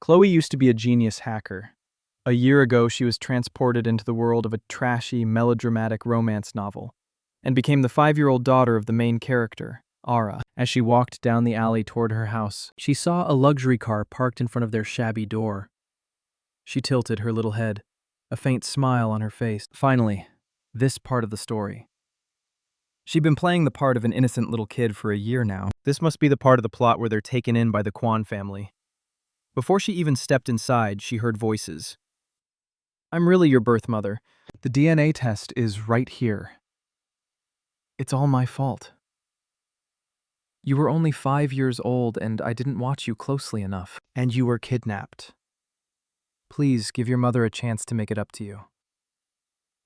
Chloe used to be a genius hacker. A year ago, she was transported into the world of a trashy, melodramatic romance novel and became the 5-year-old daughter of the main character, Ara. As she walked down the alley toward her house, she saw a luxury car parked in front of their shabby door. She tilted her little head, a faint smile on her face. Finally, this part of the story. She'd been playing the part of an innocent little kid for a year now. This must be the part of the plot where they're taken in by the Kwan family. Before she even stepped inside, she heard voices. "I'm really your birth mother. The DNA test is right here. It's all my fault. You were only 5 years old and I didn't watch you closely enough. And you were kidnapped. Please give your mother a chance to make it up to you.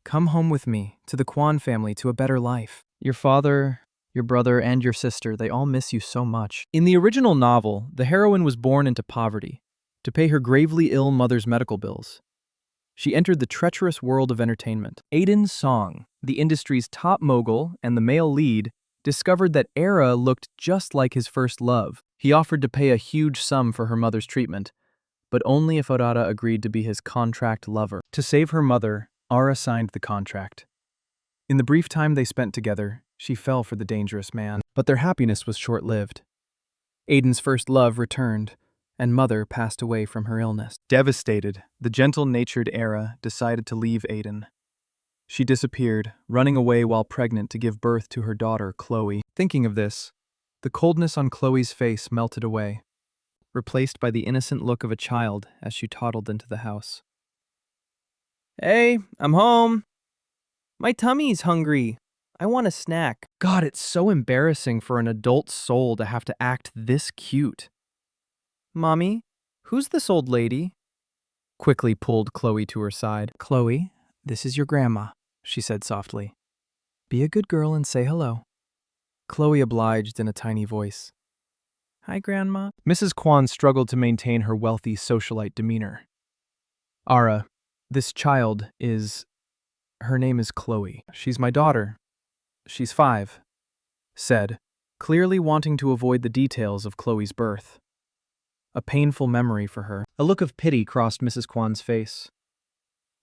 Come home with me, to the Kwan family, to a better life. Your father, your brother, and your sister, they all miss you so much." In the original novel, the heroine was born into poverty to pay her gravely ill mother's medical bills. She entered the treacherous world of entertainment. Aiden Song, the industry's top mogul and the male lead, discovered that Era looked just like his first love. He offered to pay a huge sum for her mother's treatment, but only if Arara agreed to be his contract lover. To save her mother, Ara signed the contract. In the brief time they spent together, she fell for the dangerous man, but their happiness was short-lived. Aiden's first love returned, and mother passed away from her illness. Devastated, the gentle-natured Era decided to leave Aiden. She disappeared, running away while pregnant to give birth to her daughter, Chloe. Thinking of this, the coldness on Chloe's face melted away, replaced by the innocent look of a child as she toddled into the house. "Hey, I'm home. My tummy's hungry. I want a snack." God, it's so embarrassing for an adult soul to have to act this cute. "Mommy, who's this old lady?" Quickly pulled Chloe to her side. "Chloe, this is your grandma," she said softly. "Be a good girl and say hello." Chloe obliged in a tiny voice. "Hi, Grandma." Mrs. Kwan struggled to maintain her wealthy socialite demeanor. "Ara, this child is... her name is Chloe. She's my daughter. She's 5, said, clearly wanting to avoid the details of Chloe's birth. A painful memory for her. A look of pity crossed Mrs. Kwan's face.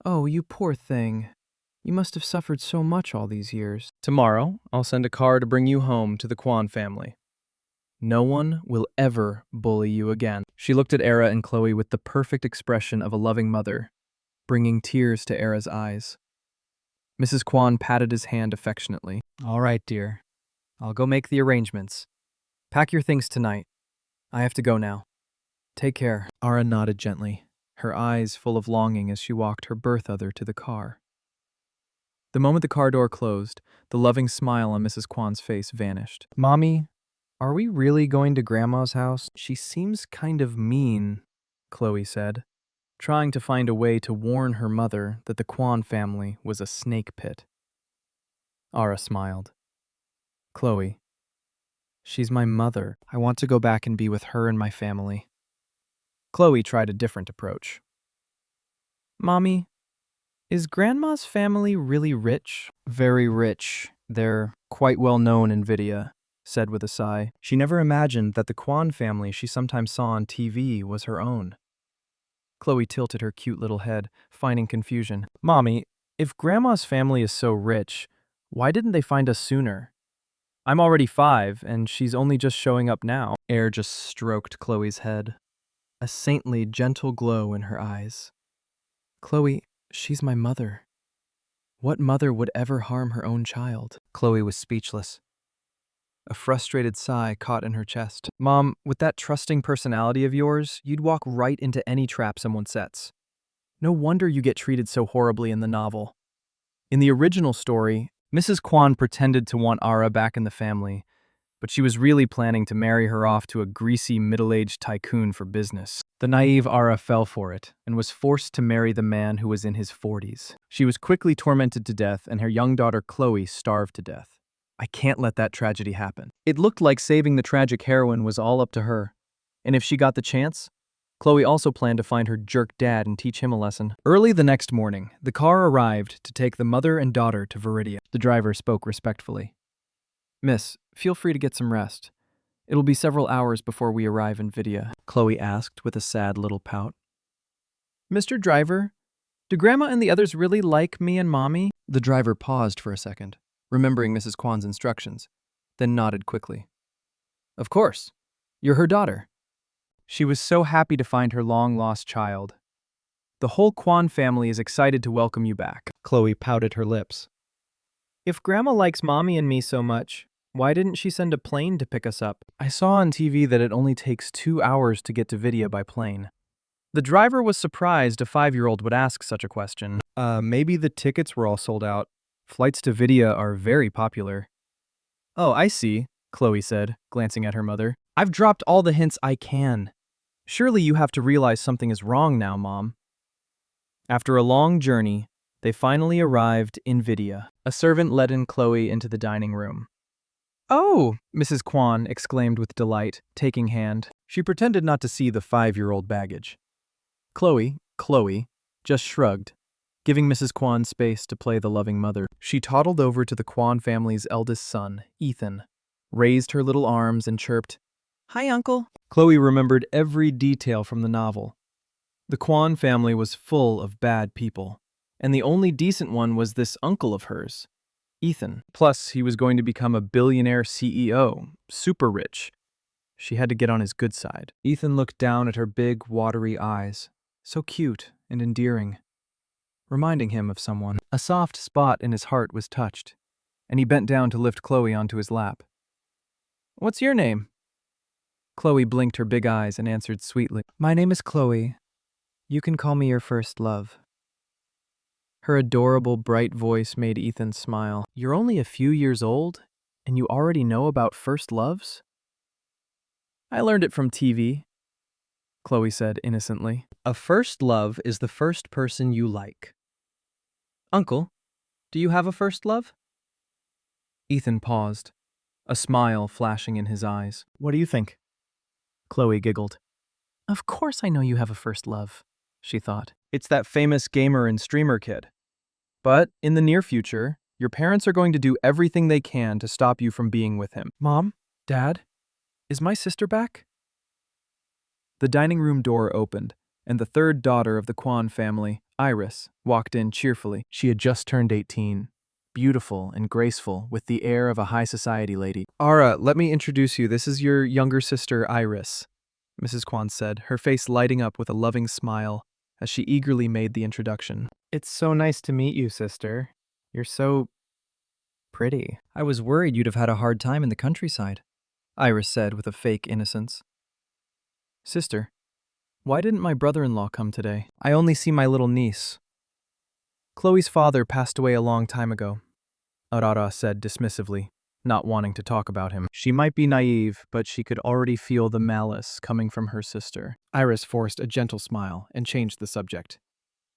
"Oh, you poor thing. You must have suffered so much all these years. Tomorrow, I'll send a car to bring you home to the Kwan family. No one will ever bully you again." She looked at Era and Chloe with the perfect expression of a loving mother, bringing tears to Era's eyes. Mrs. Kwan patted his hand affectionately. "All right, dear. I'll go make the arrangements. Pack your things tonight. I have to go now. Take care." Ara nodded gently, her eyes full of longing as she walked her birth other to the car. The moment the car door closed, the loving smile on Mrs. Kwan's face vanished. "Mommy, are we really going to Grandma's house? She seems kind of mean," Chloe said, trying to find a way to warn her mother that the Kwan family was a snake pit. Ara smiled. "Chloe, she's my mother. I want to go back and be with her and my family." Chloe tried a different approach. "Mommy, is Grandma's family really rich?" "Very rich. They're quite well known in Vidya," said with a sigh. She never imagined that the Kwan family she sometimes saw on TV was her own. Chloe tilted her cute little head, finding confusion. "Mommy, if Grandma's family is so rich, why didn't they find us sooner? I'm already 5, and she's only just showing up now." Air just stroked Chloe's head, a saintly, gentle glow in her eyes. "Chloe, she's my mother. What mother would ever harm her own child?" Chloe was speechless. A frustrated sigh caught in her chest. "Mom, with that trusting personality of yours, you'd walk right into any trap someone sets. No wonder you get treated so horribly in the novel." In the original story, Mrs. Kwan pretended to want Ara back in the family, but she was really planning to marry her off to a greasy middle-aged tycoon for business. The naive Ara fell for it and was forced to marry the man who was in his 40s. She was quickly tormented to death, and her young daughter Chloe starved to death. I can't let that tragedy happen. It looked like saving the tragic heroine was all up to her, and if she got the chance, Chloe also planned to find her jerk dad and teach him a lesson. Early the next morning, the car arrived to take the mother and daughter to Viridia. The driver spoke respectfully. "Miss, feel free to get some rest. It'll be several hours before we arrive in Vidya, Chloe asked with a sad little pout. Mr. Driver, do Grandma and the others really like me and Mommy? The driver paused for a second, remembering Mrs. Kwan's instructions, then nodded quickly. Of course. You're her daughter. She was so happy to find her long-lost child. The whole Kwan family is excited to welcome you back. Chloe pouted her lips. If Grandma likes Mommy and me so much, why didn't she send a plane to pick us up? I saw on TV that it only takes 2 hours to get to Vidya by plane. The driver was surprised a 5-year-old would ask such a question. Maybe the tickets were all sold out. Flights to Vidya are very popular. Oh, I see, Chloe said, glancing at her mother. I've dropped all the hints I can. Surely you have to realize something is wrong now, Mom. After a long journey, they finally arrived in Vidya. A servant led in Chloe into the dining room. Oh, Mrs. Kwan exclaimed with delight, taking hand. She pretended not to see the 5-year-old baggage. Chloe, just shrugged, giving Mrs. Kwan space to play the loving mother. She toddled over to the Kwan family's eldest son, Ethan, raised her little arms and chirped, Hi, Uncle. Chloe remembered every detail from the novel. The Kwan family was full of bad people, and the only decent one was this uncle of hers, Ethan. Plus, he was going to become a billionaire CEO, super rich. She had to get on his good side. Ethan looked down at her big, watery eyes, so cute and endearing, reminding him of someone. A soft spot in his heart was touched, and he bent down to lift Chloe onto his lap. What's your name? Chloe blinked her big eyes and answered sweetly, My name is Chloe. You can call me your first love. Her adorable, bright voice made Ethan smile. You're only a few years old, and you already know about first loves? I learned it from TV, Chloe said innocently. A first love is the first person you like. Uncle, do you have a first love? Ethan paused, a smile flashing in his eyes. What do you think? Chloe giggled. Of course I know you have a first love, she thought. It's that famous gamer and streamer kid. But in the near future, your parents are going to do everything they can to stop you from being with him. Mom? Dad? Is my sister back? The dining room door opened, and the third daughter of the Kwan family, Iris, walked in cheerfully. She had just turned 18, beautiful and graceful, with the air of a high society lady. Ara, let me introduce you. This is your younger sister, Iris, Mrs. Kwan said, her face lighting up with a loving smile as she eagerly made the introduction. It's so nice to meet you, sister. You're so pretty. I was worried you'd have had a hard time in the countryside, Iris said with a fake innocence. Sister, why didn't my brother-in-law come today? I only see my little niece. Chloe's father passed away a long time ago, Arara said dismissively, not wanting to talk about him. She might be naive, but she could already feel the malice coming from her sister. Iris forced a gentle smile and changed the subject.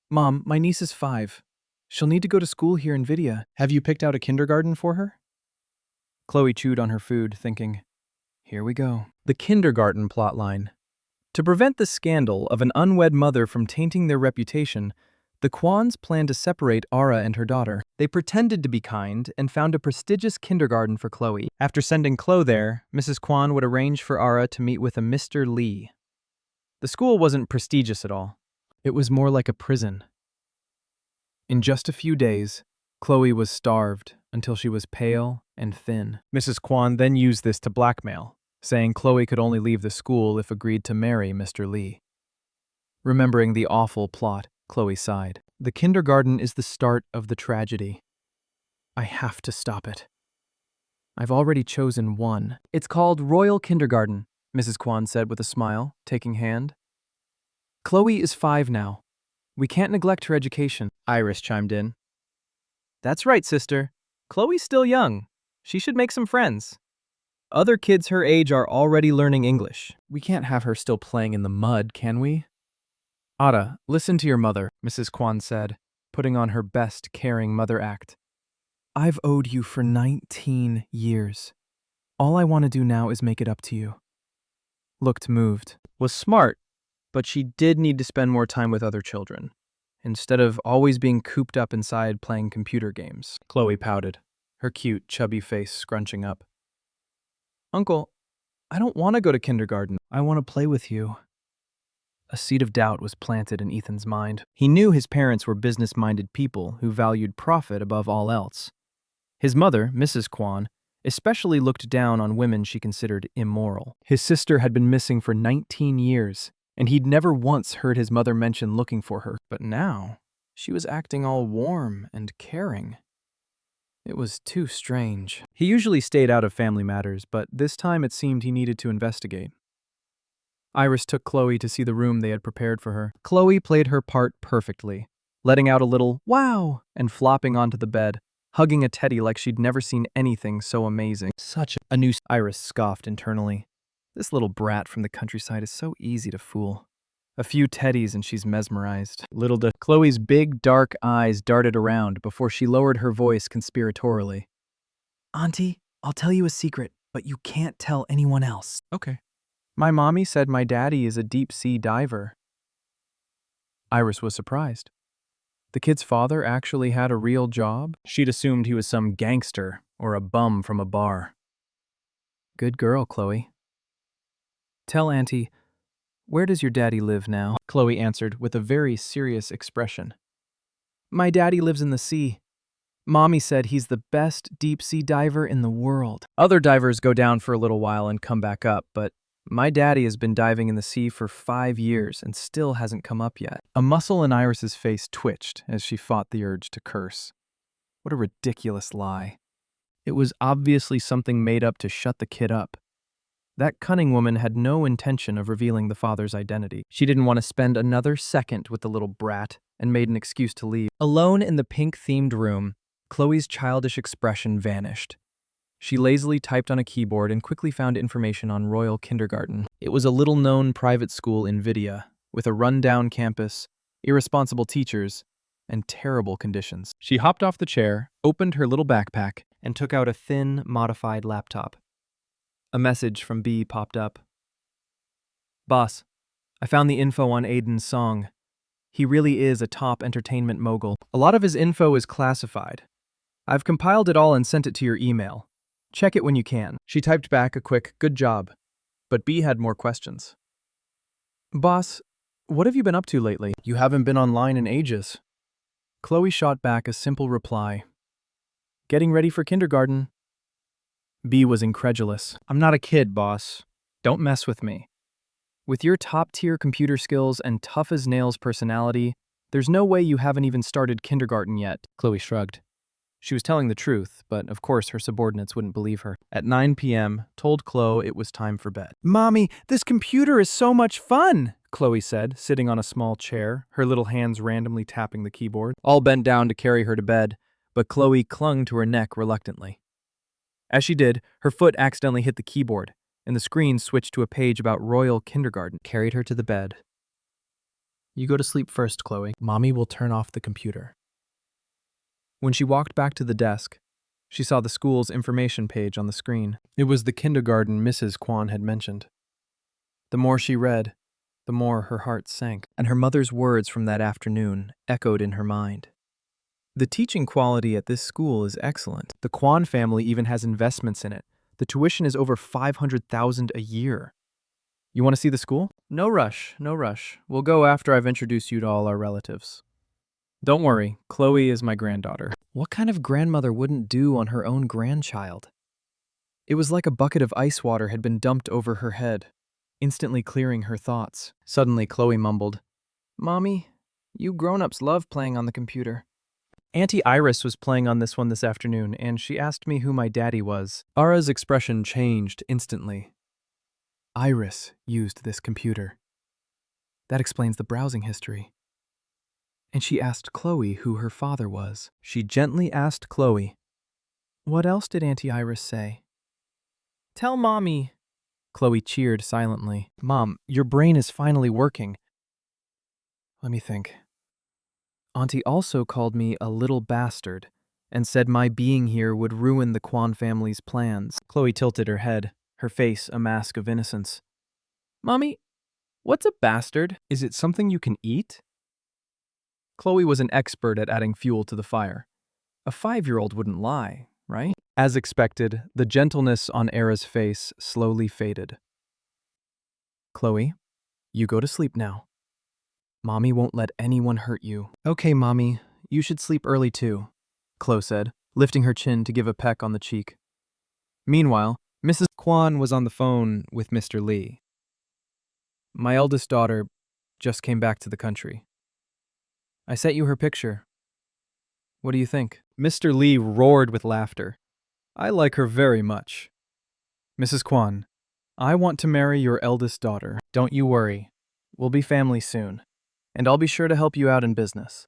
Mom, my niece is 5. She'll need to go to school here in Vidya. Have you picked out a kindergarten for her? Chloe chewed on her food, thinking, here we go. The kindergarten plotline. To prevent the scandal of an unwed mother from tainting their reputation, the Kwans planned to separate Ara and her daughter. They pretended to be kind and found a prestigious kindergarten for Chloe. After sending Chloe there, Mrs. Kwan would arrange for Ara to meet with a Mr. Lee. The school wasn't prestigious at all. It was more like a prison. In just a few days, Chloe was starved until she was pale and thin. Mrs. Kwan then used this to blackmail, saying Chloe could only leave the school if agreed to marry Mr. Lee. Remembering the awful plot, Chloe sighed. The kindergarten is the start of the tragedy. I have to stop it. I've already chosen one. It's called Royal Kindergarten, Mrs. Kwan said with a smile, taking hand. Chloe is 5 now. We can't neglect her education, Iris chimed in. That's right, sister. Chloe's still young. She should make some friends. Other kids her age are already learning English. We can't have her still playing in the mud, can we? Ada, listen to your mother, Mrs. Kwan said, putting on her best caring mother act. I've owed you for 19 years. All I want to do now is make it up to you. Looked moved. Was smart, but she did need to spend more time with other children, instead of always being cooped up inside playing computer games. Chloe pouted, her cute, chubby face scrunching up. Uncle, I don't want to go to kindergarten. I want to play with you. A seed of doubt was planted in Ethan's mind. He knew his parents were business-minded people who valued profit above all else. His mother, Mrs. Kwan, especially looked down on women she considered immoral. His sister had been missing for 19 years, and he'd never once heard his mother mention looking for her. But now, she was acting all warm and caring. It was too strange. He usually stayed out of family matters, but this time it seemed he needed to investigate. Iris took Chloe to see the room they had prepared for her. Chloe played her part perfectly, letting out a little wow and flopping onto the bed, hugging a teddy like she'd never seen anything so amazing. Such a new... Iris scoffed internally. This little brat from the countryside is so easy to fool. A few teddies and she's mesmerized. Chloe's big, dark eyes darted around before she lowered her voice conspiratorially. Auntie, I'll tell you a secret, but you can't tell anyone else. Okay. My mommy said my daddy is a deep-sea diver. Iris was surprised. The kid's father actually had a real job? She'd assumed he was some gangster or a bum from a bar. Good girl, Chloe. Tell Auntie, where does your daddy live now? Chloe answered with a very serious expression. My daddy lives in the sea. Mommy said he's the best deep-sea diver in the world. Other divers go down for a little while and come back up, but my daddy has been diving in the sea for 5 years and still hasn't come up yet. A muscle in Iris's face twitched as she fought the urge to curse. What a ridiculous lie. It was obviously something made up to shut the kid up. That cunning woman had no intention of revealing the father's identity. She didn't want to spend another second with the little brat and made an excuse to leave. Alone in the pink-themed room, Chloe's childish expression vanished. She lazily typed on a keyboard and quickly found information on Royal Kindergarten. It was a little-known private school in Vidya, with a run-down campus, irresponsible teachers, and terrible conditions. She hopped off the chair, opened her little backpack, and took out a thin, modified laptop. A message from B popped up. Boss, I found the info on Aiden's song. He really is a top entertainment mogul. A lot of his info is classified. I've compiled it all and sent it to your email. Check it when you can. She typed back a quick, good job. But B had more questions. Boss, what have you been up to lately? You haven't been online in ages. Chloe shot back a simple reply. Getting ready for kindergarten. B was incredulous. I'm not a kid, boss. Don't mess with me. With your top-tier computer skills and tough-as-nails personality, there's no way you haven't even started kindergarten yet. Chloe shrugged. She was telling the truth, but of course her subordinates wouldn't believe her. At 9 p.m., told Chloe it was time for bed. Mommy, this computer is so much fun, Chloe said, sitting on a small chair, her little hands randomly tapping the keyboard. All bent down to carry her to bed, but Chloe clung to her neck reluctantly. As she did, her foot accidentally hit the keyboard, and the screen switched to a page about Royal Kindergarten. Carried her to the bed. You go to sleep first, Chloe. Mommy will turn off the computer. When she walked back to the desk, she saw the school's information page on the screen. It was the kindergarten Mrs. Kwan had mentioned. The more she read, the more her heart sank, and her mother's words from that afternoon echoed in her mind. The teaching quality at this school is excellent. The Kwan family even has investments in it. The tuition is over $500,000 a year. You want to see the school? No rush, no rush. We'll go after I've introduced you to all our relatives. Don't worry, Chloe is my granddaughter. What kind of grandmother wouldn't do on her own grandchild? It was like a bucket of ice water had been dumped over her head, instantly clearing her thoughts. Suddenly, Chloe mumbled, Mommy, you grown-ups love playing on the computer. Auntie Iris was playing on this one this afternoon, and she asked me who my daddy was. Ara's expression changed instantly. Iris used this computer. That explains the browsing history. And she asked Chloe who her father was. She gently asked Chloe, What else did Auntie Iris say? Tell Mommy. Chloe cheered silently. Mom, your brain is finally working. Let me think. Auntie also called me a little bastard and said my being here would ruin the Kwan family's plans. Chloe tilted her head, her face a mask of innocence. Mommy, what's a bastard? Is it something you can eat? Chloe was an expert at adding fuel to the fire. A 5-year-old wouldn't lie, right? As expected, the gentleness on Era's face slowly faded. Chloe, you go to sleep now. Mommy won't let anyone hurt you. Okay, Mommy, you should sleep early too, Chloe said, lifting her chin to give a peck on the cheek. Meanwhile, Mrs. Kwan was on the phone with Mr. Lee. My eldest daughter just came back to the country. I sent you her picture. What do you think? Mr. Lee roared with laughter. I like her very much. Mrs. Kwan, I want to marry your eldest daughter. Don't you worry. We'll be family soon, and I'll be sure to help you out in business.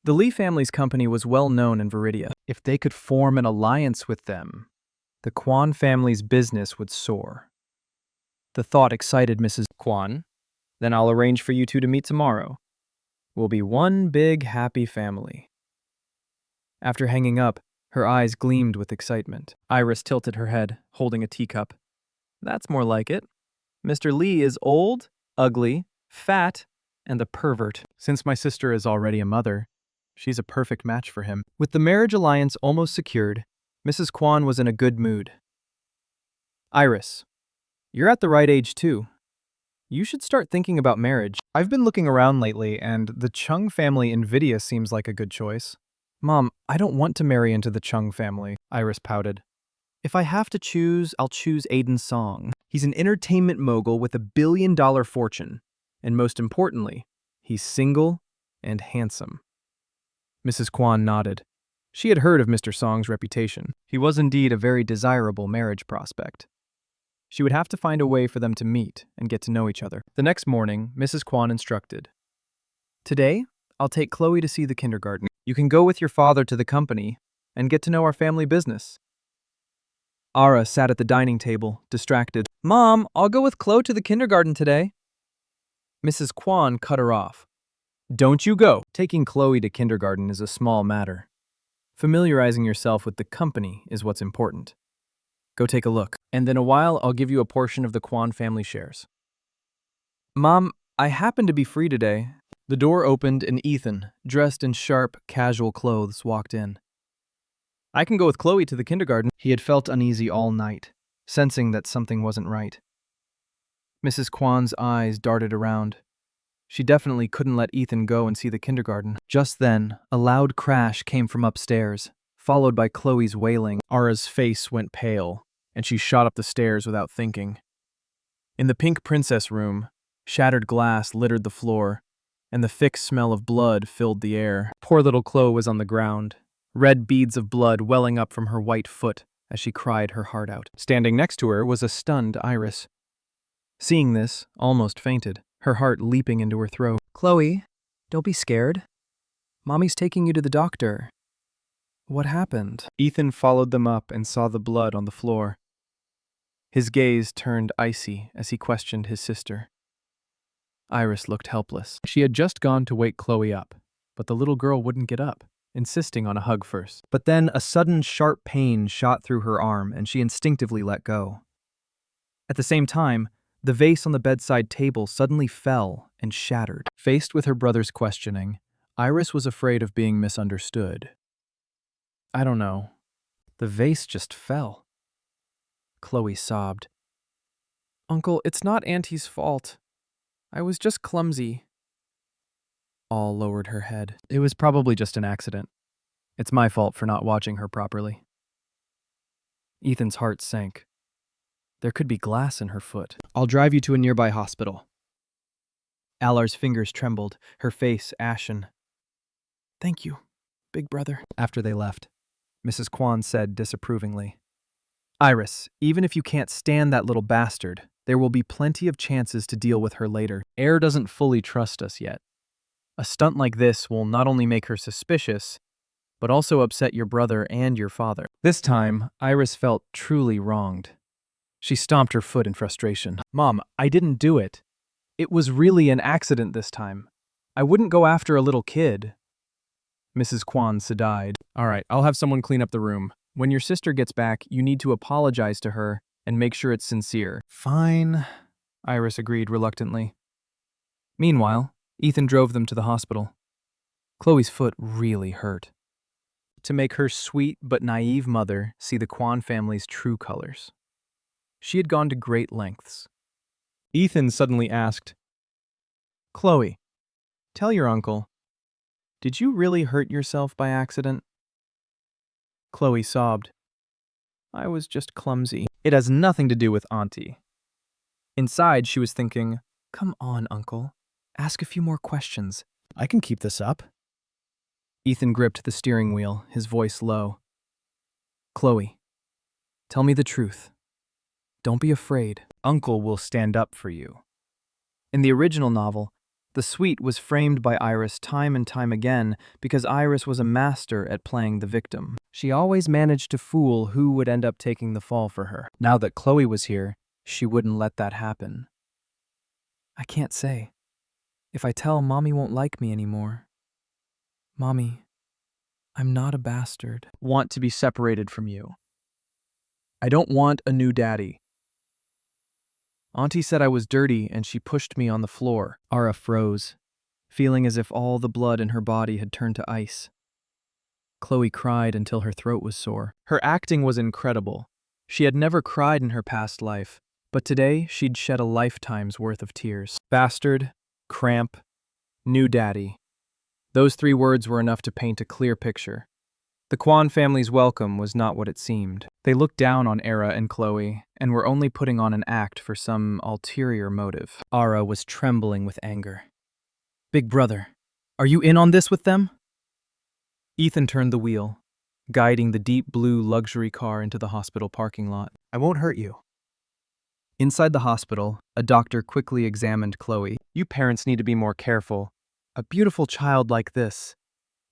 The Lee family's company was well known in Viridia. If they could form an alliance with them, the Kwan family's business would soar. The thought excited Mrs. Kwan. Then I'll arrange for you two to meet tomorrow. We'll be one big happy family. After hanging up, her eyes gleamed with excitement. Iris tilted her head, holding a teacup. That's more like it. Mr. Lee is old, ugly, fat, and a pervert. Since my sister is already a mother, she's a perfect match for him. With the marriage alliance almost secured, Mrs. Kwan was in a good mood. Iris, you're at the right age too. You should start thinking about marriage. I've been looking around lately, and the Chung family in Vidya seems like a good choice. Mom, I don't want to marry into the Chung family, Iris pouted. If I have to choose, I'll choose Aiden Song. He's an entertainment mogul with $1 billion fortune. And most importantly, he's single and handsome. Mrs. Kwan nodded. She had heard of Mr. Song's reputation. He was indeed a very desirable marriage prospect. She would have to find a way for them to meet and get to know each other. The next morning, Mrs. Kwan instructed. Today, I'll take Chloe to see the kindergarten. You can go with your father to the company and get to know our family business. Ara sat at the dining table, distracted. Mom, I'll go with Chloe to the kindergarten today. Mrs. Kwan cut her off. Don't you go. Taking Chloe to kindergarten is a small matter. Familiarizing yourself with the company is what's important. Go take a look, and in a while I'll give you a portion of the Kwan family shares. Mom, I happen to be free today. The door opened and Ethan, dressed in sharp, casual clothes, walked in. I can go with Chloe to the kindergarten. He had felt uneasy all night, sensing that something wasn't right. Mrs. Kwan's eyes darted around. She definitely couldn't let Ethan go and see the kindergarten. Just then, a loud crash came from upstairs, followed by Chloe's wailing. Ara's face went pale, and she shot up the stairs without thinking. In the pink princess room, shattered glass littered the floor, and the thick smell of blood filled the air. Poor little Chloe was on the ground, red beads of blood welling up from her white foot as she cried her heart out. Standing next to her was a stunned Iris. Seeing this, almost fainted, her heart leaping into her throat. Chloe, don't be scared. Mommy's taking you to the doctor. What happened? Ethan followed them up and saw the blood on the floor. His gaze turned icy as he questioned his sister. Iris looked helpless. She had just gone to wake Chloe up, but the little girl wouldn't get up, insisting on a hug first. But then a sudden sharp pain shot through her arm and she instinctively let go. At the same time, the vase on the bedside table suddenly fell and shattered. Faced with her brother's questioning, Iris was afraid of being misunderstood. I don't know. The vase just fell. Chloe sobbed. Uncle, it's not Auntie's fault. I was just clumsy. All lowered her head. It was probably just an accident. It's my fault for not watching her properly. Ethan's heart sank. There could be glass in her foot. I'll drive you to a nearby hospital. Alar's fingers trembled, her face ashen. Thank you, big brother. After they left, Mrs. Kwan said disapprovingly, Iris, even if you can't stand that little bastard, there will be plenty of chances to deal with her later. Air doesn't fully trust us yet. A stunt like this will not only make her suspicious, but also upset your brother and your father. This time, Iris felt truly wronged. She stomped her foot in frustration. Mom, I didn't do it. It was really an accident this time. I wouldn't go after a little kid. Mrs. Kwan sighed. All right, I'll have someone clean up the room. When your sister gets back, you need to apologize to her and make sure it's sincere. Fine, Iris agreed reluctantly. Meanwhile, Ethan drove them to the hospital. Chloe's foot really hurt. to make her sweet but naive mother see the Kwan family's true colors. She had gone to great lengths. Ethan suddenly asked, "Chloe, tell your uncle, did you really hurt yourself by accident?" Chloe sobbed. "I was just clumsy. It has nothing to do with Auntie." Inside, she was thinking, "Come on, uncle. Ask a few more questions. I can keep this up." Ethan gripped the steering wheel, his voice low. "Chloe, tell me the truth. Don't be afraid. Uncle will stand up for you." In the original novel, the suite was framed by Iris time and time again because Iris was a master at playing the victim. She always managed to fool who would end up taking the fall for her. Now that Chloe was here, she wouldn't let that happen. "I can't say. If I tell, Mommy won't like me anymore. Mommy, I'm not a bastard. Want to be separated from you. I don't want a new daddy. Auntie said I was dirty and she pushed me on the floor." Ara froze, feeling as if all the blood in her body had turned to ice. Chloe cried until her throat was sore. Her acting was incredible. She had never cried in her past life, but today she'd shed a lifetime's worth of tears. Bastard, cramp, new daddy. Those 3 words were enough to paint a clear picture. The Kwan family's welcome was not what it seemed. They looked down on Ara and Chloe and were only putting on an act for some ulterior motive. Ara was trembling with anger. "Big brother, are you in on this with them?" Ethan turned the wheel, guiding the deep blue luxury car into the hospital parking lot. "I won't hurt you." Inside the hospital, a doctor quickly examined Chloe. "You parents need to be more careful. A beautiful child like this.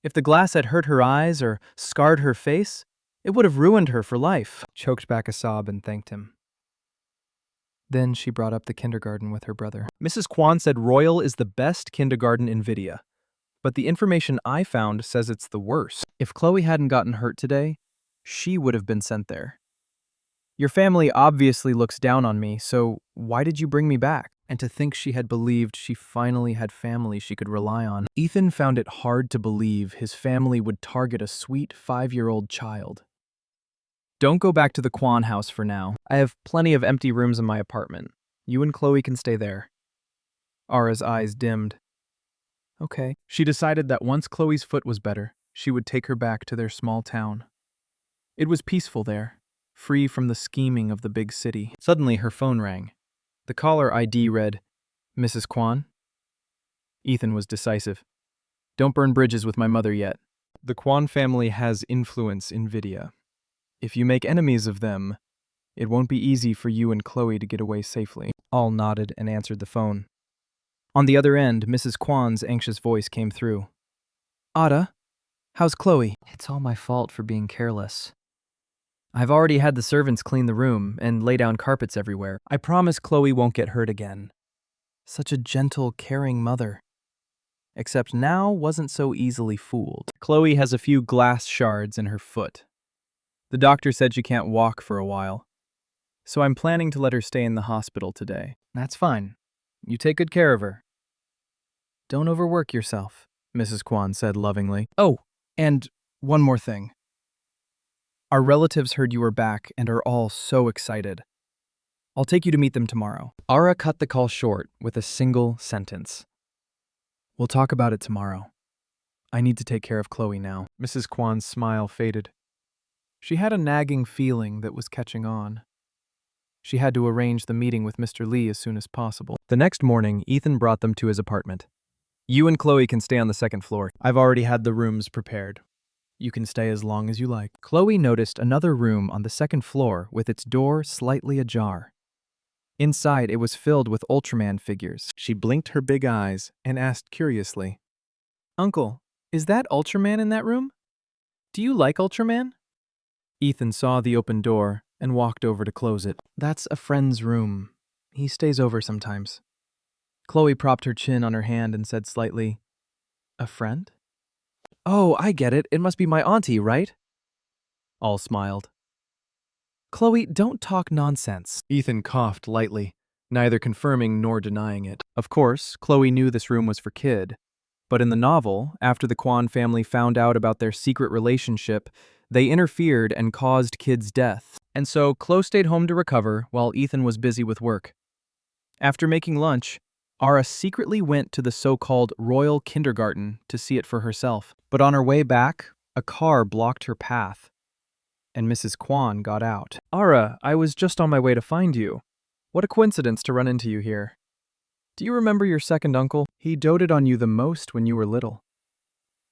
If the glass had hurt her eyes or scarred her face, it would have ruined her for life." Choked back a sob and thanked him. Then she brought up the kindergarten with her brother. "Mrs. Kwan said Royal is the best kindergarten in Vidya, but the information I found says it's the worst. If Chloe hadn't gotten hurt today, she would have been sent there. Your family obviously looks down on me, so why did you bring me back?" And to think she had believed she finally had family she could rely on. Ethan found it hard to believe his family would target a sweet 5-year-old child. "Don't go back to the Kwan house for now. I have plenty of empty rooms in my apartment. You and Chloe can stay there." Ara's eyes dimmed. Okay. She decided that once Chloe's foot was better, she would take her back to their small town. It was peaceful there, free from the scheming of the big city. Suddenly her phone rang. The caller ID read, "Mrs. Kwan?" Ethan was decisive. "Don't burn bridges with my mother yet. The Kwan family has influence in Vidya. If you make enemies of them, it won't be easy for you and Chloe to get away safely." All nodded and answered the phone. On the other end, Mrs. Kwan's anxious voice came through. "Ada, how's Chloe?" "It's all my fault for being careless. I've already had the servants clean the room and lay down carpets everywhere. I promise Chloe won't get hurt again. Such a gentle, caring mother. Except now wasn't so easily fooled. Chloe has a few glass shards in her foot. The doctor said she can't walk for a while. So I'm planning to let her stay in the hospital today." "That's fine. You take good care of her." "Don't overwork yourself," Mrs. Kwan said lovingly. "Oh, and one more thing. Our relatives heard you were back and are all so excited. I'll take you to meet them tomorrow." Ara cut the call short with a single sentence. "We'll talk about it tomorrow. I need to take care of Chloe now." Mrs. Kwan's smile faded. She had a nagging feeling that was catching on. She had to arrange the meeting with Mr. Lee as soon as possible. The next morning, Ethan brought them to his apartment. "You and Chloe can stay on the second floor. I've already had the rooms prepared. You can stay as long as you like." Chloe noticed another room on the second floor with its door slightly ajar. Inside, it was filled with Ultraman figures. She blinked her big eyes and asked curiously, "Uncle, is that Ultraman in that room? Do you like Ultraman?" Ethan saw the open door and walked over to close it. "That's a friend's room. He stays over sometimes." Chloe propped her chin on her hand and said slightly, "A friend? Oh, I get it. It must be my auntie, right?" All smiled. "Chloe, don't talk nonsense." Ethan coughed lightly, neither confirming nor denying it. Of course, Chloe knew this room was for Kid, But in the novel, after the Kwan family found out about their secret relationship, they interfered and caused Kid's death. And so Chloe stayed home to recover while Ethan was busy with work. After making lunch, Ara secretly went to the so-called royal kindergarten to see it for herself. But on her way back, a car blocked her path, and Mrs. Kwan got out. Ara, I was just on my way to find you. What a coincidence to run into you here. Do you remember your second uncle? He doted on you the most when you were little.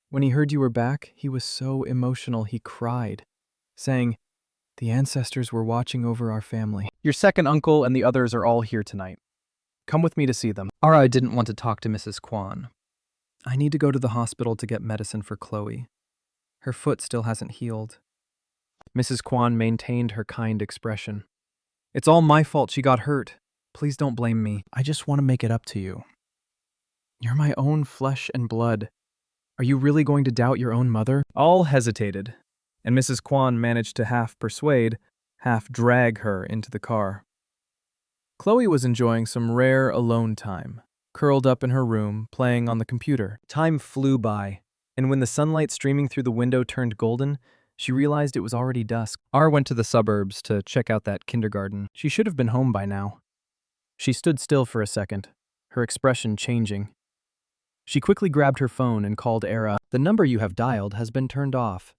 When he heard you were back, he was so emotional he cried, saying, "The ancestors were watching over our family." Your second uncle and the others are all here tonight. Come with me to see them. Ara didn't want to talk to Mrs. Kwan. I need to go to the hospital to get medicine for Chloe. Her foot still hasn't healed. Mrs. Kwan maintained her kind expression. It's all my fault she got hurt. Please don't blame me. I just want to make it up to you. You're my own flesh and blood. Are you really going to doubt your own mother? All hesitated, and Mrs. Kwan managed to half persuade, half drag her into the car. Chloe was enjoying some rare alone time, curled up in her room, playing on the computer. Time flew by, and when the sunlight streaming through the window turned golden, she realized it was already dusk. Ara went to the suburbs to check out that kindergarten. She should have been home by now. She stood still for a second, her expression changing. She quickly grabbed her phone and called Ara. The number you have dialed has been turned off.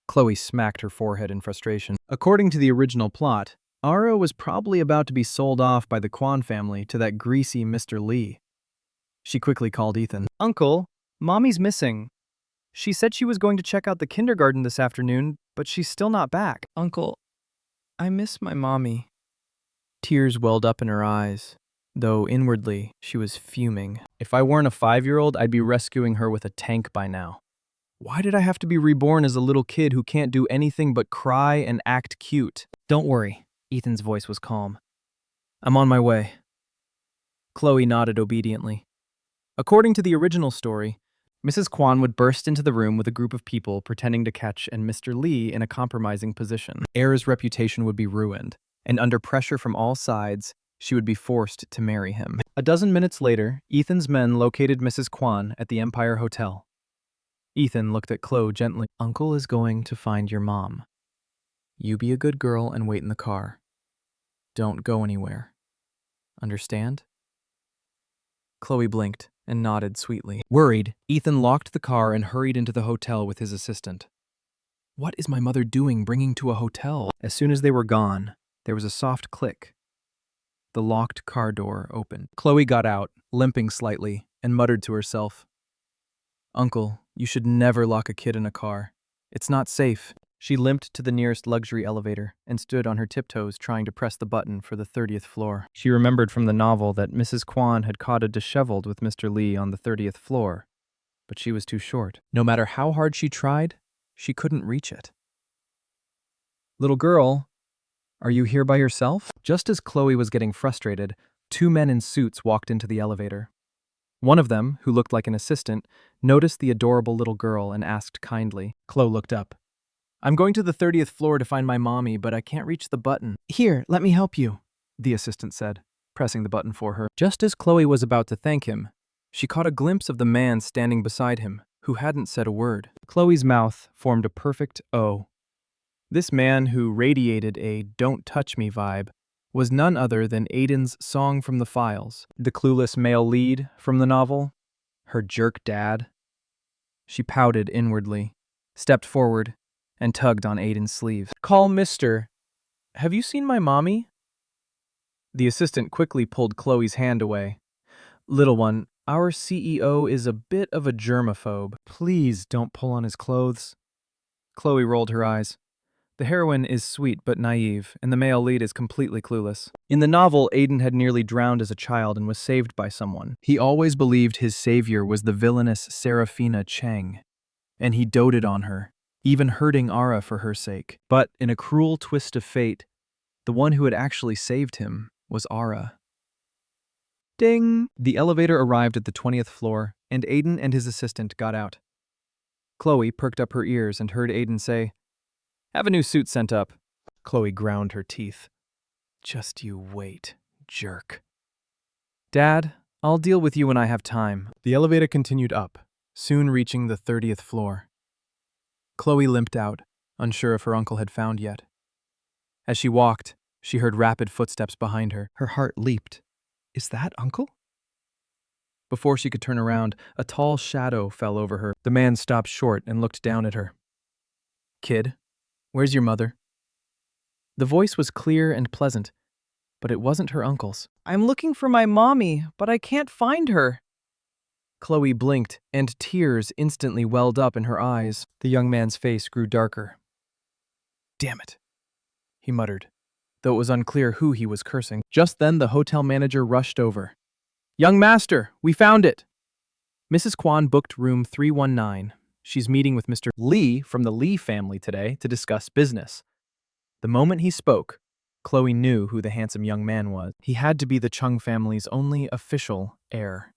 Chloe smacked her forehead in frustration. According to the original plot, Ara was probably about to be sold off by the Kwan family to that greasy Mr. Lee. She quickly called Ethan. Uncle, Mommy's missing. She said she was going to check out the kindergarten this afternoon, but she's still not back. Uncle, I miss my mommy. Tears welled up in her eyes, though inwardly she was fuming. If I weren't a 5-year-old, I'd be rescuing her with a tank by now. Why did I have to be reborn as a little kid who can't do anything but cry and act cute? Don't worry, Ethan's voice was calm. I'm on my way. Chloe nodded obediently. According to the original story, Mrs. Kwan would burst into the room with a group of people pretending to catch Mr. Lee in a compromising position. Era's reputation would be ruined, and under pressure from all sides, she would be forced to marry him. A dozen minutes later, Ethan's men located Mrs. Kwan at the Empire Hotel. Ethan looked at Chloe gently. Uncle is going to find your mom. You be a good girl and wait in the car. Don't go anywhere. Understand? Chloe blinked and nodded sweetly. Worried, Ethan locked the car and hurried into the hotel with his assistant. What is my mother doing bringing to a hotel? As soon as they were gone, there was a soft click. The locked car door opened. Chloe got out, limping slightly, and muttered to herself, Uncle, you should never lock a kid in a car. It's not safe. She limped to the nearest luxury elevator and stood on her tiptoes trying to press the button for the 30th floor. She remembered from the novel that Mrs. Kwan had caught a disheveled with Mr. Lee on the 30th floor, but she was too short. No matter how hard she tried, she couldn't reach it. Little girl, are you here by yourself? Just as Chloe was getting frustrated, 2 men in suits walked into the elevator. One of them, who looked like an assistant, noticed the adorable little girl and asked kindly. Chloe looked up. I'm going to the 30th floor to find my mommy, but I can't reach the button. Here, let me help you, the assistant said, pressing the button for her. Just as Chloe was about to thank him, she caught a glimpse of the man standing beside him, who hadn't said a word. Chloe's mouth formed a perfect O. This man, who radiated a don't touch me vibe, was none other than Aiden's Song from the Files, the clueless male lead from the novel, her jerk dad. She pouted inwardly, stepped forward, and tugged on Aiden's sleeve. Call Mr. Have you seen my mommy? The assistant quickly pulled Chloe's hand away. Little one, our CEO is a bit of a germaphobe. Please don't pull on his clothes. Chloe rolled her eyes. The heroine is sweet but naive, and the male lead is completely clueless. In the novel, Aiden had nearly drowned as a child and was saved by someone. He always believed his savior was the villainous Serafina Cheng, and he doted on her, even hurting Ara for her sake. But in a cruel twist of fate, the one who had actually saved him was Ara. Ding! The elevator arrived at the 20th floor, and Aiden and his assistant got out. Chloe perked up her ears and heard Aiden say, Have a new suit sent up. Chloe ground her teeth. Just you wait, jerk. Dad, I'll deal with you when I have time. The elevator continued up, soon reaching the 30th floor. Chloe limped out, unsure if her uncle had found yet. As she walked, she heard rapid footsteps behind her. Her heart leaped. Is that Uncle? Before she could turn around, a tall shadow fell over her. The man stopped short and looked down at her. Kid, where's your mother? The voice was clear and pleasant, but it wasn't her uncle's. I'm looking for my mommy, but I can't find her. Chloe blinked, and tears instantly welled up in her eyes. The young man's face grew darker. Damn it, he muttered, though it was unclear who he was cursing. Just then, the hotel manager rushed over. Young master, we found it! Mrs. Kwan booked room 319. She's meeting with Mr. Lee from the Lee family today to discuss business. The moment he spoke, Chloe knew who the handsome young man was. He had to be the Chung family's only official heir,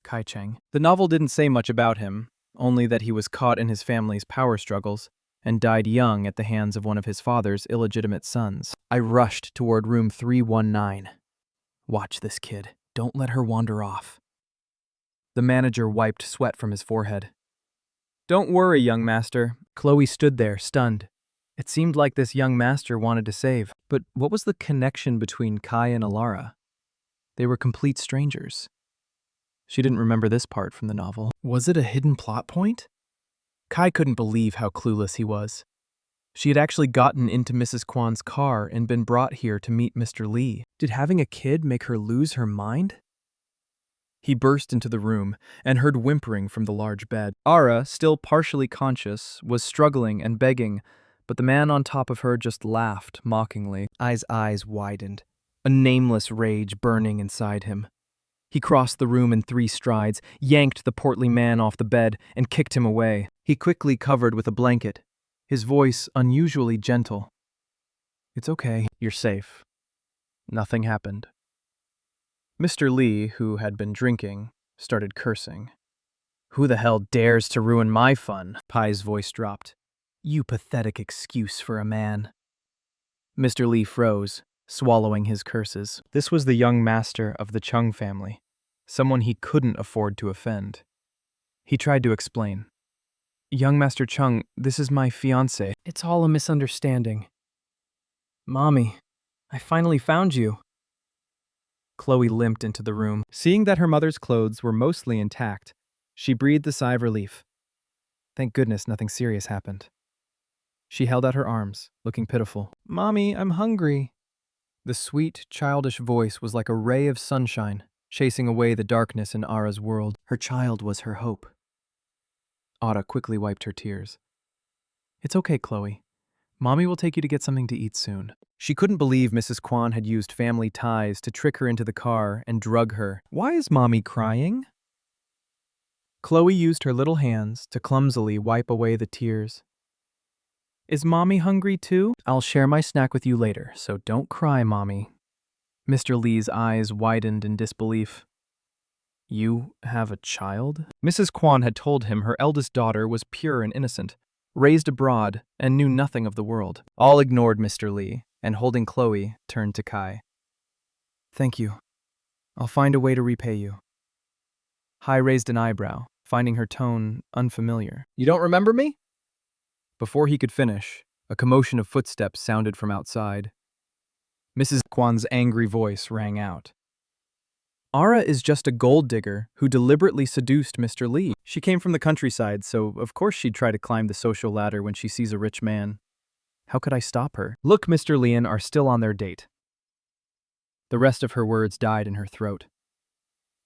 Kai Cheng. The novel didn't say much about him, only that he was caught in his family's power struggles and died young at the hands of one of his father's illegitimate sons. I rushed toward room 319. Watch this kid. Don't let her wander off. The manager wiped sweat from his forehead. Don't worry, young master. Chloe stood there, stunned. It seemed like this young master wanted to save. But what was the connection between Kai and Alara? They were complete strangers. She didn't remember this part from the novel. Was it a hidden plot point? Kai couldn't believe how clueless he was. She had actually gotten into Mrs. Kwan's car and been brought here to meet Mr. Lee. Did having a kid make her lose her mind? He burst into the room and heard whimpering from the large bed. Ara, still partially conscious, was struggling and begging, but the man on top of her just laughed mockingly. Ai's eyes widened, a nameless rage burning inside him. He crossed the room in 3 strides, yanked the portly man off the bed, and kicked him away. He quickly covered with a blanket, his voice unusually gentle. It's okay, you're safe. Nothing happened. Mr. Lee, who had been drinking, started cursing. Who the hell dares to ruin my fun? Pai's voice dropped. You pathetic excuse for a man. Mr. Lee froze, swallowing his curses. This was the young master of the Chung family, someone he couldn't afford to offend. He tried to explain. Young Master Chung, this is my fiancé. It's all a misunderstanding. Mommy, I finally found you. Chloe limped into the room. Seeing that her mother's clothes were mostly intact, she breathed a sigh of relief. Thank goodness nothing serious happened. She held out her arms, looking pitiful. Mommy, I'm hungry. The sweet, childish voice was like a ray of sunshine, chasing away the darkness in Ara's world. Her child was her hope. Ara quickly wiped her tears. It's okay, Chloe. Mommy will take you to get something to eat soon. She couldn't believe Mrs. Kwan had used family ties to trick her into the car and drug her. Why is Mommy crying? Chloe used her little hands to clumsily wipe away the tears. Is Mommy hungry too? I'll share my snack with you later, so don't cry, Mommy. Mr. Lee's eyes widened in disbelief. You have a child? Mrs. Kwan had told him her eldest daughter was pure and innocent, raised abroad, and knew nothing of the world. All ignored Mr. Lee, and holding Chloe, turned to Kai. Thank you. I'll find a way to repay you. Hai raised an eyebrow, finding her tone unfamiliar. You don't remember me? Before he could finish, a commotion of footsteps sounded from outside. Mrs. Kwan's angry voice rang out. Ara is just a gold digger who deliberately seduced Mr. Lee. She came from the countryside, so of course she'd try to climb the social ladder when she sees a rich man. How could I stop her? Look, Mr. Leon are still on their date. The rest of her words died in her throat.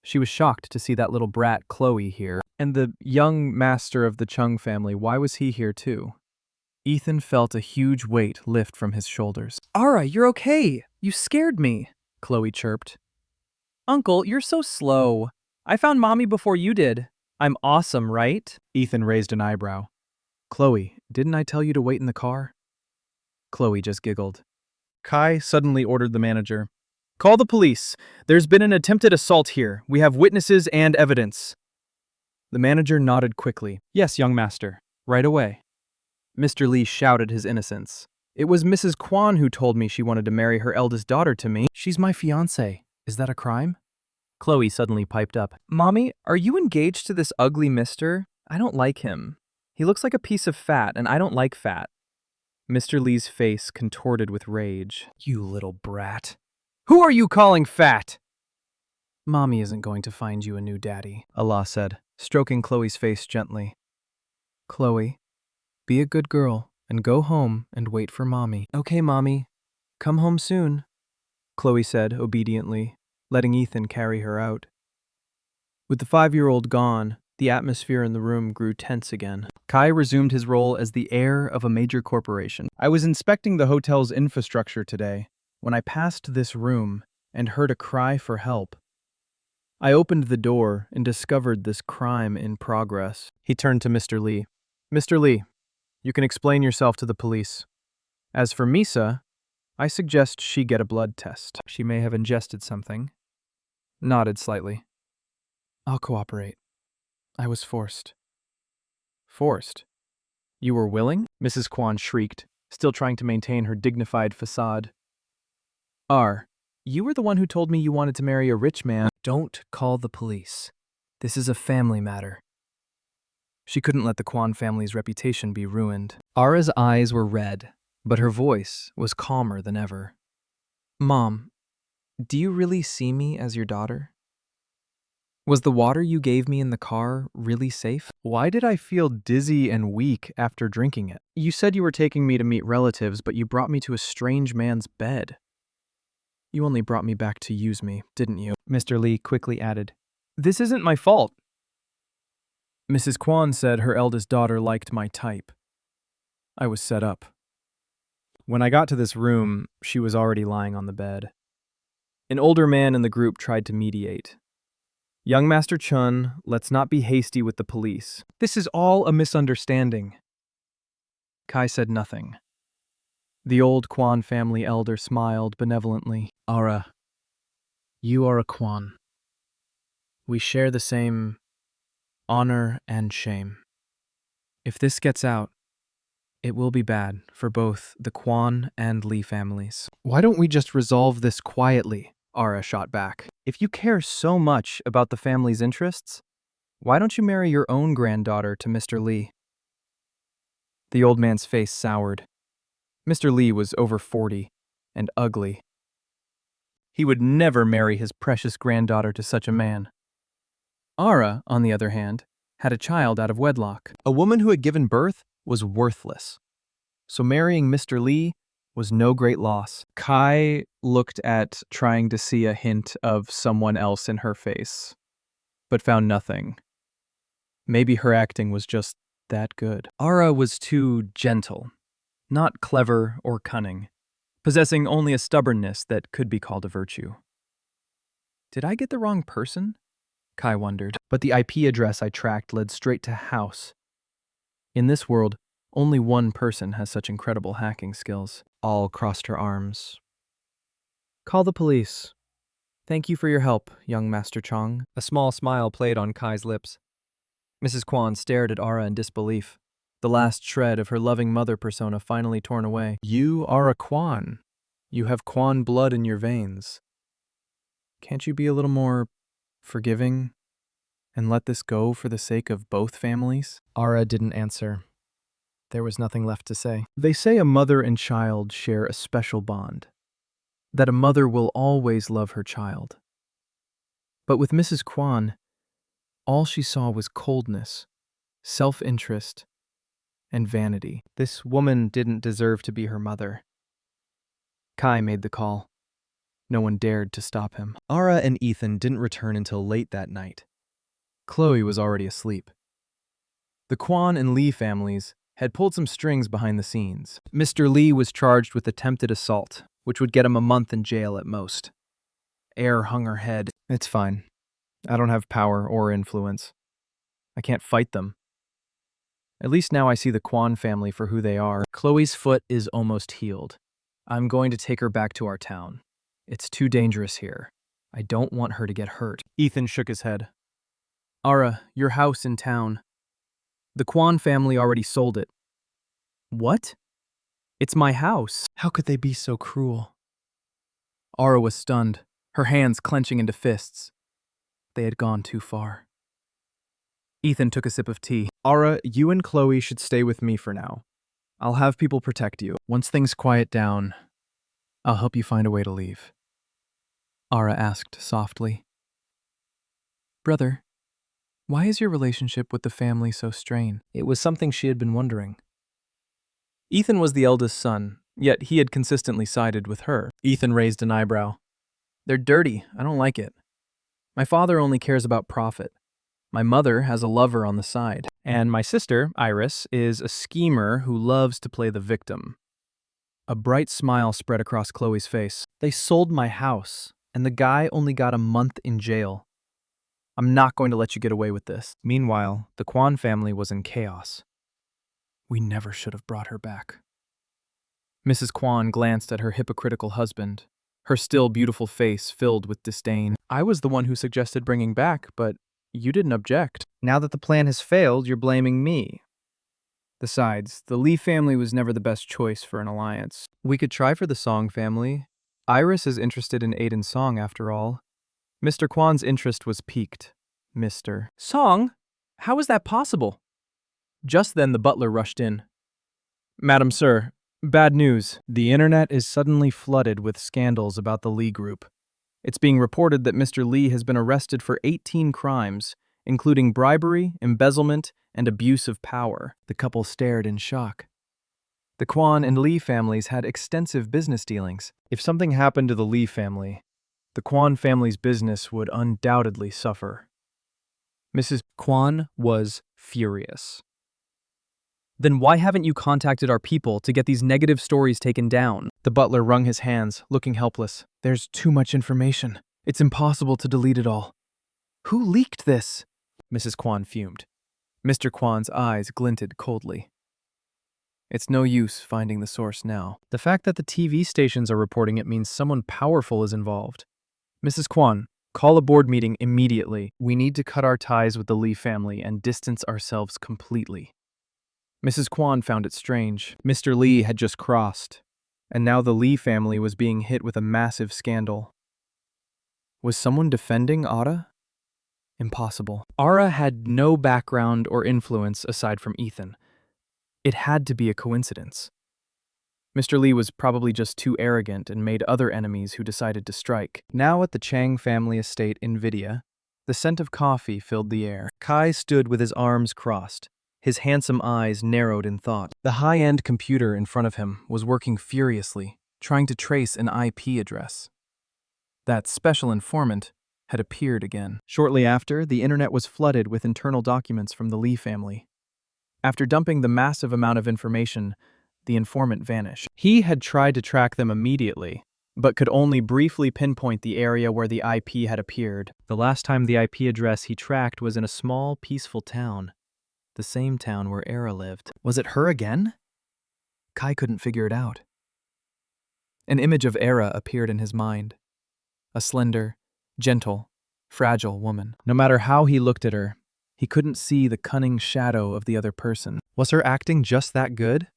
She was shocked to see that little brat Chloe here. And the young master of the Chung family, why was he here too? Ethan felt a huge weight lift from his shoulders. Ara, you're okay. You scared me, Chloe chirped. Uncle, you're so slow. I found Mommy before you did. I'm awesome, right? Ethan raised an eyebrow. Chloe, didn't I tell you to wait in the car? Chloe just giggled. Kai suddenly ordered the manager. Call the police. There's been an attempted assault here. We have witnesses and evidence. The manager nodded quickly. Yes, young master. Right away. Mr. Lee shouted his innocence. It was Mrs. Kwan who told me she wanted to marry her eldest daughter to me. She's my fiancé. Is that a crime? Chloe suddenly piped up. Mommy, are you engaged to this ugly mister? I don't like him. He looks like a piece of fat, and I don't like fat. Mr. Lee's face contorted with rage. You little brat. Who are you calling fat? Mommy isn't going to find you a new daddy, Allah said, stroking Chloe's face gently. Chloe, be a good girl and go home and wait for Mommy. Okay, Mommy. Come home soon, Chloe said obediently, letting Ethan carry her out. With the 5-year-old gone, the atmosphere in the room grew tense again. Kai resumed his role as the heir of a major corporation. I was inspecting the hotel's infrastructure today when I passed this room and heard a cry for help. I opened the door and discovered this crime in progress. He turned to Mr. Lee. Mr. Lee, you can explain yourself to the police. As for Misa, I suggest she get a blood test. She may have ingested something. Nodded slightly. I'll cooperate. I was forced. Forced? You were willing? Mrs. Kwan shrieked, still trying to maintain her dignified facade. You were the one who told me you wanted to marry a rich man. Don't call the police. This is a family matter. She couldn't let the Kwan family's reputation be ruined. Ara's eyes were red, but her voice was calmer than ever. Mom, do you really see me as your daughter? Was the water you gave me in the car really safe? Why did I feel dizzy and weak after drinking it? You said you were taking me to meet relatives, but you brought me to a strange man's bed. You only brought me back to use me, didn't you? Mr. Lee quickly added, This isn't my fault. Mrs. Kwan said her eldest daughter liked my type. I was set up. When I got to this room, she was already lying on the bed. An older man in the group tried to mediate. Young Master Chun, let's not be hasty with the police. This is all a misunderstanding. Kai said nothing. The old Kwan family elder smiled benevolently. Ara, you are a Kwan. We share the same honor and shame. If this gets out, it will be bad for both the Kwan and Lee families. Why don't we just resolve this quietly? Ara shot back. If you care so much about the family's interests, why don't you marry your own granddaughter to Mr. Lee? The old man's face soured. Mr. Lee was over 40 and ugly. He would never marry his precious granddaughter to such a man. Ara, on the other hand, had a child out of wedlock. A woman who had given birth was worthless. So marrying Mr. Lee was no great loss. Kai looked at trying to see a hint of someone else in her face, but found nothing. Maybe her acting was just that good. Ara was too gentle, not clever or cunning, possessing only a stubbornness that could be called a virtue. Did I get the wrong person? Kai wondered. But the IP address I tracked led straight to house. In this world, only one person has such incredible hacking skills. All crossed her arms. Call the police. Thank you for your help, young Master Chong. A small smile played on Kai's lips. Mrs. Kwan stared at Ara in disbelief, the last shred of her loving mother persona finally torn away. You are a Kwan. You have Kwan blood in your veins. Can't you be a little more forgiving and let this go for the sake of both families? Ara didn't answer. There was nothing left to say. They say a mother and child share a special bond, that a mother will always love her child. But with Mrs. Kwan, all she saw was coldness, self-interest, and vanity. This woman didn't deserve to be her mother. Kai made the call. No one dared to stop him. Ara and Ethan didn't return until late that night. Chloe was already asleep. The Kwan and Lee families had pulled some strings behind the scenes. Mr. Lee was charged with attempted assault, which would get him a month in jail at most. Air hung her head. It's fine. I don't have power or influence. I can't fight them. At least now I see the Kwan family for who they are. Chloe's foot is almost healed. I'm going to take her back to our town. It's too dangerous here. I don't want her to get hurt. Ethan shook his head. Ara, your house in town. The Kwan family already sold it. What? It's my house. How could they be so cruel? Ara was stunned, her hands clenching into fists. They had gone too far. Ethan took a sip of tea. Ara, you and Chloe should stay with me for now. I'll have people protect you. Once things quiet down, I'll help you find a way to leave. Ara asked softly. Brother, why is your relationship with the family so strained? It was something she had been wondering. Ethan was the eldest son, yet he had consistently sided with her. Ethan raised an eyebrow. They're dirty. I don't like it. My father only cares about profit. My mother has a lover on the side. And my sister, Iris, is a schemer who loves to play the victim. A bright smile spread across Chloe's face. They sold my house, and the guy only got a month in jail. I'm not going to let you get away with this. Meanwhile, the Kwan family was in chaos. We never should have brought her back. Mrs. Kwan glanced at her hypocritical husband, her still beautiful face filled with disdain. I was the one who suggested bringing back, but you didn't object. Now that the plan has failed, you're blaming me. Besides, the Lee family was never the best choice for an alliance. We could try for the Song family. Iris is interested in Aiden's song, after all. Mr. Kwan's interest was piqued. Mr. Song? How is that possible? Just then the butler rushed in. Madam Sir, bad news. The internet is suddenly flooded with scandals about the Lee group. It's being reported that Mr. Lee has been arrested for 18 crimes, including bribery, embezzlement, and abuse of power. The couple stared in shock. The Kwan and Lee families had extensive business dealings. If something happened to the Lee family, the Kwan family's business would undoubtedly suffer. Mrs. Kwan was furious. Then why haven't you contacted our people to get these negative stories taken down? The butler wrung his hands, looking helpless. There's too much information. It's impossible to delete it all. Who leaked this? Mrs. Kwan fumed. Mr. Kwan's eyes glinted coldly. It's no use finding the source now. The fact that the TV stations are reporting it means someone powerful is involved. Mrs. Kwan, call a board meeting immediately. We need to cut our ties with the Lee family and distance ourselves completely. Mrs. Kwan found it strange. Mr. Lee had just crossed, and now the Lee family was being hit with a massive scandal. Was someone defending Ara? Impossible. Ara had no background or influence aside from Ethan. It had to be a coincidence. Mr. Lee was probably just too arrogant and made other enemies who decided to strike. Now at the Chang family estate in Vidya, the scent of coffee filled the air. Kai stood with his arms crossed, his handsome eyes narrowed in thought. The high-end computer in front of him was working furiously, trying to trace an IP address. That special informant had appeared again. Shortly after, the internet was flooded with internal documents from the Lee family. After dumping the massive amount of information, the informant vanished. He had tried to track them immediately, but could only briefly pinpoint the area where the IP had appeared. The last time the IP address he tracked was in a small, peaceful town. The same town where Era lived. Was it her again? Kai couldn't figure it out. An image of Era appeared in his mind. A slender, gentle, fragile woman. No matter how he looked at her, he couldn't see the cunning shadow of the other person. Was her acting just that good?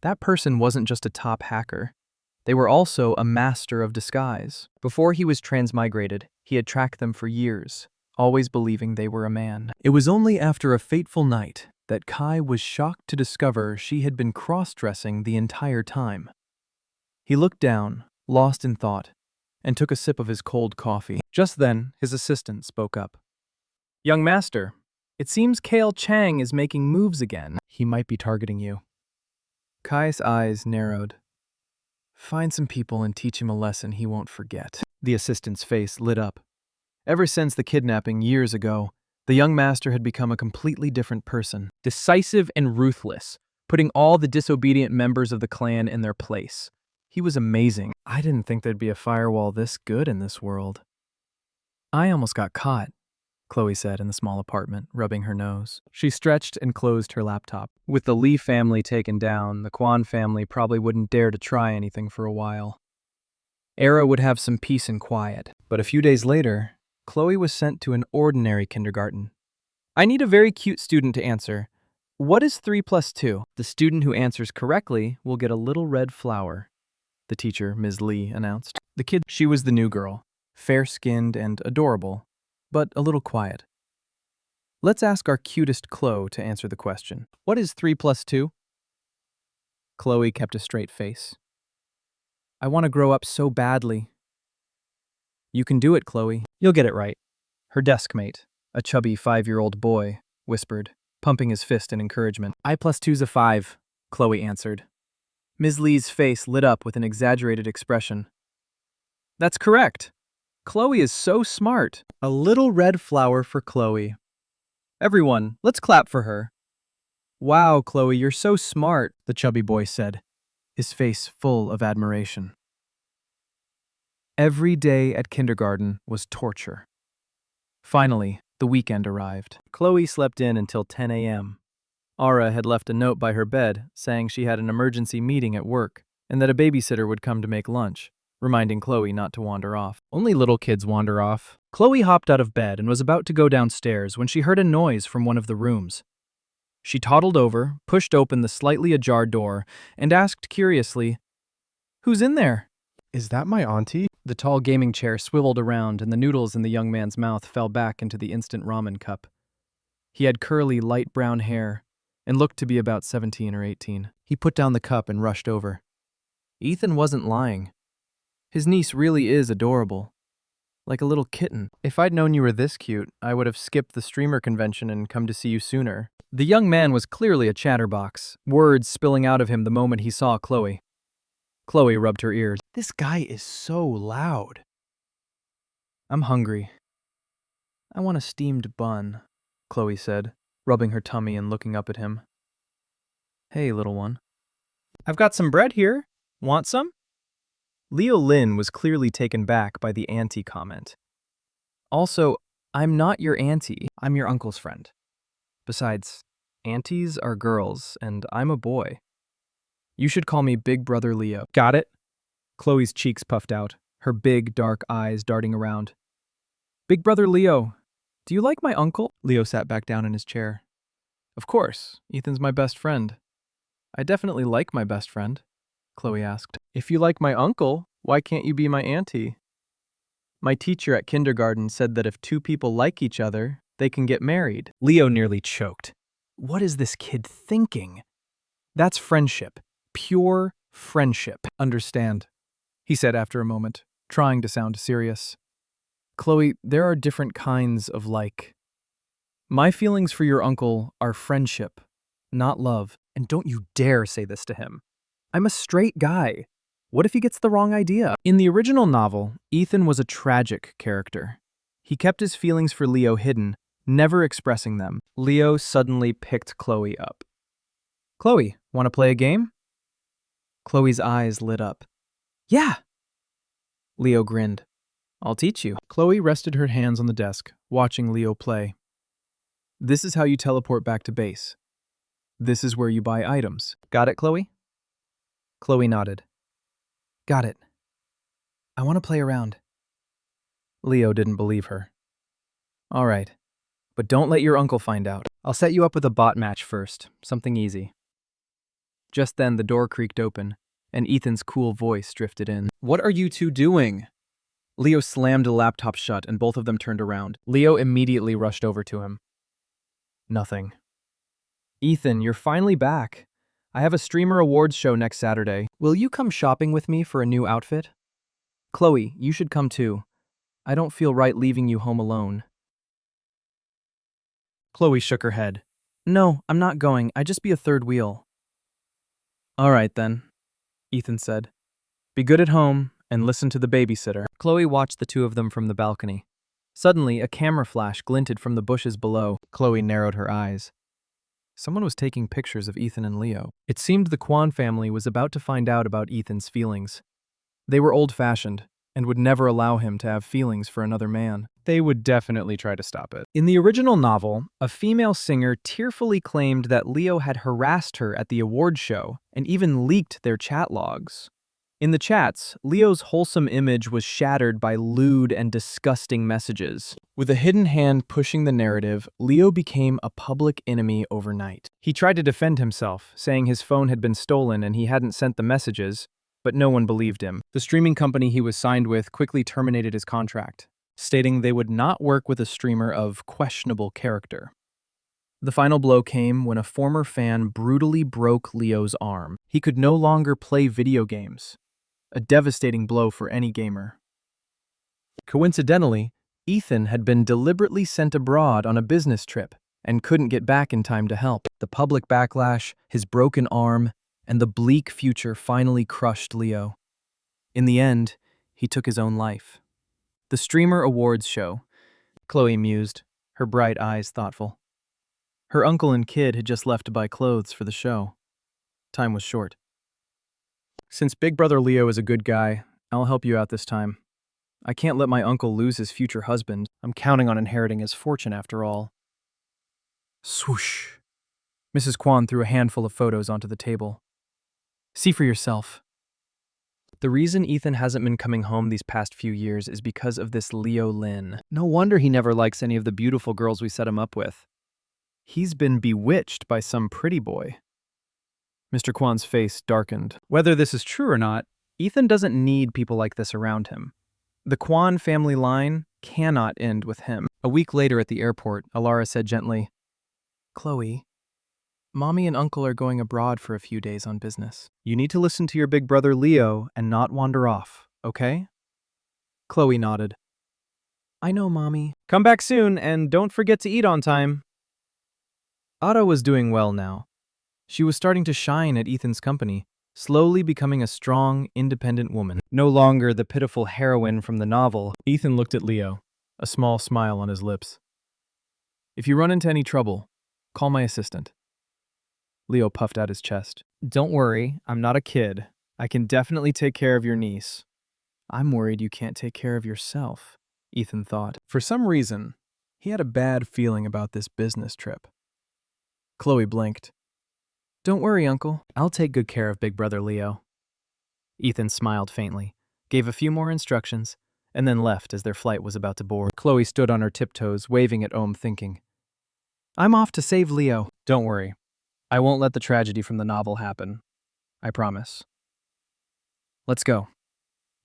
That person wasn't just a top hacker. They were also a master of disguise. Before he was transmigrated, he had tracked them for years, always believing they were a man. It was only after a fateful night that Kai was shocked to discover she had been cross-dressing the entire time. He looked down, lost in thought, and took a sip of his cold coffee. Just then, his assistant spoke up. Young master, it seems Kale Chang is making moves again. He might be targeting you. Kai's eyes narrowed. Find some people and teach him a lesson he won't forget. The assistant's face lit up. Ever since the kidnapping years ago, the young master had become a completely different person. Decisive and ruthless, putting all the disobedient members of the clan in their place. He was amazing. I didn't think there'd be a firewall this good in this world. I almost got caught, Chloe said in the small apartment, rubbing her nose. She stretched and closed her laptop. With the Lee family taken down, the Kwan family probably wouldn't dare to try anything for a while. Era would have some peace and quiet. But a few days later, Chloe was sent to an ordinary kindergarten. I need a very cute student to answer. What is 3 plus 2? The student who answers correctly will get a little red flower, the teacher, Ms. Lee, announced. She was the new girl, fair-skinned and adorable, but a little quiet. Let's ask our cutest Chloe to answer the question. What is 3 plus 2? Chloe kept a straight face. I want to grow up so badly. You can do it, Chloe. You'll get it right. Her desk mate, a chubby 5-year-old boy, whispered, pumping his fist in encouragement. I plus 2's a 5, Chloe answered. Ms. Lee's face lit up with an exaggerated expression. That's correct. Chloe is so smart. A little red flower for Chloe. Everyone, let's clap for her. Wow, Chloe, you're so smart, the chubby boy said, his face full of admiration. Every day at kindergarten was torture. Finally, the weekend arrived. Chloe slept in until 10 a.m. Ara had left a note by her bed saying she had an emergency meeting at work and that a babysitter would come to make lunch, reminding Chloe not to wander off. Only little kids wander off. Chloe hopped out of bed and was about to go downstairs when she heard a noise from one of the rooms. She toddled over, pushed open the slightly ajar door, and asked curiously, "Who's in there?" Is that my auntie? The tall gaming chair swiveled around and the noodles in the young man's mouth fell back into the instant ramen cup. He had curly, light brown hair and looked to be about 17 or 18. He put down the cup and rushed over. Ethan wasn't lying. His niece really is adorable. Like a little kitten. If I'd known you were this cute, I would have skipped the streamer convention and come to see you sooner. The young man was clearly a chatterbox, words spilling out of him the moment he saw Chloe. Chloe rubbed her ears. This guy is so loud. I'm hungry. I want a steamed bun, Chloe said, rubbing her tummy and looking up at him. Hey, little one. I've got some bread here. Want some? Leo Lin was clearly taken back by the auntie comment. Also, I'm not your auntie. I'm your uncle's friend. Besides, aunties are girls, and I'm a boy. You should call me Big Brother Leo. Got it? Chloe's cheeks puffed out, her big, dark eyes darting around. Big Brother Leo, do you like my uncle? Leo sat back down in his chair. Of course, Ethan's my best friend. I definitely like my best friend, Chloe asked. If you like my uncle, why can't you be my auntie? My teacher at kindergarten said that if two people like each other, they can get married. Leo nearly choked. What is this kid thinking? That's friendship. Pure friendship. Understand, he said after a moment, trying to sound serious. Chloe, there are different kinds of like. My feelings for your uncle are friendship, not love. And don't you dare say this to him. I'm a straight guy. What if he gets the wrong idea? In the original novel, Ethan was a tragic character. He kept his feelings for Leo hidden, never expressing them. Leo suddenly picked Chloe up. Chloe, want to play a game? Chloe's eyes lit up. Yeah! Leo grinned. I'll teach you. Chloe rested her hands on the desk, watching Leo play. This is how you teleport back to base. This is where you buy items. Got it, Chloe? Chloe nodded. Got it. I want to play around. Leo didn't believe her. All right, but don't let your uncle find out. I'll set you up with a bot match first, something easy. Just then, the door creaked open, and Ethan's cool voice drifted in. What are you two doing? Leo slammed the laptop shut, and both of them turned around. Leo immediately rushed over to him. Nothing. Ethan, you're finally back. I have a streamer awards show next Saturday. Will you come shopping with me for a new outfit? Chloe, you should come too. I don't feel right leaving you home alone. Chloe shook her head. No, I'm not going. I'd just be a third wheel. All right then, Ethan said. Be good at home and listen to the babysitter. Chloe watched the two of them from the balcony. Suddenly, a camera flash glinted from the bushes below. Chloe narrowed her eyes. Someone was taking pictures of Ethan and Leo. It seemed the Kwan family was about to find out about Ethan's feelings. They were old-fashioned and would never allow him to have feelings for another man. They would definitely try to stop it. In the original novel, a female singer tearfully claimed that Leo had harassed her at the award show and even leaked their chat logs. In the chats, Leo's wholesome image was shattered by lewd and disgusting messages. With a hidden hand pushing the narrative, Leo became a public enemy overnight. He tried to defend himself, saying his phone had been stolen and he hadn't sent the messages, but no one believed him. The streaming company he was signed with quickly terminated his contract. stating they would not work with a streamer of questionable character. The final blow came when a former fan brutally broke Leo's arm. He could no longer play video games, a devastating blow for any gamer. Coincidentally, Ethan had been deliberately sent abroad on a business trip and couldn't get back in time to help. The public backlash, his broken arm, and the bleak future finally crushed Leo. In the end, he took his own life. The Streamer Awards show, Chloe mused, her bright eyes thoughtful. Her uncle and kid had just left to buy clothes for the show. Time was short. Since Big Brother Leo is a good guy, I'll help you out this time. I can't let my uncle lose his future husband. I'm counting on inheriting his fortune after all. Swoosh. Mrs. Kwan threw a handful of photos onto the table. See for yourself. The reason Ethan hasn't been coming home these past few years is because of this Leo Lin. No wonder he never likes any of the beautiful girls we set him up with. He's been bewitched by some pretty boy. Mr. Kwan's face darkened. Whether this is true or not, Ethan doesn't need people like this around him. The Kwan family line cannot end with him. A week later at the airport, Alara said gently, Chloe, Mommy and Uncle are going abroad for a few days on business. You need to listen to your big brother Leo and not wander off, okay? Chloe nodded. I know, Mommy. Come back soon and don't forget to eat on time. Ada was doing well now. She was starting to shine at Ethan's company, slowly becoming a strong, independent woman. No longer the pitiful heroine from the novel, Ethan looked at Leo, a small smile on his lips. If you run into any trouble, call my assistant. Leo puffed out his chest. Don't worry, I'm not a kid. I can definitely take care of your niece. I'm worried you can't take care of yourself, Ethan thought. For some reason, he had a bad feeling about this business trip. Chloe blinked. Don't worry, Uncle. I'll take good care of Big Brother Leo. Ethan smiled faintly, gave a few more instructions, and then left as their flight was about to board. Chloe stood on her tiptoes, waving at Ohm, thinking, I'm off to save Leo. Don't worry. I won't let the tragedy from the novel happen. I promise. Let's go.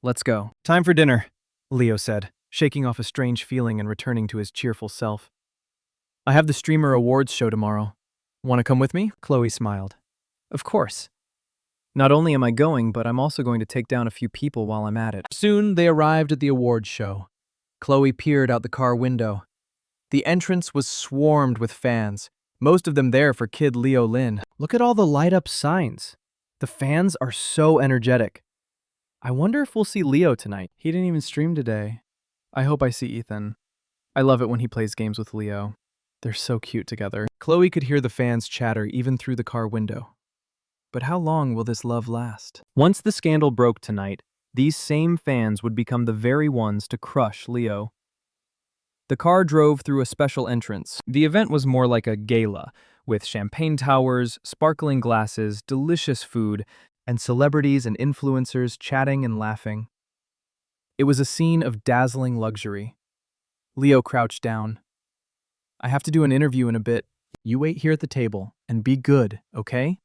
Let's go. Time for dinner, Leo said, shaking off a strange feeling and returning to his cheerful self. I have the Streamer Awards show tomorrow. Want to come with me? Chloe smiled. Of course. Not only am I going, but I'm also going to take down a few people while I'm at it. Soon they arrived at the awards show. Chloe peered out the car window. The entrance was swarmed with fans, most of them there for Kid Leo Lin. Look at all the light-up signs. The fans are so energetic. I wonder if we'll see Leo tonight. He didn't even stream today. I hope I see Ethan. I love it when he plays games with Leo. They're so cute together. Chloe could hear the fans chatter even through the car window. But how long will this love last? Once the scandal broke tonight, these same fans would become the very ones to crush Leo. The car drove through a special entrance. The event was more like a gala, with champagne towers, sparkling glasses, delicious food, and celebrities and influencers chatting and laughing. It was a scene of dazzling luxury. Leo crouched down. I have to do an interview in a bit. You wait here at the table and be good, okay?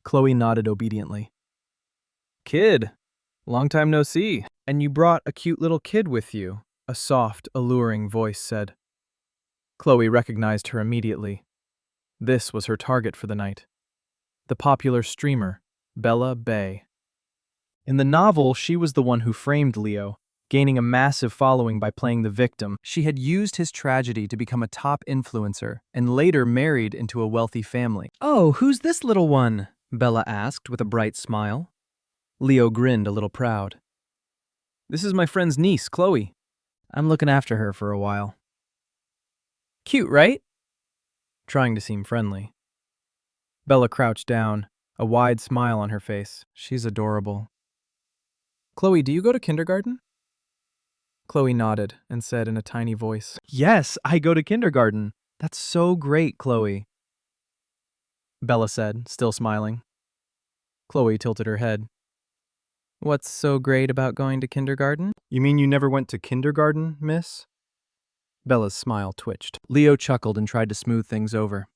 Chloe nodded obediently. Kid, long time no see. And you brought a cute little kid with you, a soft, alluring voice said. Chloe recognized her immediately. This was her target for the night. The popular streamer, Bella Bay. In the novel, she was the one who framed Leo, gaining a massive following by playing the victim. She had used his tragedy to become a top influencer and later married into a wealthy family. Oh, who's this little one? Bella asked with a bright smile. Leo grinned a little proud. This is my friend's niece, Chloe. I'm looking after her for a while. Cute, right? Trying to seem friendly. Bella crouched down, a wide smile on her face. She's adorable. Chloe, do you go to kindergarten? Chloe nodded and said in a tiny voice, Yes, I go to kindergarten. That's so great, Chloe. Bella said, still smiling. Chloe tilted her head. What's so great about going to kindergarten? You mean you never went to kindergarten, miss? Bella's smile twitched. Leo chuckled and tried to smooth things over.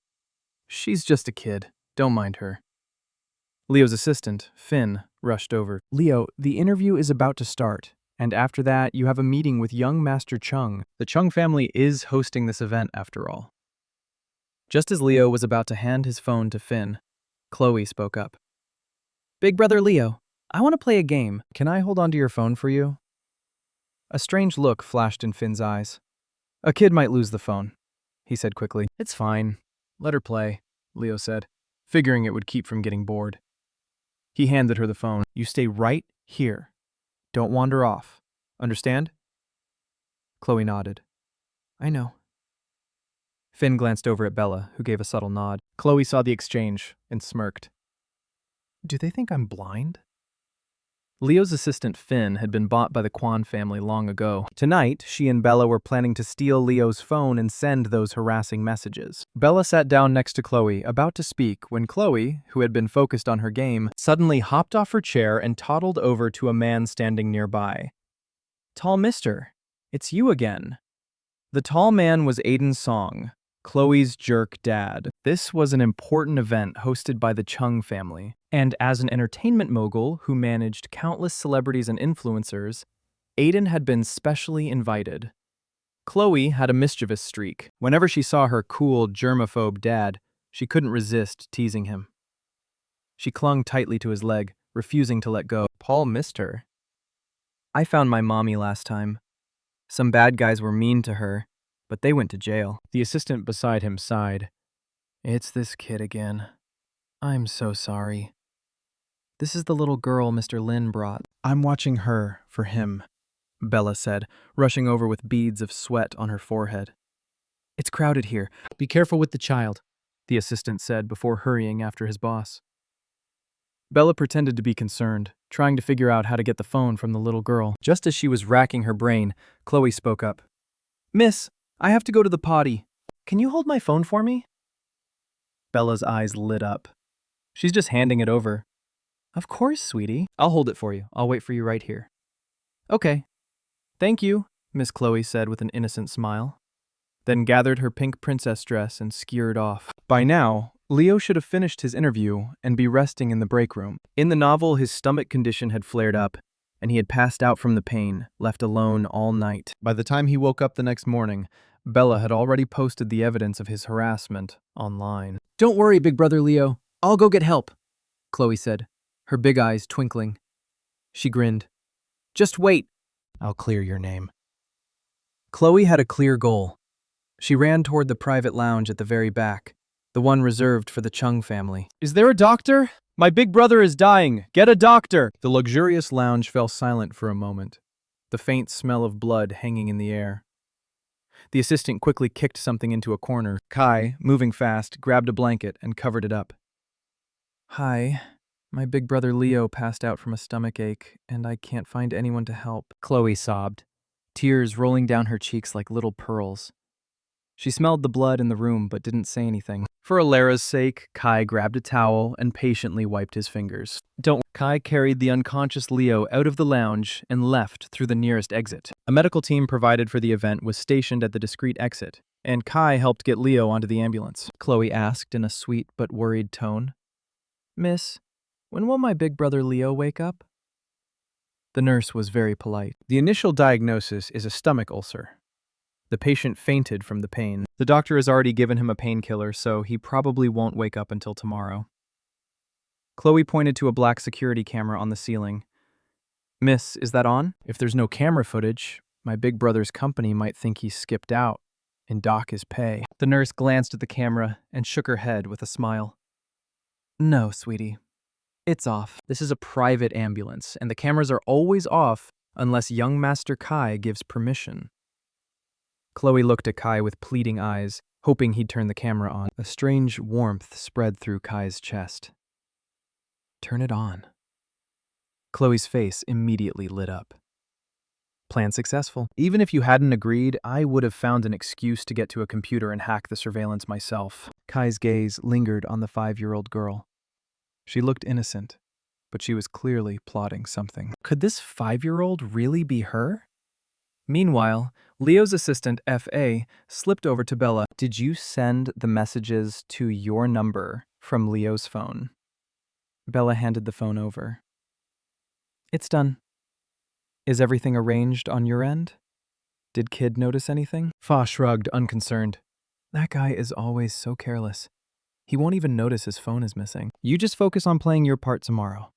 She's just a kid. Don't mind her. Leo's assistant, Finn, rushed over. Leo, the interview is about to start. And after that, you have a meeting with young Master Chung. The Chung family is hosting this event after all. Just as Leo was about to hand his phone to Finn, Chloe spoke up. Big brother Leo, I want to play a game. Can I hold on to your phone for you? A strange look flashed in Finn's eyes. A kid might lose the phone, he said quickly. It's fine. Let her play, Leo said, figuring it would keep from getting bored. He handed her the phone. You stay right here. Don't wander off. Understand? Chloe nodded. I know. Finn glanced over at Bella, who gave a subtle nod. Chloe saw the exchange and smirked. Do they think I'm blind? Leo's assistant Finn had been bought by the Kwan family long ago. Tonight, she and Bella were planning to steal Leo's phone and send those harassing messages. Bella sat down next to Chloe, about to speak, when Chloe, who had been focused on her game, suddenly hopped off her chair and toddled over to a man standing nearby. Tall mister, it's you again. The tall man was Aiden Song, Chloe's jerk dad. This was an important event hosted by the Chung family, and as an entertainment mogul who managed countless celebrities and influencers, Aiden had been specially invited. Chloe had a mischievous streak. Whenever she saw her cool, germaphobe dad, she couldn't resist teasing him. She clung tightly to his leg, refusing to let go. Paul missed her. I found my mommy last time. Some bad guys were mean to her, but they went to jail. The assistant beside him sighed. It's this kid again. I'm so sorry. This is the little girl Mr. Lin brought. I'm watching her for him, Bella said, rushing over with beads of sweat on her forehead. It's crowded here. Be careful with the child, the assistant said before hurrying after his boss. Bella pretended to be concerned, trying to figure out how to get the phone from the little girl. Just as she was racking her brain, Chloe spoke up. Miss, I have to go to the potty. Can you hold my phone for me? Bella's eyes lit up. She's just handing it over. Of course, sweetie. I'll hold it for you. I'll wait for you right here. Okay. Thank you, Miss Chloe said with an innocent smile, then gathered her pink princess dress and skirted off. By now, Leo should have finished his interview and be resting in the break room. In the novel, his stomach condition had flared up, and he had passed out from the pain, left alone all night. By the time he woke up the next morning, Bella had already posted the evidence of his harassment online. Don't worry, big brother Leo. I'll go get help, Chloe said, her big eyes twinkling. She grinned. Just wait. I'll clear your name. Chloe had a clear goal. She ran toward the private lounge at the very back, the one reserved for the Chung family. Is there a doctor? My big brother is dying. Get a doctor! The luxurious lounge fell silent for a moment, the faint smell of blood hanging in the air. The assistant quickly kicked something into a corner. Kai, moving fast, grabbed a blanket and covered it up. Hi, my big brother Leo passed out from a stomachache, and I can't find anyone to help, Chloe sobbed, tears rolling down her cheeks like little pearls. She smelled the blood in the room but didn't say anything. For Alara's sake, Kai grabbed a towel and patiently wiped his fingers. Kai carried the unconscious Leo out of the lounge and left through the nearest exit. A medical team provided for the event was stationed at the discreet exit, and Kai helped get Leo onto the ambulance. Chloe asked in a sweet but worried tone. Miss, when will my big brother Leo wake up? The nurse was very polite. The initial diagnosis is a stomach ulcer. The patient fainted from the pain. The doctor has already given him a painkiller, so he probably won't wake up until tomorrow. Chloe pointed to a black security camera on the ceiling. Miss, is that on? If there's no camera footage, my big brother's company might think he skipped out and dock his pay. The nurse glanced at the camera and shook her head with a smile. No, sweetie. It's off. This is a private ambulance, and the cameras are always off unless young Master Kai gives permission. Chloe looked at Kai with pleading eyes, hoping he'd turn the camera on. A strange warmth spread through Kai's chest. Turn it on. Chloe's face immediately lit up. Plan successful. Even if you hadn't agreed, I would have found an excuse to get to a computer and hack the surveillance myself. Kai's gaze lingered on the 5-year-old girl. She looked innocent, but she was clearly plotting something. Could this 5-year-old really be her? Meanwhile, Leo's assistant, F.A., slipped over to Bella. Did you send the messages to your number from Leo's phone? Bella handed the phone over. It's done. Is everything arranged on your end? Did Kid notice anything? Fa shrugged, unconcerned. That guy is always so careless. He won't even notice his phone is missing. You just focus on playing your part tomorrow.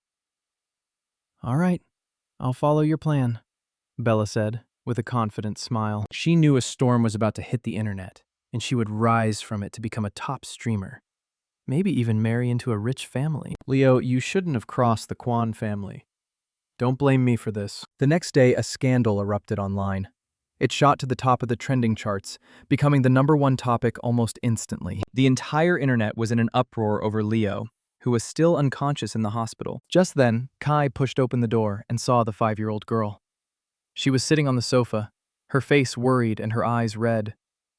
All right, I'll follow your plan, Bella said, with a confident smile. She knew a storm was about to hit the internet, and she would rise from it to become a top streamer. Maybe even marry into a rich family. Leo, you shouldn't have crossed the Kwan family. Don't blame me for this. The next day, a scandal erupted online. It shot to the top of the trending charts, becoming the #1 topic almost instantly. The entire internet was in an uproar over Leo, who was still unconscious in the hospital. Just then, Kai pushed open the door and saw the 5-year-old girl. She was sitting on the sofa, her face worried and her eyes red,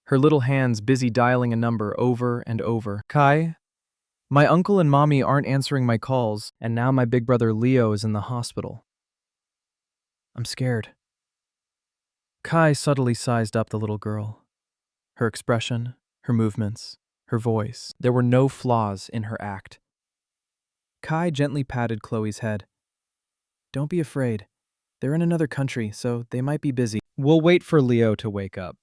her little hands busy dialing a number over and over. Kai, my uncle and mommy aren't answering my calls, and now my big brother Leo is in the hospital. I'm scared. Kai subtly sized up the little girl. Her expression, her movements, her voice. There were no flaws in her act. Kai gently patted Chloe's head. Don't be afraid. They're in another country, so they might be busy. We'll wait for Leo to wake up.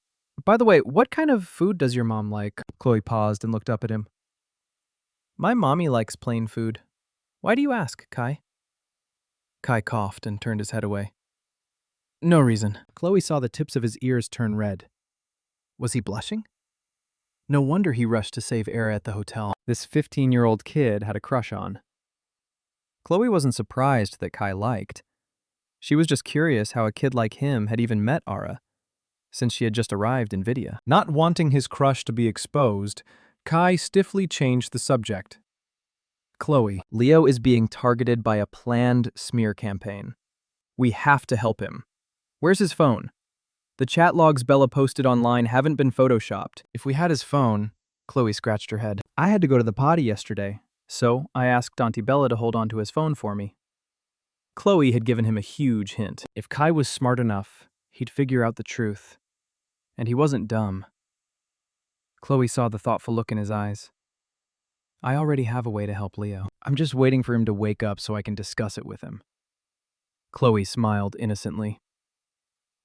By the way, what kind of food does your mom like? Chloe paused and looked up at him. My mommy likes plain food. Why do you ask, Kai? Kai coughed and turned his head away. No reason. Chloe saw the tips of his ears turn red. Was he blushing? No wonder he rushed to save Era at the hotel. This 15-year-old kid had a crush on. Chloe wasn't surprised that Kai liked. She was just curious how a kid like him had even met Ara, since she had just arrived in Vidya. Not wanting his crush to be exposed, Kai stiffly changed the subject. Chloe, Leo is being targeted by a planned smear campaign. We have to help him. Where's his phone? The chat logs Bella posted online haven't been photoshopped. If we had his phone, Chloe scratched her head. I had to go to the potty yesterday, so I asked Auntie Bella to hold on to his phone for me. Chloe had given him a huge hint. If Kai was smart enough, he'd figure out the truth. And he wasn't dumb. Chloe saw the thoughtful look in his eyes. I already have a way to help Leo. I'm just waiting for him to wake up so I can discuss it with him. Chloe smiled innocently.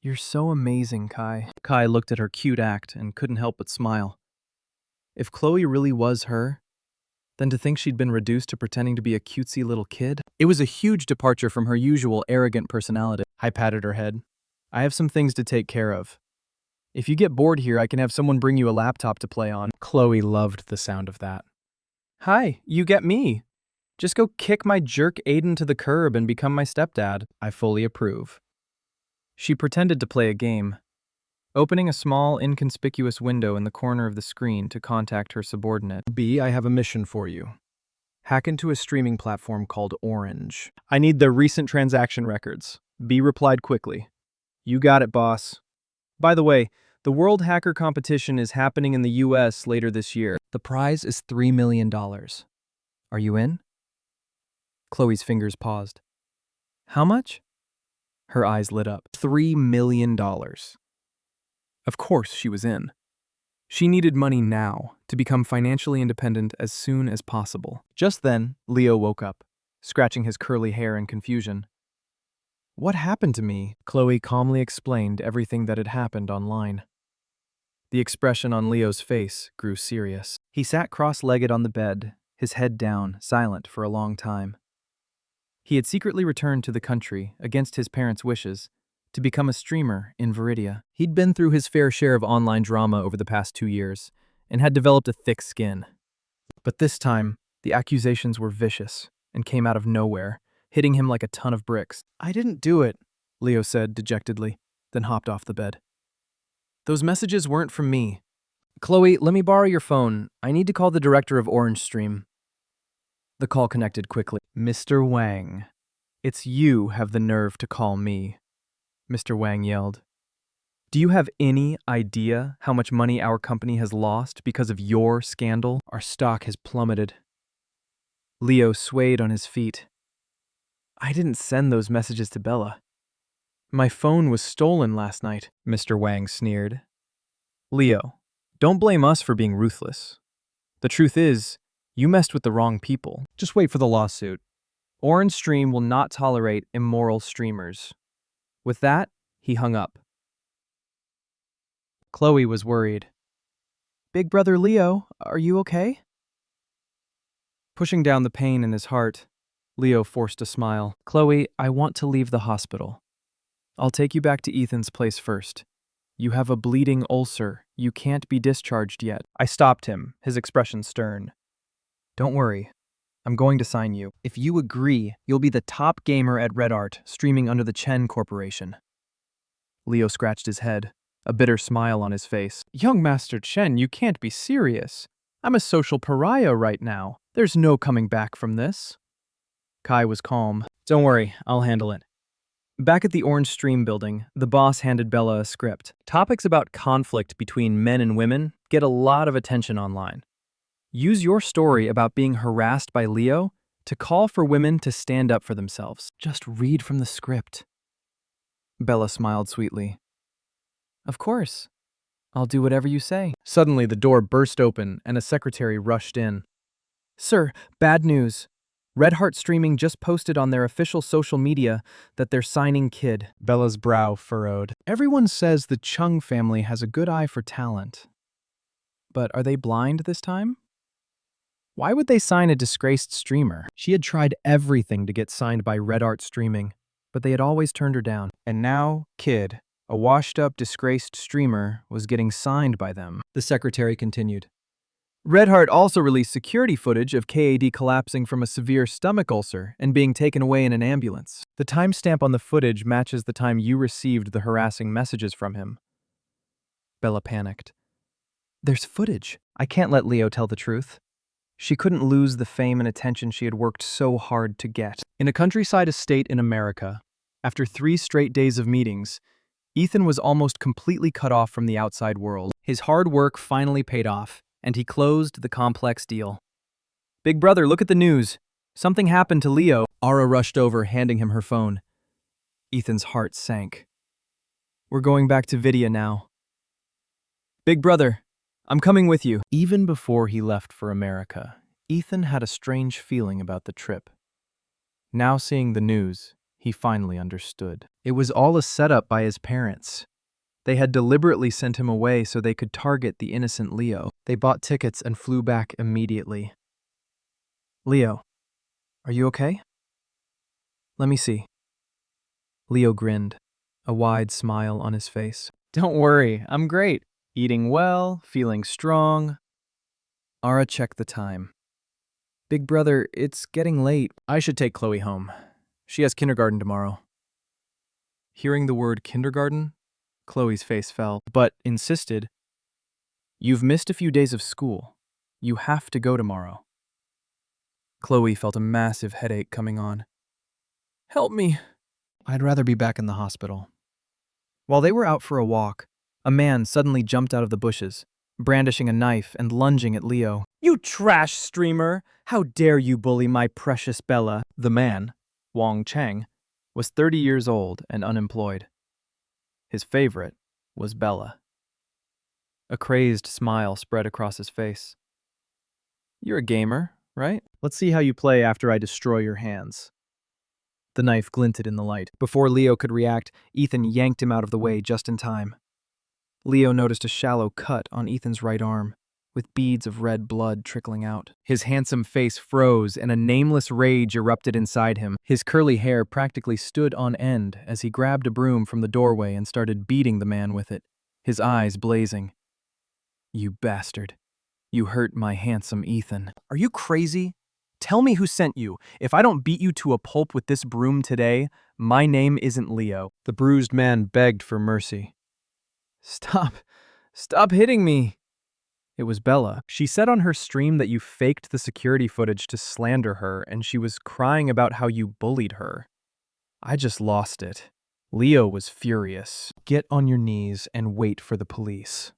You're so amazing, Kai. Kai looked at her cute act and couldn't help but smile. If Chloe really was her, then to think she'd been reduced to pretending to be a cutesy little kid, it was a huge departure from her usual arrogant personality. I patted her head. I have some things to take care of. If you get bored here, I can have someone bring you a laptop to play on. Chloe loved the sound of that. Hi, you get me. Just go kick my jerk Aiden to the curb and become my stepdad. I fully approve. She pretended to play a game, opening a small, inconspicuous window in the corner of the screen to contact her subordinate. B, I have a mission for you. Hack into a streaming platform called Orange. I need the recent transaction records. B replied quickly. You got it, boss. By the way, the World Hacker Competition is happening in the US later this year. The prize is $3 million. Are you in? Chloe's fingers paused. How much? Her eyes lit up. $3 million. Of course she was in. She needed money now to become financially independent as soon as possible. Just then, Leo woke up, scratching his curly hair in confusion. What happened to me? Chloe calmly explained everything that had happened online. The expression on Leo's face grew serious. He sat cross-legged on the bed, his head down, silent for a long time. He had secretly returned to the country, against his parents' wishes, to become a streamer in Viridia. He'd been through his fair share of online drama over the past 2 years, and had developed a thick skin. But this time, the accusations were vicious, and came out of nowhere, hitting him like a ton of bricks. I didn't do it, Leo said dejectedly, then hopped off the bed. Those messages weren't from me. Chloe, let me borrow your phone. I need to call the director of Orange Stream. The call connected quickly. Mr. Wang, it's you have the nerve to call me, Mr. Wang yelled. Do you have any idea how much money our company has lost because of your scandal? Our stock has plummeted. Leo swayed on his feet. I didn't send those messages to Bella. My phone was stolen last night, Mr. Wang sneered. Leo, don't blame us for being ruthless. The truth is, you messed with the wrong people. Just wait for the lawsuit. Orange Stream will not tolerate immoral streamers. With that, he hung up. Chloe was worried. "Big brother Leo, are you okay?" Pushing down the pain in his heart, Leo forced a smile. "Chloe, I want to leave the hospital. I'll take you back to Ethan's place first. You have a bleeding ulcer. You can't be discharged yet." I stopped him, his expression stern. "Don't worry. I'm going to sign you. If you agree, you'll be the top gamer at Red Art, streaming under the Chen Corporation." Leo scratched his head, a bitter smile on his face. "Young Master Chen, you can't be serious. I'm a social pariah right now. There's no coming back from this." Kai was calm. "Don't worry, I'll handle it." Back at the Orange Stream building, the boss handed Bella a script. Topics about conflict between men and women get a lot of attention online. Use your story about being harassed by Leo to call for women to stand up for themselves. Just read from the script. Bella smiled sweetly. "Of course. I'll do whatever you say." Suddenly, the door burst open and a secretary rushed in. "Sir, bad news. Red Heart Streaming just posted on their official social media that they're signing Kid." Bella's brow furrowed. "Everyone says the Chung family has a good eye for talent. But are they blind this time? Why would they sign a disgraced streamer?" She had tried everything to get signed by Red Art Streaming, but they had always turned her down. And now, Kid, a washed-up, disgraced streamer, was getting signed by them. The secretary continued. Red Heart also released security footage of KAD collapsing from a severe stomach ulcer and being taken away in an ambulance. The timestamp on the footage matches the time you received the harassing messages from him. Bella panicked. "There's footage. I can't let Leo tell the truth." She couldn't lose the fame and attention she had worked so hard to get. In a countryside estate in America, after 3 straight days of meetings, Ethan was almost completely cut off from the outside world. His hard work finally paid off, and he closed the complex deal. "Big brother, look at the news. Something happened to Leo." Ara rushed over, handing him her phone. Ethan's heart sank. "We're going back to Vidya now." "Big brother, I'm coming with you." Even before he left for America, Ethan had a strange feeling about the trip. Now seeing the news, he finally understood. It was all a setup by his parents. They had deliberately sent him away so they could target the innocent Leo. They bought tickets and flew back immediately. "Leo, are you okay?" "Let me see." Leo grinned, a wide smile on his face. "Don't worry, I'm great. Eating well, feeling strong." Ara checked the time. "Big brother, it's getting late. I should take Chloe home. She has kindergarten tomorrow." Hearing the word kindergarten, Chloe's face fell, but insisted, "You've missed a few days of school. You have to go tomorrow." Chloe felt a massive headache coming on. "Help me." "I'd rather be back in the hospital." While they were out for a walk, a man suddenly jumped out of the bushes, brandishing a knife and lunging at Leo. "You trash streamer! How dare you bully my precious Bella?" The man, Wong Cheng, was 30 years old and unemployed. His favorite was Bella. A crazed smile spread across his face. "You're a gamer, right? Let's see how you play after I destroy your hands." The knife glinted in the light. Before Leo could react, Ethan yanked him out of the way just in time. Leo noticed a shallow cut on Ethan's right arm, with beads of red blood trickling out. His handsome face froze and a nameless rage erupted inside him. His curly hair practically stood on end as he grabbed a broom from the doorway and started beating the man with it, his eyes blazing. "You bastard. You hurt my handsome Ethan." "Are you crazy? Tell me who sent you. If I don't beat you to a pulp with this broom today, my name isn't Leo." The bruised man begged for mercy. Stop hitting me." It was Bella. She said on her stream that you faked the security footage to slander her, and she was crying about how you bullied her. I just lost it. Leo was furious. "Get on your knees and wait for the police."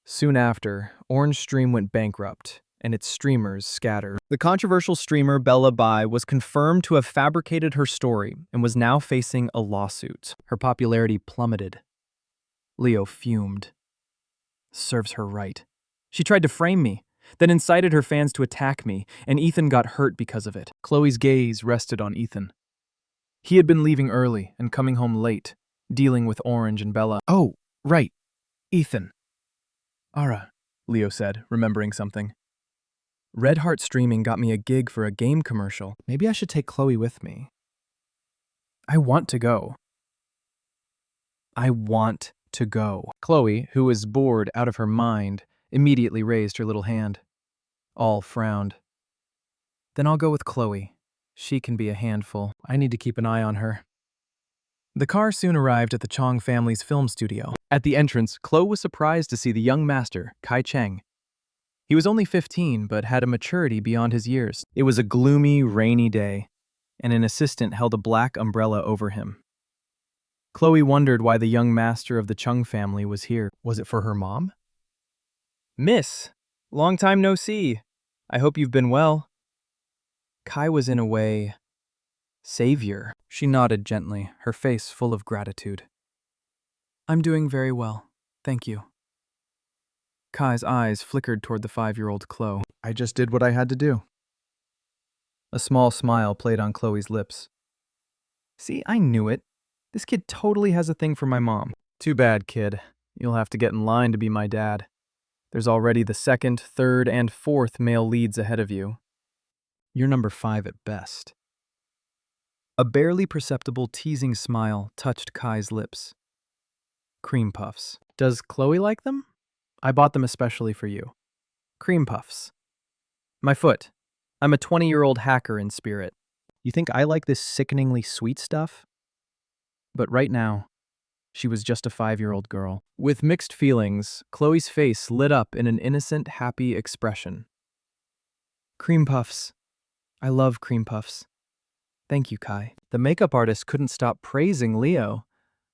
Soon after, Orange Stream went bankrupt, and its streamers scattered. The controversial streamer Bella Bai was confirmed to have fabricated her story and was now facing a lawsuit. Her popularity plummeted. Leo fumed. Serves her right. She tried to frame me, then incited her fans to attack me, and Ethan got hurt because of it. Chloe's gaze rested on Ethan. He had been leaving early and coming home late, dealing with Orange and Bella. Oh, right. Ethan. Ara, Leo said, remembering something. Red Heart Streaming got me a gig for a game commercial. Maybe I should take Chloe with me. I want to go. I want to go. Chloe, who was bored out of her mind, immediately raised her little hand. All frowned. Then I'll go with Chloe. She can be a handful. I need to keep an eye on her. The car soon arrived at the Chong family's film studio. At the entrance, Chloe was surprised to see the young master, Kai Cheng. He was only 15, but had a maturity beyond his years. It was a gloomy, rainy day, and an assistant held a black umbrella over him. Chloe wondered why the young master of the Chung family was here. Was it for her mom? Miss, long time no see. I hope you've been well. Kai was in a way, savior. She nodded gently, her face full of gratitude. I'm doing very well, thank you. Kai's eyes flickered toward the 5-year-old Chloe. I just did what I had to do. A small smile played on Chloe's lips. See, I knew it. This kid totally has a thing for my mom. Too bad, kid. You'll have to get in line to be my dad. There's already the 2nd, 3rd, and 4th male leads ahead of you. You're number 5 at best. A barely perceptible teasing smile touched Kai's lips. Cream puffs. Does Chloe like them? I bought them especially for you. Cream puffs. My foot. I'm a 20-year-old hacker in spirit. You think I like this sickeningly sweet stuff? But right now, she was just a 5-year-old girl. With mixed feelings, Chloe's face lit up in an innocent, happy expression. Cream puffs. I love cream puffs. Thank you, Kai. The makeup artist couldn't stop praising Leo.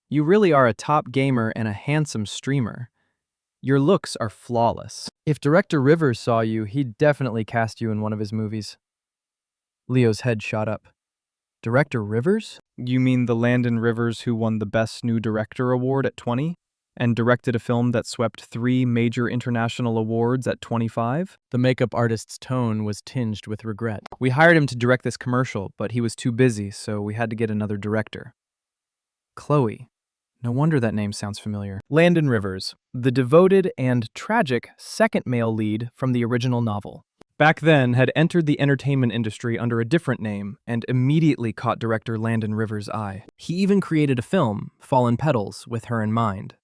You really are a top gamer and a handsome streamer. Your looks are flawless. If Director Rivers saw you, he'd definitely cast you in one of his movies. Leo's head shot up. Director Rivers? You mean the Landon Rivers who won the Best New Director award at 20? And directed a film that swept 3 major international awards at 25? The makeup artist's tone was tinged with regret. We hired him to direct this commercial, but he was too busy, so we had to get another director. Chloe. No wonder that name sounds familiar. Landon Rivers, the devoted and tragic 2nd male lead from the original novel. Back then, had entered the entertainment industry under a different name and immediately caught director Landon Rivers' eye. He even created a film, Fallen Petals, with her in mind.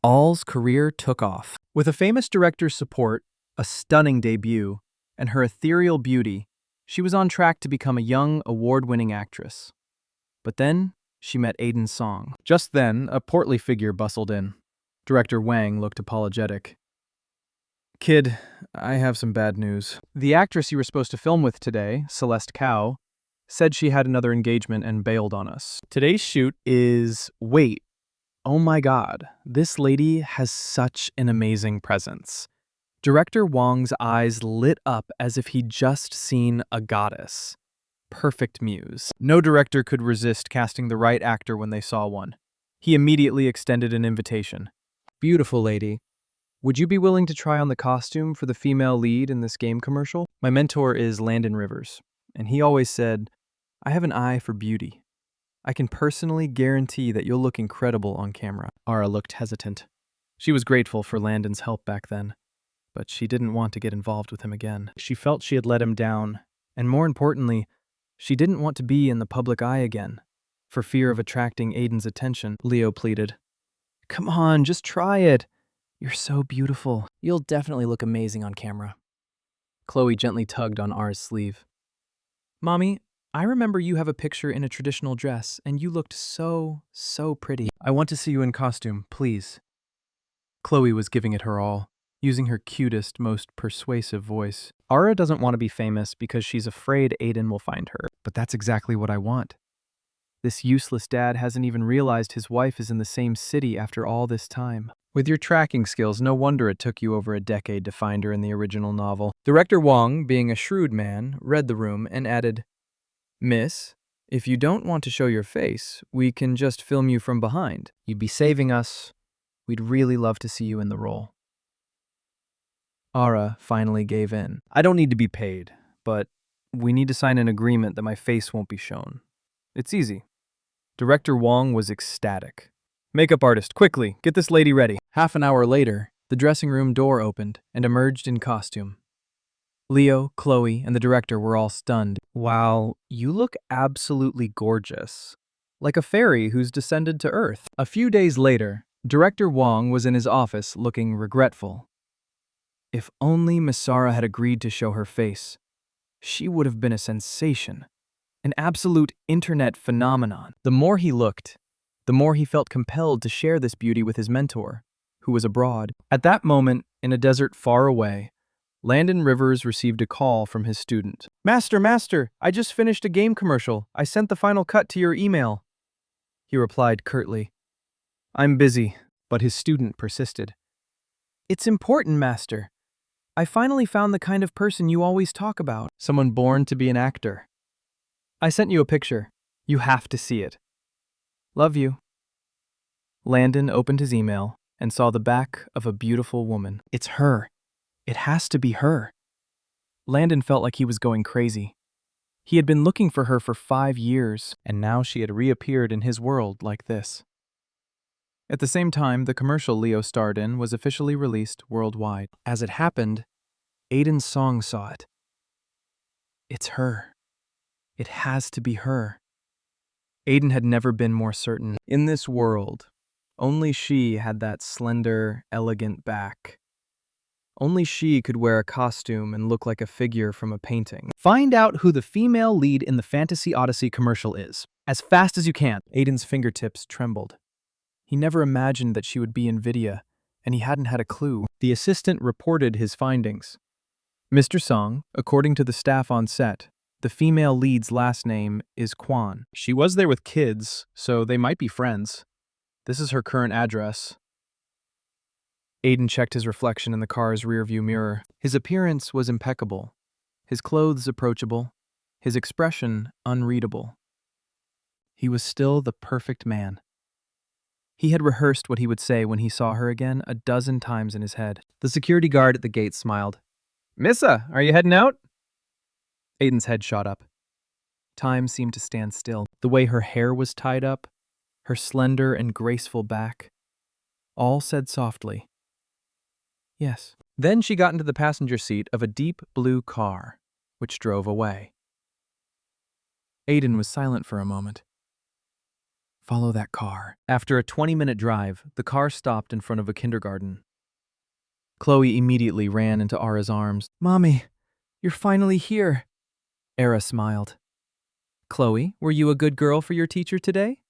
All's career took off. With a famous director's support, a stunning debut, and her ethereal beauty, she was on track to become a young, award-winning actress. But then, she met Aidan Song. Just then, a portly figure bustled in. Director Wang looked apologetic. Kid, I have some bad news. The actress you were supposed to film with today, Celeste Cao, said she had another engagement and bailed on us. Today's shoot is... Wait. Oh my god, this lady has such an amazing presence. Director Wang's eyes lit up as if he'd just seen a goddess. Perfect muse. No director could resist casting the right actor when they saw one. He immediately extended an invitation. Beautiful lady, would you be willing to try on the costume for the female lead in this game commercial? My mentor is Landon Rivers, and he always said, I have an eye for beauty. I can personally guarantee that you'll look incredible on camera. Ara looked hesitant. She was grateful for Landon's help back then, but she didn't want to get involved with him again. She felt she had let him down, and more importantly, she didn't want to be in the public eye again, for fear of attracting Aiden's attention. Leo pleaded, Come on, just try it. You're so beautiful. You'll definitely look amazing on camera. Chloe gently tugged on Ara's sleeve. Mommy, I remember you have a picture in a traditional dress, and you looked so pretty. I want to see you in costume, please. Chloe was giving it her all, using her cutest, most persuasive voice. Ara doesn't want to be famous because she's afraid Aiden will find her, but that's exactly what I want. This useless dad hasn't even realized his wife is in the same city after all this time. With your tracking skills, no wonder it took you over a decade to find her in the original novel. Director Wang, being a shrewd man, read the room and added, Miss, if you don't want to show your face, we can just film you from behind. You'd be saving us. We'd really love to see you in the role. Ara finally gave in. I don't need to be paid, but we need to sign an agreement that my face won't be shown. It's easy. Director Wong was ecstatic. Makeup artist, quickly, get this lady ready. Half an hour later, the dressing room door opened and emerged in costume. Leo, Chloe, and the director were all stunned. Wow, you look absolutely gorgeous. Like a fairy who's descended to Earth. A few days later, Director Wong was in his office looking regretful. If only Misara had agreed to show her face, she would have been a sensation. An absolute internet phenomenon. The more he looked, the more he felt compelled to share this beauty with his mentor, who was abroad. At that moment, in a desert far away, Landon Rivers received a call from his student. Master, I just finished a game commercial. I sent the final cut to your email. He replied curtly. I'm busy, but his student persisted. It's important, Master. I finally found the kind of person you always talk about. Someone born to be an actor. I sent you a picture. You have to see it. Love you. Landon opened his email and saw the back of a beautiful woman. It's her. It has to be her. Landon felt like he was going crazy. He had been looking for her for 5 years, and now she had reappeared in his world like this. At the same time, the commercial Leo starred in was officially released worldwide. As it happened, Aiden's song saw it. It's her. It has to be her. Aiden had never been more certain. In this world, only she had that slender, elegant back. Only she could wear a costume and look like a figure from a painting. Find out who the female lead in the Fantasy Odyssey commercial is, as fast as you can. Aiden's fingertips trembled. He never imagined that she would be Nvidia, and he hadn't had a clue. The assistant reported his findings. Mr. Song, according to the staff on set, the female lead's last name is Kwan. She was there with kids, so they might be friends. This is her current address. Aiden checked his reflection in the car's rearview mirror. His appearance was impeccable, his clothes approachable, his expression unreadable. He was still the perfect man. He had rehearsed what he would say when he saw her again 12 times in his head. The security guard at the gate smiled. Missa, are you heading out? Aiden's head shot up. Time seemed to stand still. The way her hair was tied up, her slender and graceful back, all said softly, yes. Then she got into the passenger seat of a deep blue car, which drove away. Aiden was silent for a moment. Follow that car. After a 20-minute drive, the car stopped in front of a kindergarten. Chloe immediately ran into Ara's arms. Mommy, you're finally here. Ara smiled. Chloe, were you a good girl for your teacher today?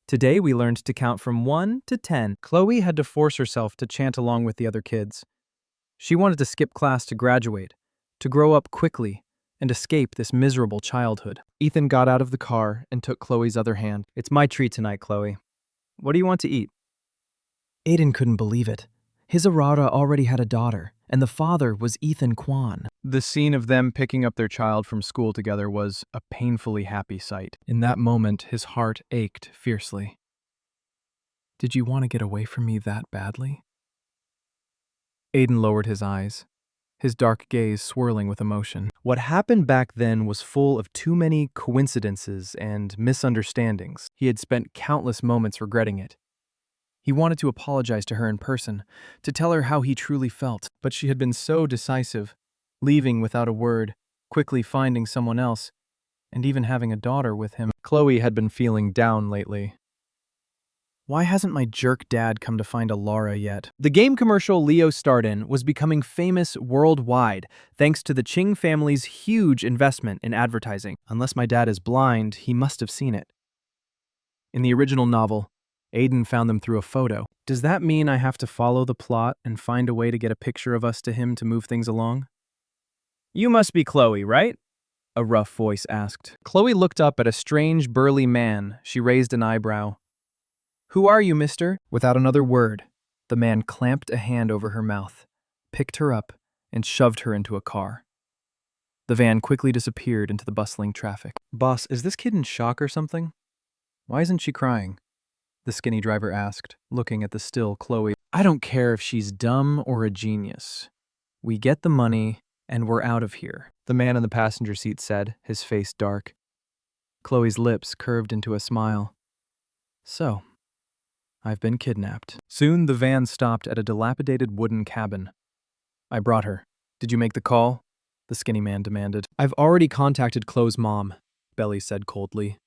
Today we learned to count from 1 to 10. Chloe had to force herself to chant along with the other kids. She wanted to skip class to graduate, to grow up quickly, and escape this miserable childhood. Ethan got out of the car and took Chloe's other hand. It's my treat tonight, Chloe. What do you want to eat? Aiden couldn't believe it. His Arara already had a daughter, and the father was Ethan Kwan. The scene of them picking up their child from school together was a painfully happy sight. In that moment, his heart ached fiercely. Did you want to get away from me that badly? Aiden lowered his eyes, his dark gaze swirling with emotion. What happened back then was full of too many coincidences and misunderstandings. He had spent countless moments regretting it. He wanted to apologize to her in person, to tell her how he truly felt, but she had been so decisive, leaving without a word, quickly finding someone else, and even having a daughter with him. Chloe had been feeling down lately. Why hasn't my jerk dad come to find a Laura yet? The game commercial Leo starred in was becoming famous worldwide, thanks to the Ching family's huge investment in advertising. Unless my dad is blind, he must have seen it. In the original novel, Aiden found them through a photo. Does that mean I have to follow the plot and find a way to get a picture of us to him to move things along? You must be Chloe, right? A rough voice asked. Chloe looked up at a strange, burly man. She raised an eyebrow. Who are you, mister? Without another word, the man clamped a hand over her mouth, picked her up, and shoved her into a car. The van quickly disappeared into the bustling traffic. Boss, is this kid in shock or something? Why isn't she crying? The skinny driver asked, looking at the still Chloe. I don't care if she's dumb or a genius. We get the money, and we're out of here, the man in the passenger seat said, his face dark. Chloe's lips curved into a smile. So, I've been kidnapped. Soon the van stopped at a dilapidated wooden cabin. I brought her. Did you make the call? The skinny man demanded. I've already contacted Chloe's mom, Belly said coldly.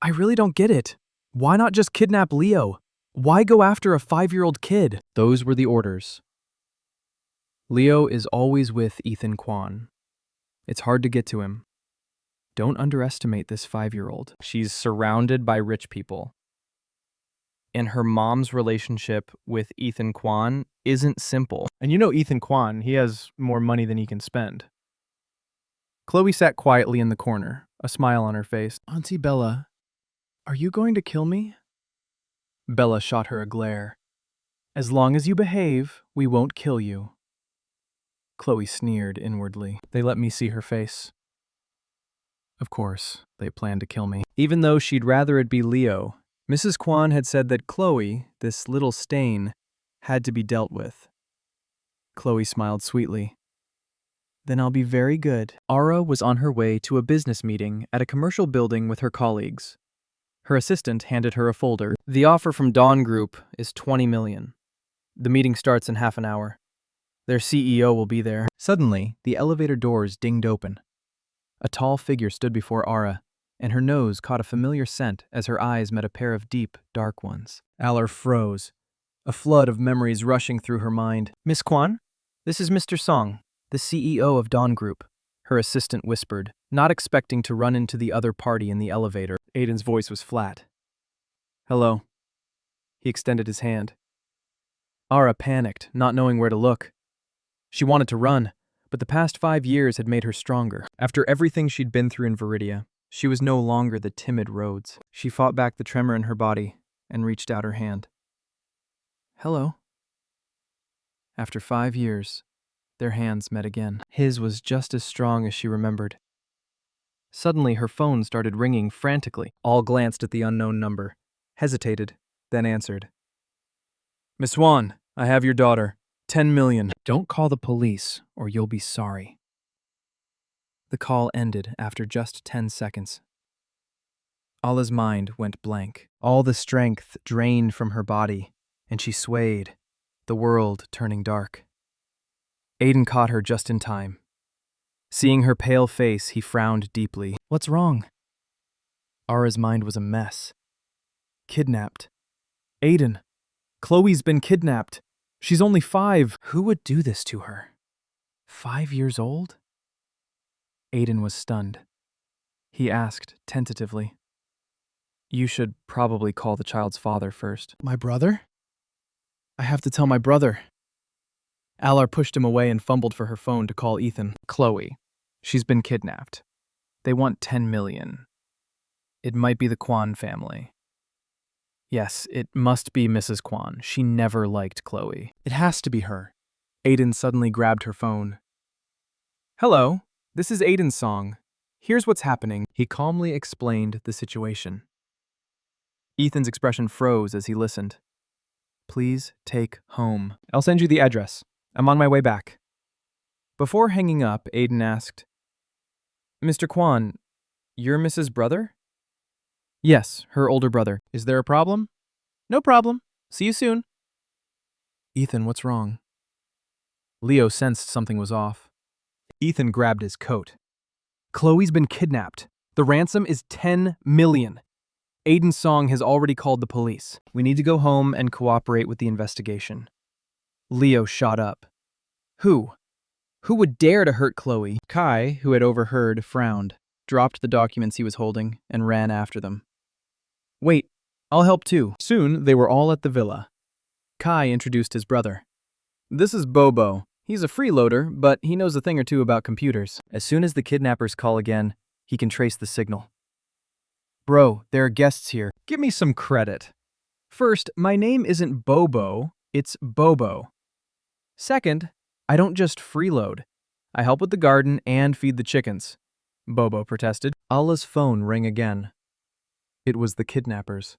I really don't get it. Why not just kidnap Leo? Why go after a 5-year-old kid? Those were the orders. Leo is always with Ethan Kwan. It's hard to get to him. Don't underestimate this 5-year-old. She's surrounded by rich people. And her mom's relationship with Ethan Kwan isn't simple. And you know Ethan Kwan, he has more money than he can spend. Chloe sat quietly in the corner, a smile on her face. Auntie Bella, are you going to kill me? Bella shot her a glare. As long as you behave, we won't kill you. Chloe sneered inwardly. They let me see her face. Of course, they planned to kill me. Even though she'd rather it be Leo, Mrs. Kwan had said that Chloe, this little stain, had to be dealt with. Chloe smiled sweetly. Then I'll be very good. Ara was on her way to a business meeting at a commercial building with her colleagues. Her assistant handed her a folder. The offer from Dawn Group is $20 million. The meeting starts in half an hour. Their CEO will be there. Suddenly, the elevator doors dinged open. A tall figure stood before Ara, and her nose caught a familiar scent as her eyes met a pair of deep, dark ones. Allor froze, a flood of memories rushing through her mind. Miss Kwan, this is Mr. Song, the CEO of Dawn Group, her assistant whispered, not expecting to run into the other party in the elevator. Aiden's voice was flat. Hello. He extended his hand. Ara panicked, not knowing where to look. She wanted to run, but the past 5 years had made her stronger. After everything she'd been through in Viridia, she was no longer the timid Rhodes. She fought back the tremor in her body and reached out her hand. Hello. After 5 years, their hands met again. His was just as strong as she remembered. Suddenly, her phone started ringing frantically. All glanced at the unknown number, hesitated, then answered. Miss Wan, I have your daughter. 10 million. Don't call the police, or you'll be sorry. The call ended after just 10 seconds. Allah's mind went blank. All the strength drained from her body, and she swayed, the world turning dark. Aiden caught her just in time. Seeing her pale face, he frowned deeply. What's wrong? Ara's mind was a mess. Kidnapped. Aiden. Chloe's been kidnapped. She's only 5. Who would do this to her? 5 years old? Aiden was stunned. He asked tentatively. You should probably call the child's father first. My brother? I have to tell my brother. Allor pushed him away and fumbled for her phone to call Ethan. Chloe. She's been kidnapped. They want 10 million. It might be the Kwan family. Yes, it must be Mrs. Kwan. She never liked Chloe. It has to be her. Aiden suddenly grabbed her phone. Hello, this is Aiden's song. Here's what's happening. He calmly explained the situation. Ethan's expression froze as he listened. Please take home. I'll send you the address. I'm on my way back. Before hanging up, Aiden asked, Mr. Kwan, you're Mrs. Brother? Yes, her older brother. Is there a problem? No problem. See you soon. Ethan, what's wrong? Leo sensed something was off. Ethan grabbed his coat. Chloe's been kidnapped. The ransom is 10 million. Aiden's song has already called the police. We need to go home and cooperate with the investigation. Leo shot up. Who? Who would dare to hurt Chloe? Kai, who had overheard, frowned, dropped the documents he was holding, and ran after them. Wait, I'll help too. Soon, they were all at the villa. Kai introduced his brother. This is Bobo. He's a freeloader, but he knows a thing or two about computers. As soon as the kidnappers call again, he can trace the signal. Bro, there are guests here. Give me some credit. First, my name isn't Bobo, it's Bobo. Second, I don't just freeload. I help with the garden and feed the chickens. Bobo protested. Allah's phone rang again. It was the kidnappers.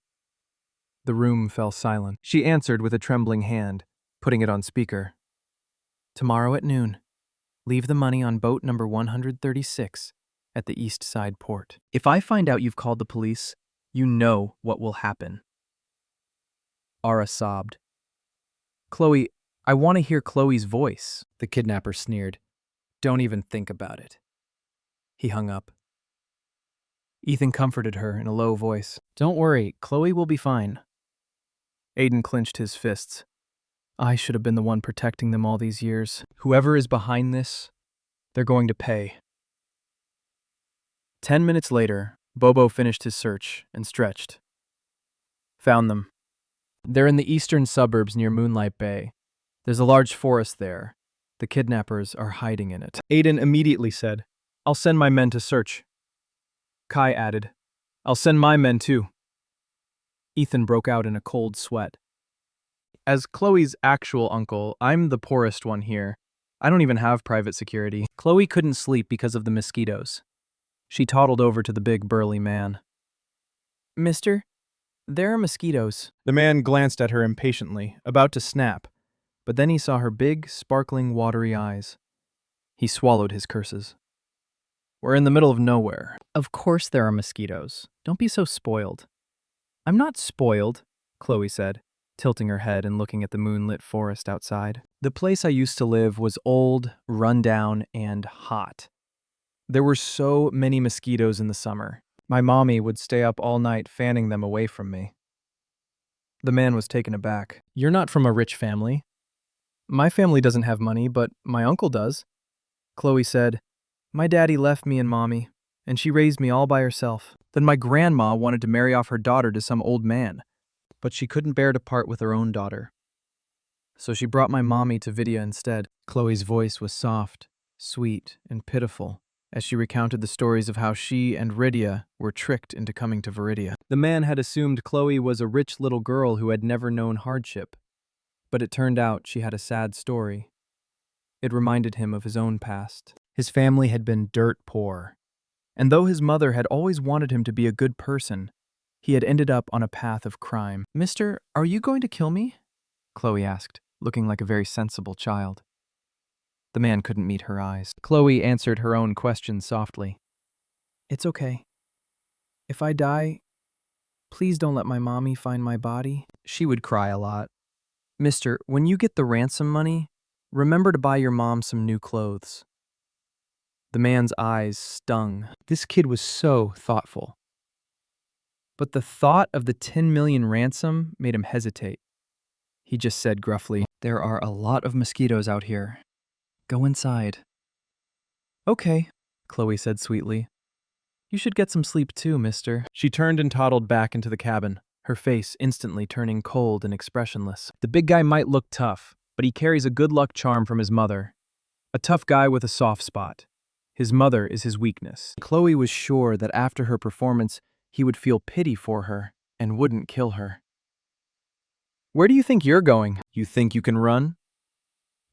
The room fell silent. She answered with a trembling hand, putting it on speaker. Tomorrow at noon. Leave the money on boat number 136. at the East Side port. If I find out you've called the police, you know what will happen. Ara sobbed. Chloe, I want to hear Chloe's voice. The kidnapper sneered. Don't even think about it. He hung up. Ethan comforted her in a low voice. Don't worry, Chloe will be fine. Aiden clenched his fists. I should have been the one protecting them all these years. Whoever is behind this, they're going to pay. 10 minutes later, Bobo finished his search and stretched. Found them. They're in the eastern suburbs near Moonlight Bay. There's a large forest there. The kidnappers are hiding in it. Aiden immediately said, I'll send my men to search. Kai added, I'll send my men too. Ethan broke out in a cold sweat. As Chloe's actual uncle, I'm the poorest one here. I don't even have private security. Chloe couldn't sleep because of the mosquitoes. She toddled over to the big burly man. Mister, there are mosquitoes. The man glanced at her impatiently, about to snap, but then he saw her big, sparkling, watery eyes. He swallowed his curses. We're in the middle of nowhere. Of course there are mosquitoes. Don't be so spoiled. I'm not spoiled, Chloe said, tilting her head and looking at the moonlit forest outside. The place I used to live was old, run down, and hot. There were so many mosquitoes in the summer. My mommy would stay up all night fanning them away from me. The man was taken aback. You're not from a rich family. My family doesn't have money, but my uncle does. Chloe said, My daddy left me and mommy, and she raised me all by herself. Then my grandma wanted to marry off her daughter to some old man, but she couldn't bear to part with her own daughter. So she brought my mommy to Vidya instead. Chloe's voice was soft, sweet, and pitiful as she recounted the stories of how she and Rydia were tricked into coming to Viridia. The man had assumed Chloe was a rich little girl who had never known hardship, but it turned out she had a sad story. It reminded him of his own past. His family had been dirt poor, and though his mother had always wanted him to be a good person, he had ended up on a path of crime. Mister, are you going to kill me? Chloe asked, looking like a very sensible child. The man couldn't meet her eyes. Chloe answered her own question softly. It's okay. If I die, please don't let my mommy find my body. She would cry a lot. Mister, when you get the ransom money, remember to buy your mom some new clothes. The man's eyes stung. This kid was so thoughtful. But the thought of the 10 million ransom made him hesitate. He just said gruffly, There are a lot of mosquitoes out here. Go inside. Okay, Chloe said sweetly. You should get some sleep too, mister. She turned and toddled back into the cabin, her face instantly turning cold and expressionless. The big guy might look tough, but he carries a good luck charm from his mother. A tough guy with a soft spot. His mother is his weakness. Chloe was sure that after her performance, he would feel pity for her and wouldn't kill her. Where do you think you're going? You think you can run?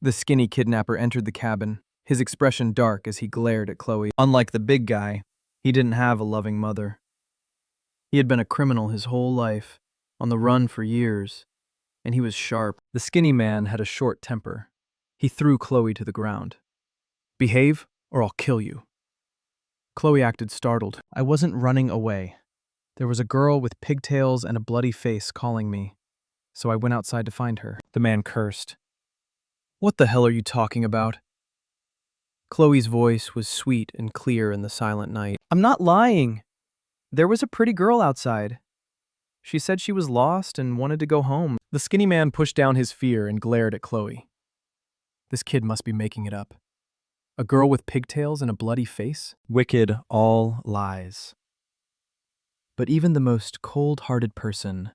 The skinny kidnapper entered the cabin, his expression dark as he glared at Chloe. Unlike the big guy, he didn't have a loving mother. He had been a criminal his whole life, on the run for years, and he was sharp. The skinny man had a short temper. He threw Chloe to the ground. Behave, or I'll kill you. Chloe acted startled. I wasn't running away. There was a girl with pigtails and a bloody face calling me, so I went outside to find her. The man cursed. What the hell are you talking about? Chloe's voice was sweet and clear in the silent night. I'm not lying. There was a pretty girl outside. She said she was lost and wanted to go home. The skinny man pushed down his fear and glared at Chloe. This kid must be making it up. A girl with pigtails and a bloody face? Wicked all lies. But even the most cold-hearted person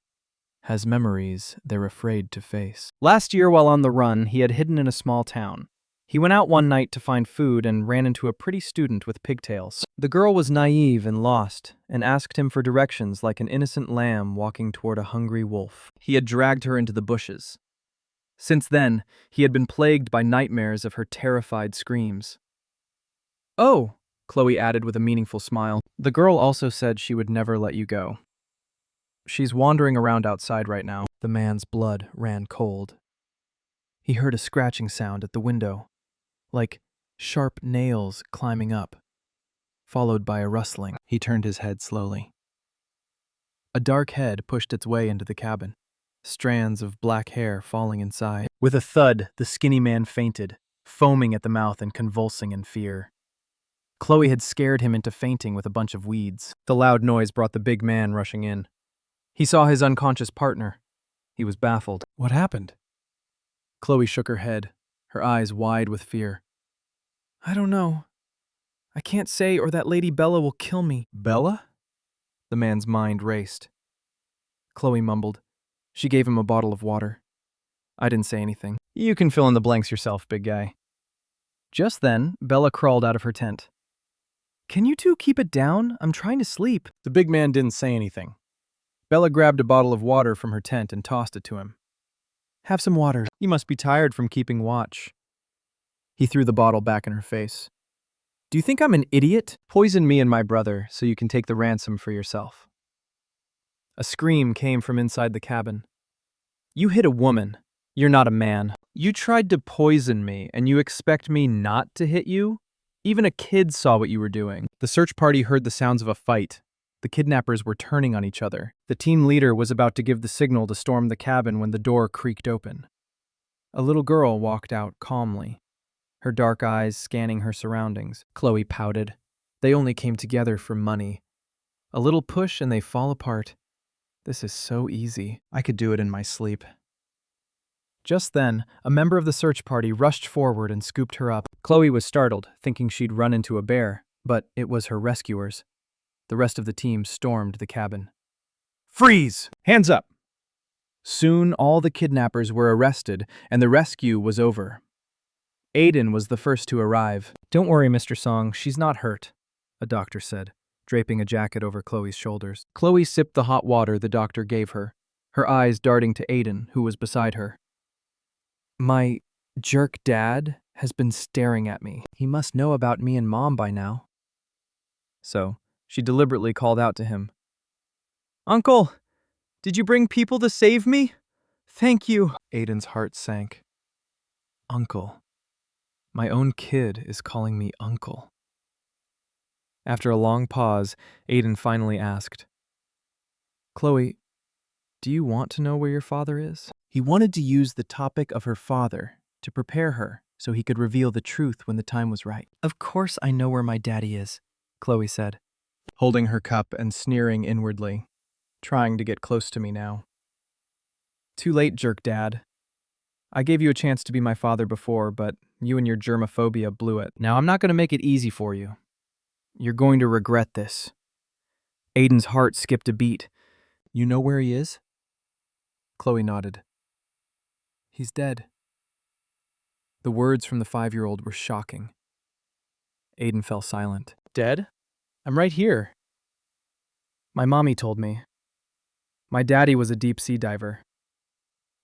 has memories they're afraid to face. Last year, while on the run, he had hidden in a small town. He went out one night to find food and ran into a pretty student with pigtails. The girl was naive and lost, and asked him for directions like an innocent lamb walking toward a hungry wolf. He had dragged her into the bushes. Since then, he had been plagued by nightmares of her terrified screams. Oh, Chloe added with a meaningful smile. The girl also said she would never let you go. She's wandering around outside right now. The man's blood ran cold. He heard a scratching sound at the window, like sharp nails climbing up. followed by a rustling. He turned his head slowly. A dark head pushed its way into the cabin, strands of black hair falling inside. With a thud, the skinny man fainted, foaming at the mouth and convulsing in fear. Chloe had scared him into fainting with a bunch of weeds. The loud noise brought the big man rushing in. He saw his unconscious partner. He was baffled. What happened? Chloe shook her head, her eyes wide with fear. I don't know. I can't say, or that Lady Bella will kill me. Bella? The man's mind raced. Chloe mumbled. She gave him a bottle of water. I didn't say anything. You can fill in the blanks yourself, big guy. Just then, Bella crawled out of her tent. Can you two keep it down? I'm trying to sleep. The big man didn't say anything. Bella grabbed a bottle of water from her tent and tossed it to him. Have some water. You must be tired from keeping watch. He threw the bottle back in her face. Do you think I'm an idiot? Poison me and my brother so you can take the ransom for yourself. A scream came from inside the cabin. You hit a woman. You're not a man. You tried to poison me and you expect me not to hit you? Even a kid saw what you were doing. The search party heard the sounds of a fight. The kidnappers were turning on each other. The team leader was about to give the signal to storm the cabin when the door creaked open. A little girl walked out calmly, her dark eyes scanning her surroundings. Chloe pouted. They only came together for money. A little push and they fall apart. This is so easy. I could do it in my sleep. Just then, a member of the search party rushed forward and scooped her up. Chloe was startled, thinking she'd run into a bear, but it was her rescuers. The rest of the team stormed the cabin. Freeze! Hands up! Soon, all the kidnappers were arrested, and the rescue was over. Aiden was the first to arrive. Don't worry, Mr. Song, she's not hurt, a doctor said, draping a jacket over Chloe's shoulders. Chloe sipped the hot water the doctor gave her, her eyes darting to Aiden, who was beside her. My jerk dad has been staring at me. He must know about me and Mom by now. So, she deliberately called out to him. Uncle, did you bring people to save me? Thank you. Aiden's heart sank. Uncle. My own kid is calling me uncle. After a long pause, Aiden finally asked, Chloe, do you want to know where your father is? He wanted to use the topic of her father to prepare her so he could reveal the truth when the time was right. Of course I know where my daddy is, Chloe said, holding her cup and sneering inwardly, trying to get close to me now. Too late, jerk dad. I gave you a chance to be my father before, but you and your germophobia blew it. Now I'm not going to make it easy for you. You're going to regret this. Aiden's heart skipped a beat. You know where he is? Chloe nodded. He's dead. The words from the 5-year-old were shocking. Aiden fell silent. Dead? I'm right here. My mommy told me. My daddy was a deep-sea diver.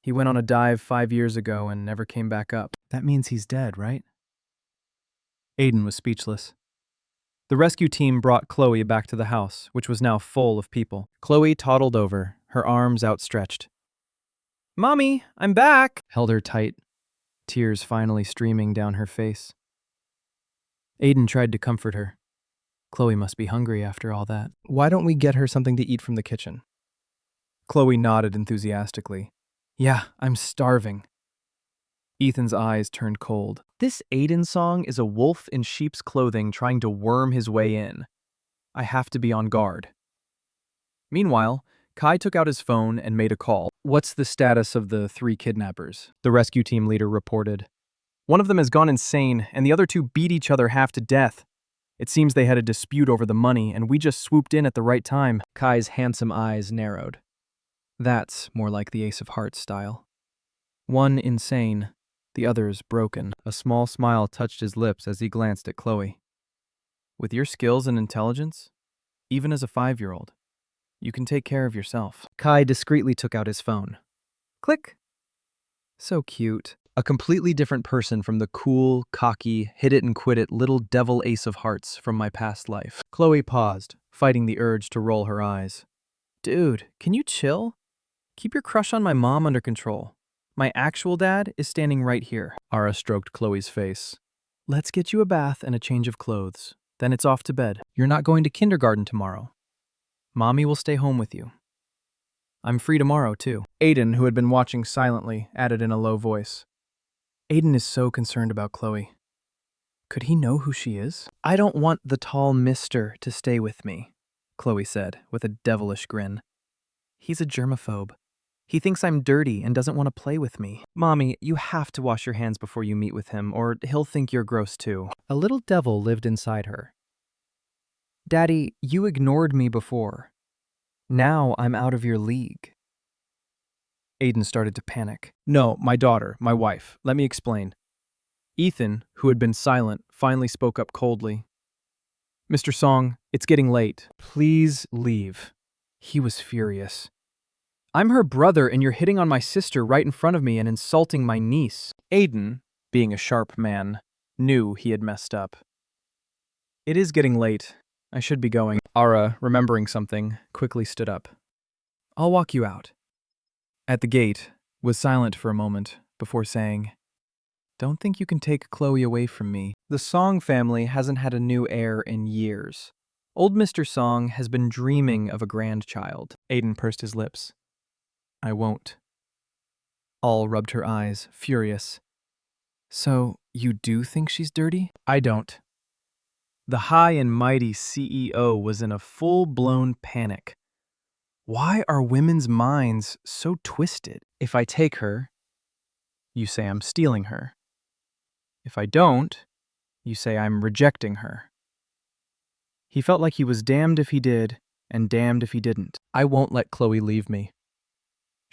He went on a dive 5 years ago and never came back up. That means he's dead, right? Aiden was speechless. The rescue team brought Chloe back to the house, which was now full of people. Chloe toddled over, her arms outstretched. Mommy, I'm back! Held her tight, tears finally streaming down her face. Aiden tried to comfort her. Chloe must be hungry after all that. Why don't we get her something to eat from the kitchen? Chloe nodded enthusiastically. Yeah, I'm starving. Ethan's eyes turned cold. This Aiden song is a wolf in sheep's clothing trying to worm his way in. I have to be on guard. Meanwhile, Kai took out his phone and made a call. What's the status of the 3 kidnappers? The rescue team leader reported. One of them has gone insane, and the other 2 beat each other half to death. It seems they had a dispute over the money, and we just swooped in at the right time. Kai's handsome eyes narrowed. That's more like the Ace of Hearts style. One insane, the other's broken. A small smile touched his lips as he glanced at Chloe. With your skills and intelligence, even as a 5-year-old, you can take care of yourself. Kai discreetly took out his phone. Click. So cute. A completely different person from the cool, cocky, hit-it-and-quit-it little devil Ace of Hearts from my past life. Chloe paused, fighting the urge to roll her eyes. Dude, can you chill? Keep your crush on my mom under control. My actual dad is standing right here. Ara stroked Chloe's face. Let's get you a bath and a change of clothes. Then it's off to bed. You're not going to kindergarten tomorrow. Mommy will stay home with you. I'm free tomorrow, too. Aiden, who had been watching silently, added in a low voice. Aiden is so concerned about Chloe. Could he know who she is? I don't want the tall mister to stay with me, Chloe said, with a devilish grin. He's a germaphobe. He thinks I'm dirty and doesn't want to play with me. Mommy, you have to wash your hands before you meet with him, or he'll think you're gross too. A little devil lived inside her. Daddy, you ignored me before. Now I'm out of your league. Aiden started to panic. No, my daughter, my wife. Let me explain. Ethan, who had been silent, finally spoke up coldly. Mr. Song, it's getting late. Please leave. He was furious. I'm her brother and you're hitting on my sister right in front of me and insulting my niece. Aiden, being a sharp man, knew he had messed up. It is getting late. I should be going. Ara, remembering something, quickly stood up. I'll walk you out. At the gate, was silent for a moment before saying, Don't think you can take Chloe away from me. The Song family hasn't had a new heir in years. Old Mr. Song has been dreaming of a grandchild. Aiden pursed his lips. I won't. All rubbed her eyes, furious. So, you do think she's dirty? I don't. The high and mighty CEO was in a full-blown panic. Why are women's minds so twisted? If I take her, you say I'm stealing her. If I don't, you say I'm rejecting her. He felt like he was damned if he did, and damned if he didn't. I won't let Chloe leave me.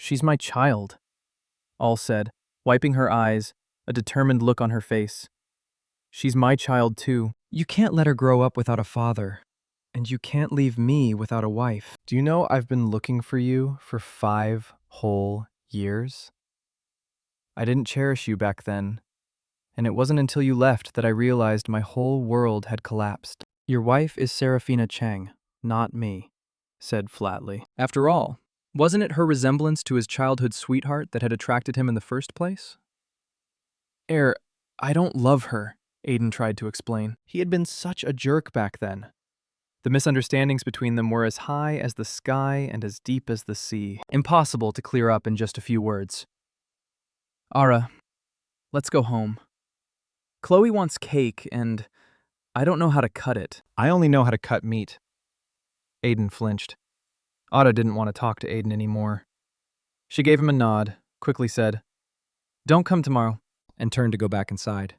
She's my child, All said, wiping her eyes, a determined look on her face. She's my child too. You can't let her grow up without a father. And you can't leave me without a wife. Do you know I've been looking for you for 5 whole years? I didn't cherish you back then. And it wasn't until you left that I realized my whole world had collapsed. Your wife is Serafina Cheng, not me, said flatly. After all, wasn't it her resemblance to his childhood sweetheart that had attracted him in the first place? I don't love her, Aiden tried to explain. He had been such a jerk back then. The misunderstandings between them were as high as the sky and as deep as the sea. Impossible to clear up in just a few words. Ara, let's go home. Chloe wants cake, and I don't know how to cut it. I only know how to cut meat. Aiden flinched. Ara didn't want to talk to Aiden anymore. She gave him a nod, quickly said, Don't come tomorrow, and turned to go back inside.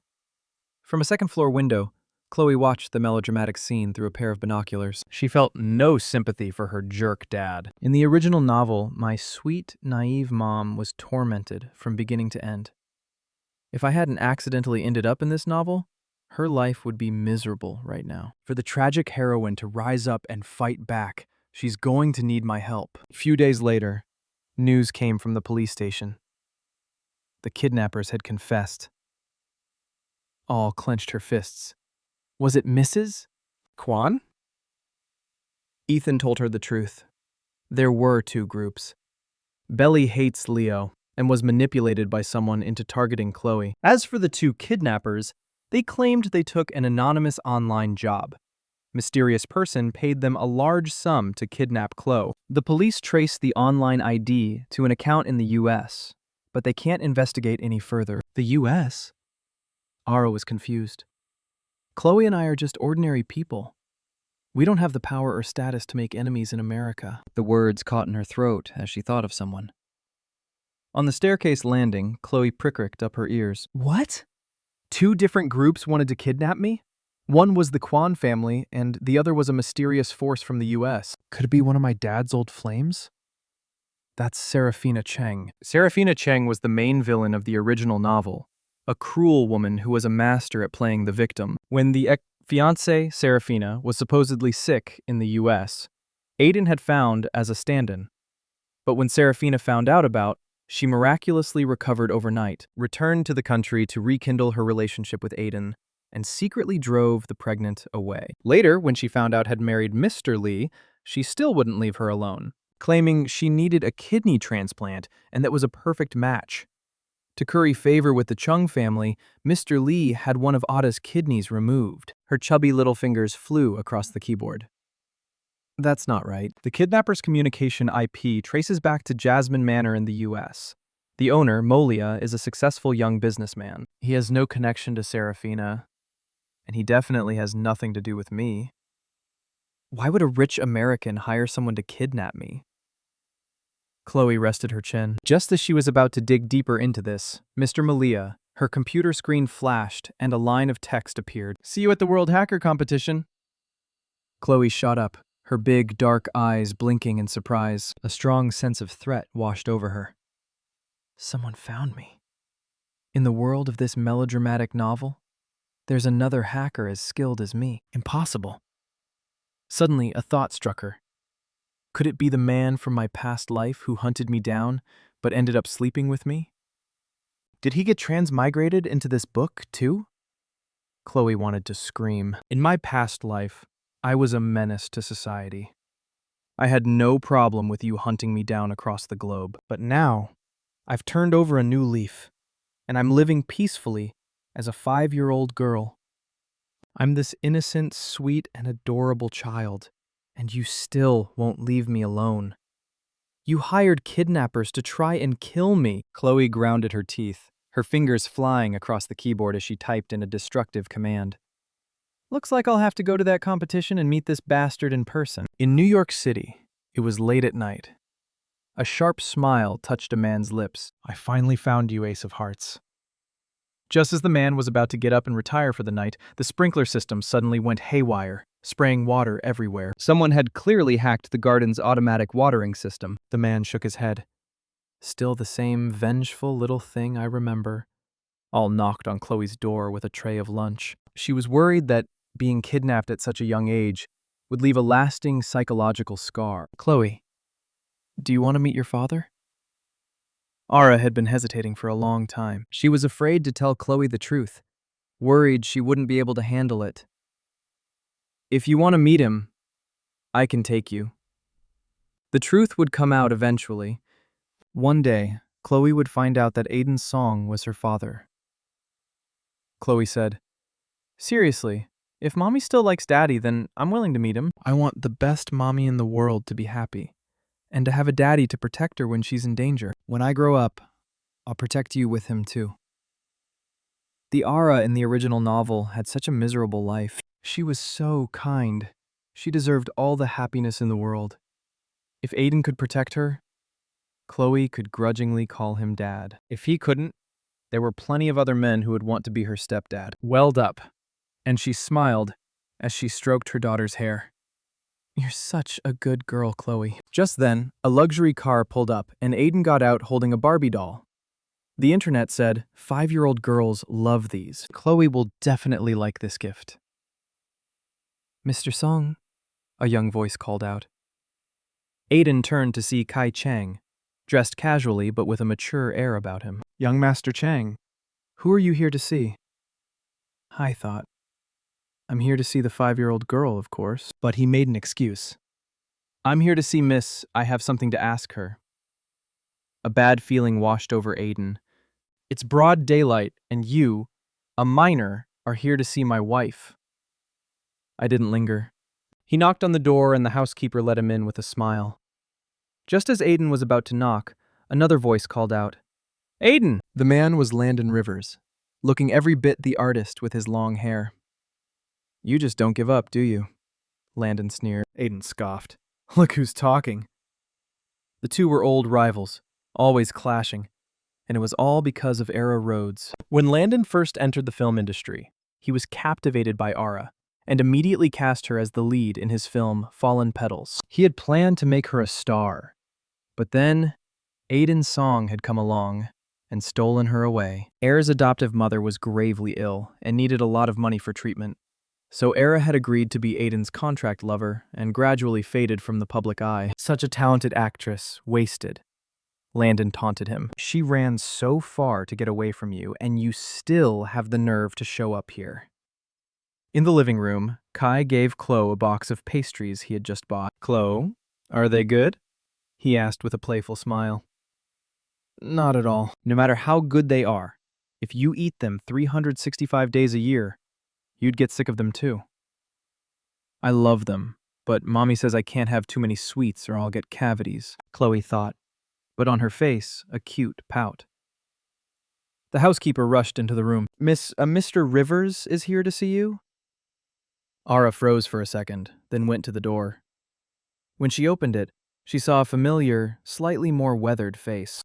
From a second-floor window, Chloe watched the melodramatic scene through a pair of binoculars. She felt no sympathy for her jerk dad. In the original novel, my sweet, naive mom was tormented from beginning to end. If I hadn't accidentally ended up in this novel, her life would be miserable right now. For the tragic heroine to rise up and fight back, she's going to need my help. A few days later, news came from the police station. The kidnappers had confessed. All clenched her fists. Was it Mrs. Kwan? Ethan told her the truth. There were 2 groups. Belly hates Leo and was manipulated by someone into targeting Chloe. As for the 2 kidnappers, they claimed they took an anonymous online job. Mysterious person paid them a large sum to kidnap Chloe. The police traced the online ID to an account in the US, but they can't investigate any further. The US? Ara was confused. Chloe and I are just ordinary people. We don't have the power or status to make enemies in America. The words caught in her throat as she thought of someone. On the staircase landing, Chloe pricked up her ears. What? 2 different groups wanted to kidnap me? One was the Kwan family, and the other was a mysterious force from the US. Could it be one of my dad's old flames? That's Serafina Cheng. Serafina Cheng was the main villain of the original novel. A cruel woman who was a master at playing the victim. When the fiancée, Serafina, was supposedly sick in the US, Aiden had found as a stand-in. But when Serafina found out about, she miraculously recovered overnight, returned to the country to rekindle her relationship with Aiden, and secretly drove the pregnant away. Later, when she found out had married Mr. Lee, she still wouldn't leave her alone, claiming she needed a kidney transplant and that was a perfect match. To curry favor with the Chung family, Mr. Lee had one of Ada's kidneys removed. Her chubby little fingers flew across the keyboard. That's not right. The kidnapper's communication IP traces back to Jasmine Manor in the US. The owner, Moli'ah, is a successful young businessman. He has no connection to Serafina, and he definitely has nothing to do with me. Why would a rich American hire someone to kidnap me? Chloe rested her chin. Just as she was about to dig deeper into this, Mr. Meli'ah, her computer screen flashed and a line of text appeared. "See you at the World Hacker Competition." Chloe shot up, her big, dark eyes blinking in surprise. A strong sense of threat washed over her. Someone found me. In the world of this melodramatic novel, there's another hacker as skilled as me. Impossible. Suddenly, a thought struck her. Could it be the man from my past life who hunted me down, but ended up sleeping with me? Did he get transmigrated into this book, too? Chloe wanted to scream. In my past life, I was a menace to society. I had no problem with you hunting me down across the globe. But now, I've turned over a new leaf, and I'm living peacefully as a 5-year-old girl. I'm this innocent, sweet, and adorable child, and you still won't leave me alone. You hired kidnappers to try and kill me. Chloe grounded her teeth, her fingers flying across the keyboard as she typed in a destructive command. Looks like I'll have to go to that competition and meet this bastard in person. In New York City, it was late at night. A sharp smile touched a man's lips. I finally found you, Ace of Hearts. Just as the man was about to get up and retire for the night, the sprinkler system suddenly went haywire, spraying water everywhere. Someone had clearly hacked the garden's automatic watering system. The man shook his head. Still the same vengeful little thing I remember. All knocked on Chloe's door with a tray of lunch. She was worried that being kidnapped at such a young age would leave a lasting psychological scar. Chloe, do you want to meet your father? Ara had been hesitating for a long time. She was afraid to tell Chloe the truth, worried she wouldn't be able to handle it. If you want to meet him, I can take you. The truth would come out eventually. One day, Chloe would find out that Aiden's song was her father. Chloe said, "Seriously, if Mommy still likes Daddy, then I'm willing to meet him. I want the best mommy in the world to be happy, and to have a daddy to protect her when she's in danger. When I grow up, I'll protect you with him too." The Ara in the original novel had such a miserable life. She was so kind. She deserved all the happiness in the world. If Aiden could protect her, Chloe could grudgingly call him Dad. If he couldn't, there were plenty of other men who would want to be her stepdad. Welled up, and she smiled as she stroked her daughter's hair. You're such a good girl, Chloe. Just then, a luxury car pulled up, and Aiden got out holding a Barbie doll. The internet said, 5-year-old girls love these. Chloe will definitely like this gift. Mr. Song, a young voice called out. Aiden turned to see Kai Chang, dressed casually but with a mature air about him. Young Master Chang, who are you here to see? I thought. I'm here to see the 5-year-old girl, of course. But he made an excuse. I'm here to see Miss. I have something to ask her. A bad feeling washed over Aiden. It's broad daylight, and you, a minor, are here to see my wife. I didn't linger. He knocked on the door, and the housekeeper let him in with a smile. Just as Aiden was about to knock, another voice called out, Aiden! The man was Landon Rivers, looking every bit the artist with his long hair. You just don't give up, do you? Landon sneered. Aiden scoffed. Look who's talking. The two were old rivals, always clashing, and it was all because of Ara Rhodes. When Landon first entered the film industry, he was captivated by Ara, and immediately cast her as the lead in his film Fallen Petals. He had planned to make her a star, but then Aiden's song had come along and stolen her away. Ara's adoptive mother was gravely ill and needed a lot of money for treatment, so Ara had agreed to be Aiden's contract lover and gradually faded from the public eye. Such a talented actress, wasted. Landon taunted him. She ran so far to get away from you, and you still have the nerve to show up here. In the living room, Kai gave Chloe a box of pastries he had just bought. Chloe, are they good? He asked with a playful smile. Not at all. No matter how good they are, if you eat them 365 days a year, you'd get sick of them too. I love them, but Mommy says I can't have too many sweets or I'll get cavities, Chloe thought, but on her face, a cute pout. The housekeeper rushed into the room. Mr. Rivers is here to see you? Ara froze for a second, then went to the door. When she opened it, she saw a familiar, slightly more weathered face.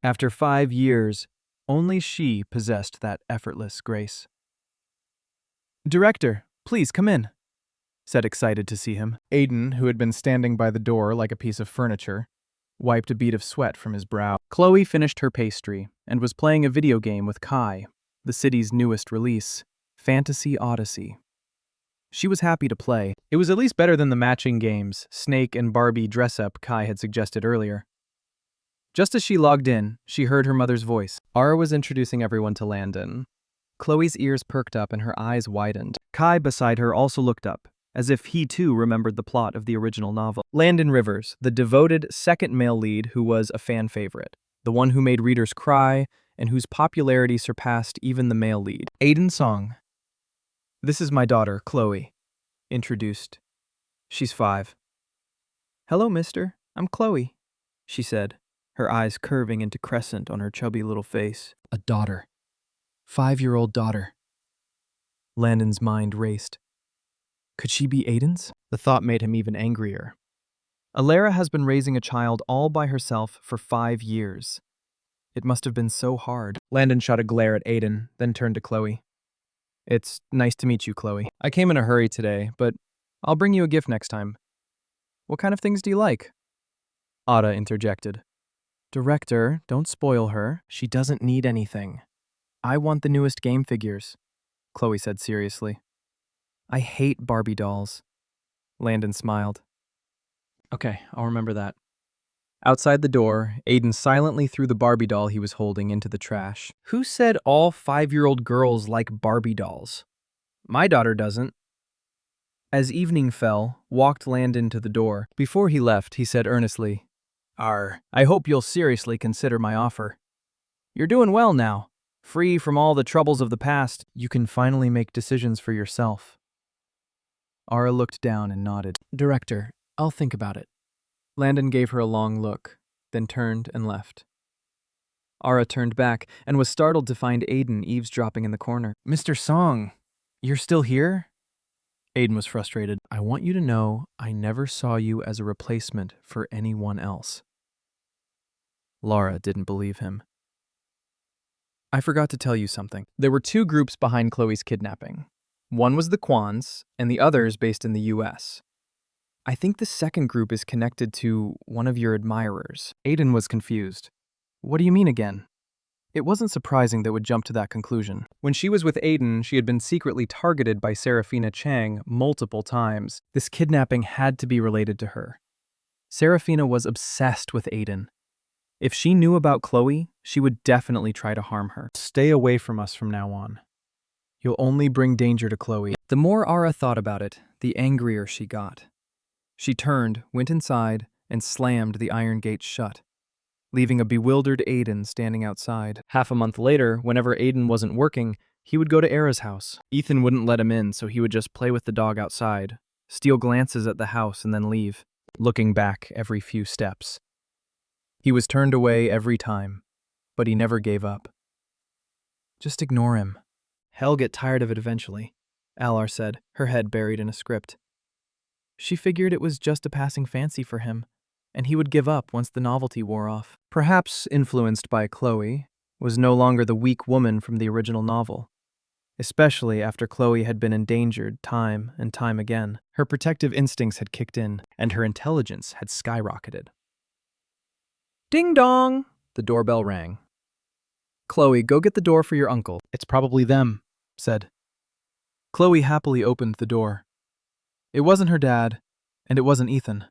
After 5 years, only she possessed that effortless grace. Director, please come in, said excited to see him. Aiden, who had been standing by the door like a piece of furniture, wiped a bead of sweat from his brow. Chloe finished her pastry and was playing a video game with Kai, the city's newest release, Fantasy Odyssey. She was happy to play. It was at least better than the matching games, Snake and Barbie dress-up Kai had suggested earlier. Just as she logged in, she heard her mother's voice. Ara was introducing everyone to Landon. Chloe's ears perked up and her eyes widened. Kai beside her also looked up, as if he too remembered the plot of the original novel. Landon Rivers, the devoted second male lead who was a fan favorite, the one who made readers cry and whose popularity surpassed even the male lead. Aiden Song. This is my daughter, Chloe, introduced. She's 5. Hello, mister. I'm Chloe, she said, her eyes curving into crescent on her chubby little face. A daughter. 5-year-old daughter. Landon's mind raced. Could she be Aiden's? The thought made him even angrier. Alara has been raising a child all by herself for 5 years. It must have been so hard. Landon shot a glare at Aiden, then turned to Chloe. It's nice to meet you, Chloe. I came in a hurry today, but I'll bring you a gift next time. What kind of things do you like? Ada interjected. Director, don't spoil her. She doesn't need anything. I want the newest game figures, Chloe said seriously. I hate Barbie dolls. Landon smiled. Okay, I'll remember that. Outside the door, Aiden silently threw the Barbie doll he was holding into the trash. Who said all 5-year-old girls like Barbie dolls? My daughter doesn't. As evening fell, walked Landon to the door. Before he left, he said earnestly, I hope you'll seriously consider my offer. You're doing well now. Free from all the troubles of the past, you can finally make decisions for yourself. Ara looked down and nodded. Director, I'll think about it. Landon gave her a long look, then turned and left. Ara turned back and was startled to find Aiden eavesdropping in the corner. Mr. Song, you're still here? Aiden was frustrated. I want you to know I never saw you as a replacement for anyone else. Laura didn't believe him. I forgot to tell you something. There were 2 groups behind Chloe's kidnapping. One was the Kwans, and the other is based in the U.S. I think the second group is connected to one of your admirers. Aiden was confused. What do you mean again? It wasn't surprising that would jump to that conclusion. When she was with Aiden, she had been secretly targeted by Serafina Chang multiple times. This kidnapping had to be related to her. Serafina was obsessed with Aiden. If she knew about Chloe, she would definitely try to harm her. Stay away from us from now on. You'll only bring danger to Chloe. The more Ara thought about it, the angrier she got. She turned, went inside, and slammed the iron gate shut, leaving a bewildered Aiden standing outside. Half a month later, whenever Aiden wasn't working, he would go to Ara's house. Ethan wouldn't let him in, so he would just play with the dog outside, steal glances at the house and then leave, looking back every few steps. He was turned away every time, but he never gave up. Just ignore him. He'll get tired of it eventually, Alar said, her head buried in a script. She figured it was just a passing fancy for him, and he would give up once the novelty wore off. Perhaps influenced by Chloe, was no longer the weak woman from the original novel, especially after Chloe had been endangered time and time again. Her protective instincts had kicked in, and her intelligence had skyrocketed. Ding dong! The doorbell rang. Chloe, go get the door for your uncle. It's probably them, said. Chloe happily opened the door. It wasn't her dad, and it wasn't Ethan.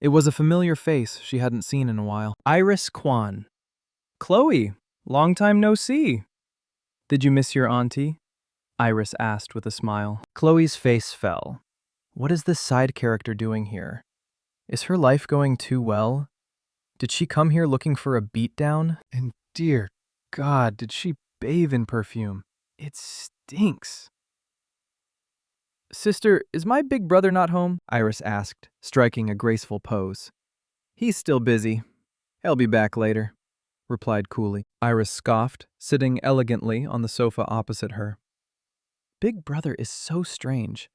It was a familiar face she hadn't seen in a while. Iris Kwan. Chloe, long time no see. Did you miss your auntie? Iris asked with a smile. Chloe's face fell. What is this side character doing here? Is her life going too well? Did she come here looking for a beatdown? And dear God, did she bathe in perfume? It stinks. Sister, is my big brother not home? Iris asked, striking a graceful pose. He's still busy. He'll be back later, replied coolly. Iris scoffed, sitting elegantly on the sofa opposite her. Big brother is so strange.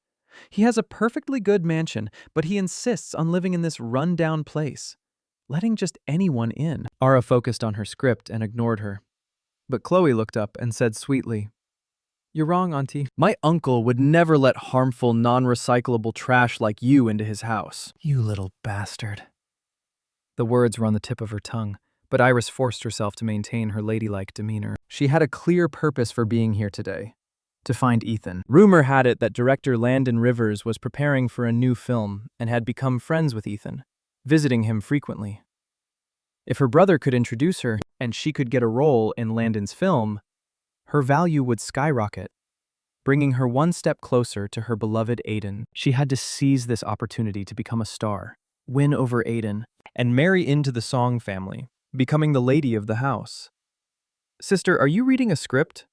He has a perfectly good mansion, but he insists on living in this run-down place, letting just anyone in. Ara focused on her script and ignored her. But Chloe looked up and said sweetly, "You're wrong, Auntie. My uncle would never let harmful, non-recyclable trash like you into his house." You little bastard. The words were on the tip of her tongue, but Iris forced herself to maintain her ladylike demeanor. She had a clear purpose for being here today: to find Ethan. Rumor had it that director Landon Rivers was preparing for a new film and had become friends with Ethan, visiting him frequently. If her brother could introduce her and she could get a role in Landon's film, her value would skyrocket, bringing her one step closer to her beloved Aiden. She had to seize this opportunity to become a star, win over Aiden, and marry into the Song family, becoming the lady of the house. Sister, are you reading a script?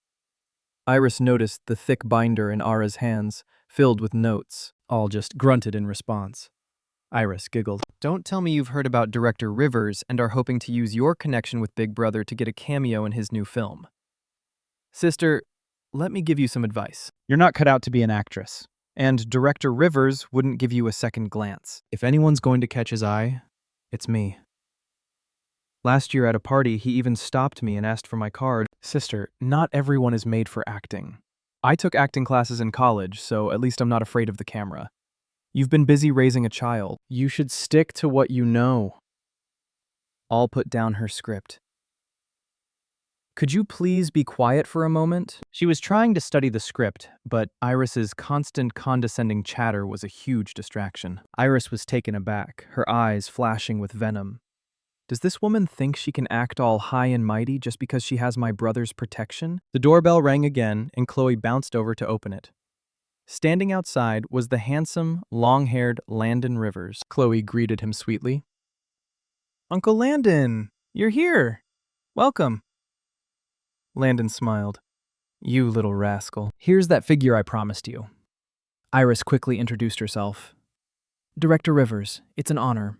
Iris noticed the thick binder in Ara's hands, filled with notes. All just grunted in response. Iris giggled. Don't tell me you've heard about director Rivers and are hoping to use your connection with Big Brother to get a cameo in his new film. Sister, let me give you some advice. You're not cut out to be an actress, and director Rivers wouldn't give you a second glance. If anyone's going to catch his eye, it's me. Last year at a party, he even stopped me and asked for my card. Sister, not everyone is made for acting. I took acting classes in college, so at least I'm not afraid of the camera. You've been busy raising a child. You should stick to what you know. All put down her script. Could you please be quiet for a moment? She was trying to study the script, but Iris's constant condescending chatter was a huge distraction. Iris was taken aback, her eyes flashing with venom. Does this woman think she can act all high and mighty just because she has my brother's protection? The doorbell rang again, and Chloe bounced over to open it. Standing outside was the handsome, long-haired Landon Rivers. Chloe greeted him sweetly. Uncle Landon, you're here. Welcome. Landon smiled. You little rascal. Here's that figure I promised you. Iris quickly introduced herself. Director Rivers, it's an honor.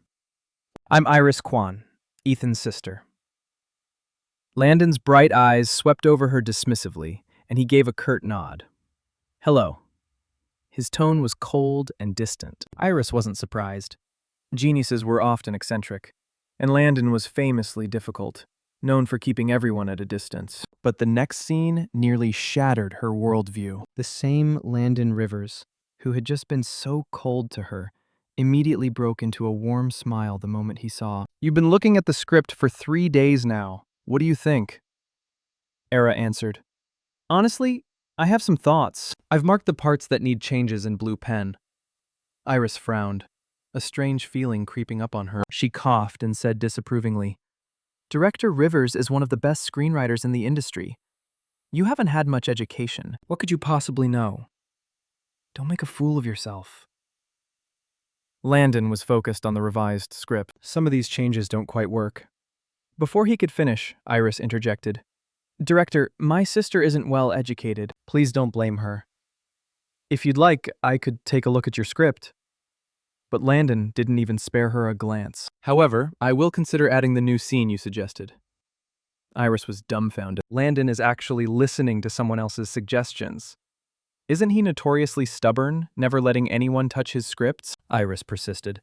I'm Iris Kwan, Ethan's sister. Landon's bright eyes swept over her dismissively, and he gave a curt nod. Hello. His tone was cold and distant. Iris wasn't surprised. Geniuses were often eccentric, and Landon was famously difficult, known for keeping everyone at a distance. But the next scene nearly shattered her worldview. The same Landon Rivers, who had just been so cold to her, immediately broke into a warm smile the moment he saw. You've been looking at the script for 3 days now. What do you think? Era answered. Honestly, I have some thoughts. I've marked the parts that need changes in blue pen. Iris frowned, a strange feeling creeping up on her. She coughed and said disapprovingly, Director Rivers is one of the best screenwriters in the industry. You haven't had much education. What could you possibly know? Don't make a fool of yourself. Landon was focused on the revised script. Some of these changes don't quite work. Before he could finish, Iris interjected. Director, my sister isn't well educated. Please don't blame her. If you'd like, I could take a look at your script. But Landon didn't even spare her a glance. However, I will consider adding the new scene you suggested. Iris was dumbfounded. Landon is actually listening to someone else's suggestions. Isn't he notoriously stubborn, never letting anyone touch his scripts? Iris persisted.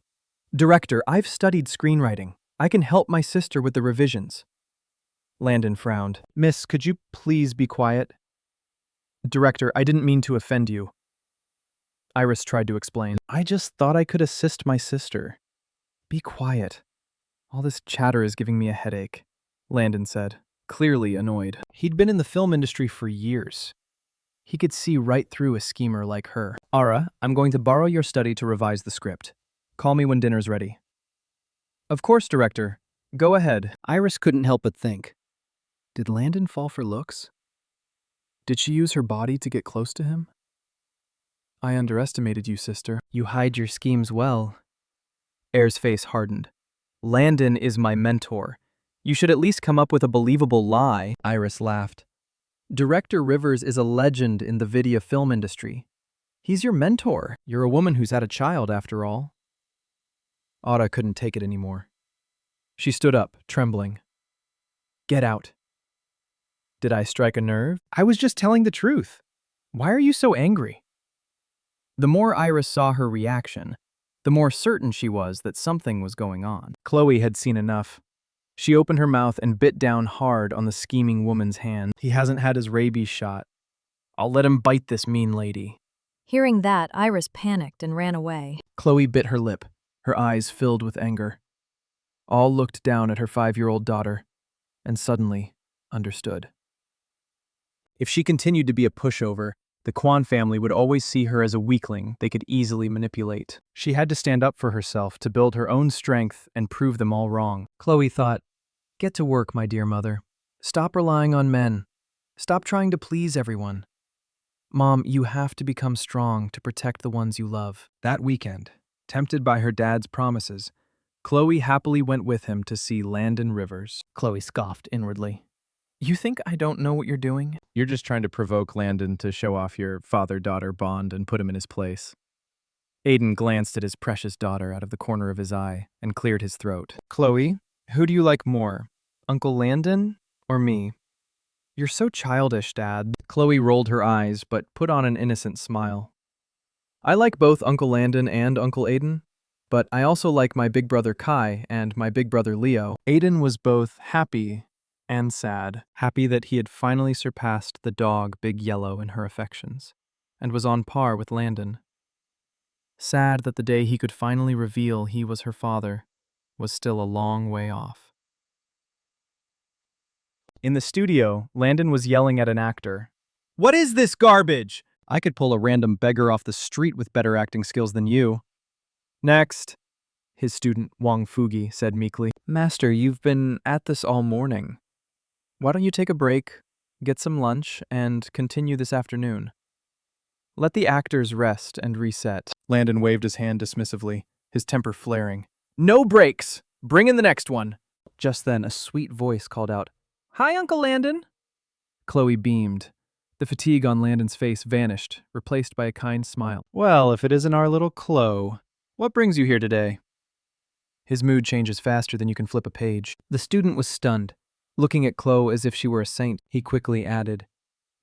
Director, I've studied screenwriting. I can help my sister with the revisions. Landon frowned. Miss, could you please be quiet? Director, I didn't mean to offend you. Iris tried to explain. I just thought I could assist my sister. Be quiet. All this chatter is giving me a headache, Landon said, clearly annoyed. He'd been in the film industry for years. He could see right through a schemer like her. Ara, I'm going to borrow your study to revise the script. Call me when dinner's ready. Of course, Director. Go ahead. Iris couldn't help but think. Did Landon fall for looks? Did she use her body to get close to him? I underestimated you, sister. You hide your schemes well. Air's face hardened. Landon is my mentor. You should at least come up with a believable lie. Iris laughed. Director Rivers is a legend in the video film industry. He's your mentor. You're a woman who's had a child, after all. Ada couldn't take it anymore. She stood up, trembling. Get out. Did I strike a nerve? I was just telling the truth. Why are you so angry? The more Iris saw her reaction, the more certain she was that something was going on. Chloe had seen enough. She opened her mouth and bit down hard on the scheming woman's hand. He hasn't had his rabies shot. I'll let him bite this mean lady. Hearing that, Iris panicked and ran away. Chloe bit her lip, her eyes filled with anger. All looked down at her 5-year-old daughter, and suddenly understood. If she continued to be a pushover, the Kwan family would always see her as a weakling they could easily manipulate. She had to stand up for herself to build her own strength and prove them all wrong. Chloe thought, get to work, my dear mother. Stop relying on men. Stop trying to please everyone. Mom, you have to become strong to protect the ones you love. That weekend, tempted by her dad's promises, Chloe happily went with him to see Landon Rivers. Chloe scoffed inwardly. You think I don't know what you're doing? You're just trying to provoke Landon to show off your father-daughter bond and put him in his place. Aiden glanced at his precious daughter out of the corner of his eye and cleared his throat. Chloe, who do you like more, Uncle Landon or me? You're so childish, Dad. Chloe rolled her eyes but put on an innocent smile. I like both Uncle Landon and Uncle Aiden, but I also like my big brother Kai and my big brother Leo. Aiden was both happy and sad, happy that he had finally surpassed the dog Big Yellow in her affections, and was on par with Landon. Sad that the day he could finally reveal he was her father was still a long way off. In the studio, Landon was yelling at an actor. What is this garbage? I could pull a random beggar off the street with better acting skills than you. Next, his student Wang Fugi said meekly. Master, you've been at this all morning. Why don't you take a break, get some lunch, and continue this afternoon? Let the actors rest and reset. Landon waved his hand dismissively, his temper flaring. No breaks! Bring in the next one! Just then, a sweet voice called out, Hi, Uncle Landon! Chloe beamed. The fatigue on Landon's face vanished, replaced by a kind smile. Well, if it isn't our little Chloe, what brings you here today? His mood changes faster than you can flip a page. The student was stunned. Looking at Chloe as if she were a saint, he quickly added,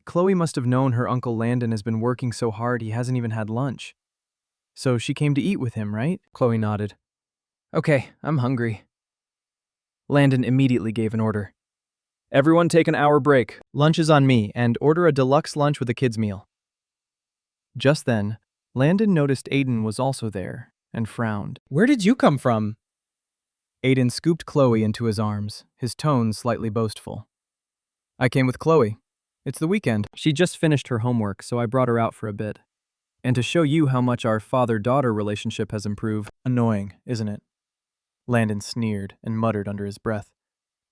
Chloe must have known her Uncle Landon has been working so hard he hasn't even had lunch. So she came to eat with him, right? Chloe nodded. Okay, I'm hungry. Landon immediately gave an order. Everyone take an hour break. Lunch is on me, and order a deluxe lunch with a kid's meal. Just then, Landon noticed Aiden was also there and frowned. Where did you come from? Aiden scooped Chloe into his arms, his tone slightly boastful. I came with Chloe. It's the weekend. She just finished her homework, so I brought her out for a bit. And to show you how much our father-daughter relationship has improved. Annoying, isn't it? Landon sneered and muttered under his breath.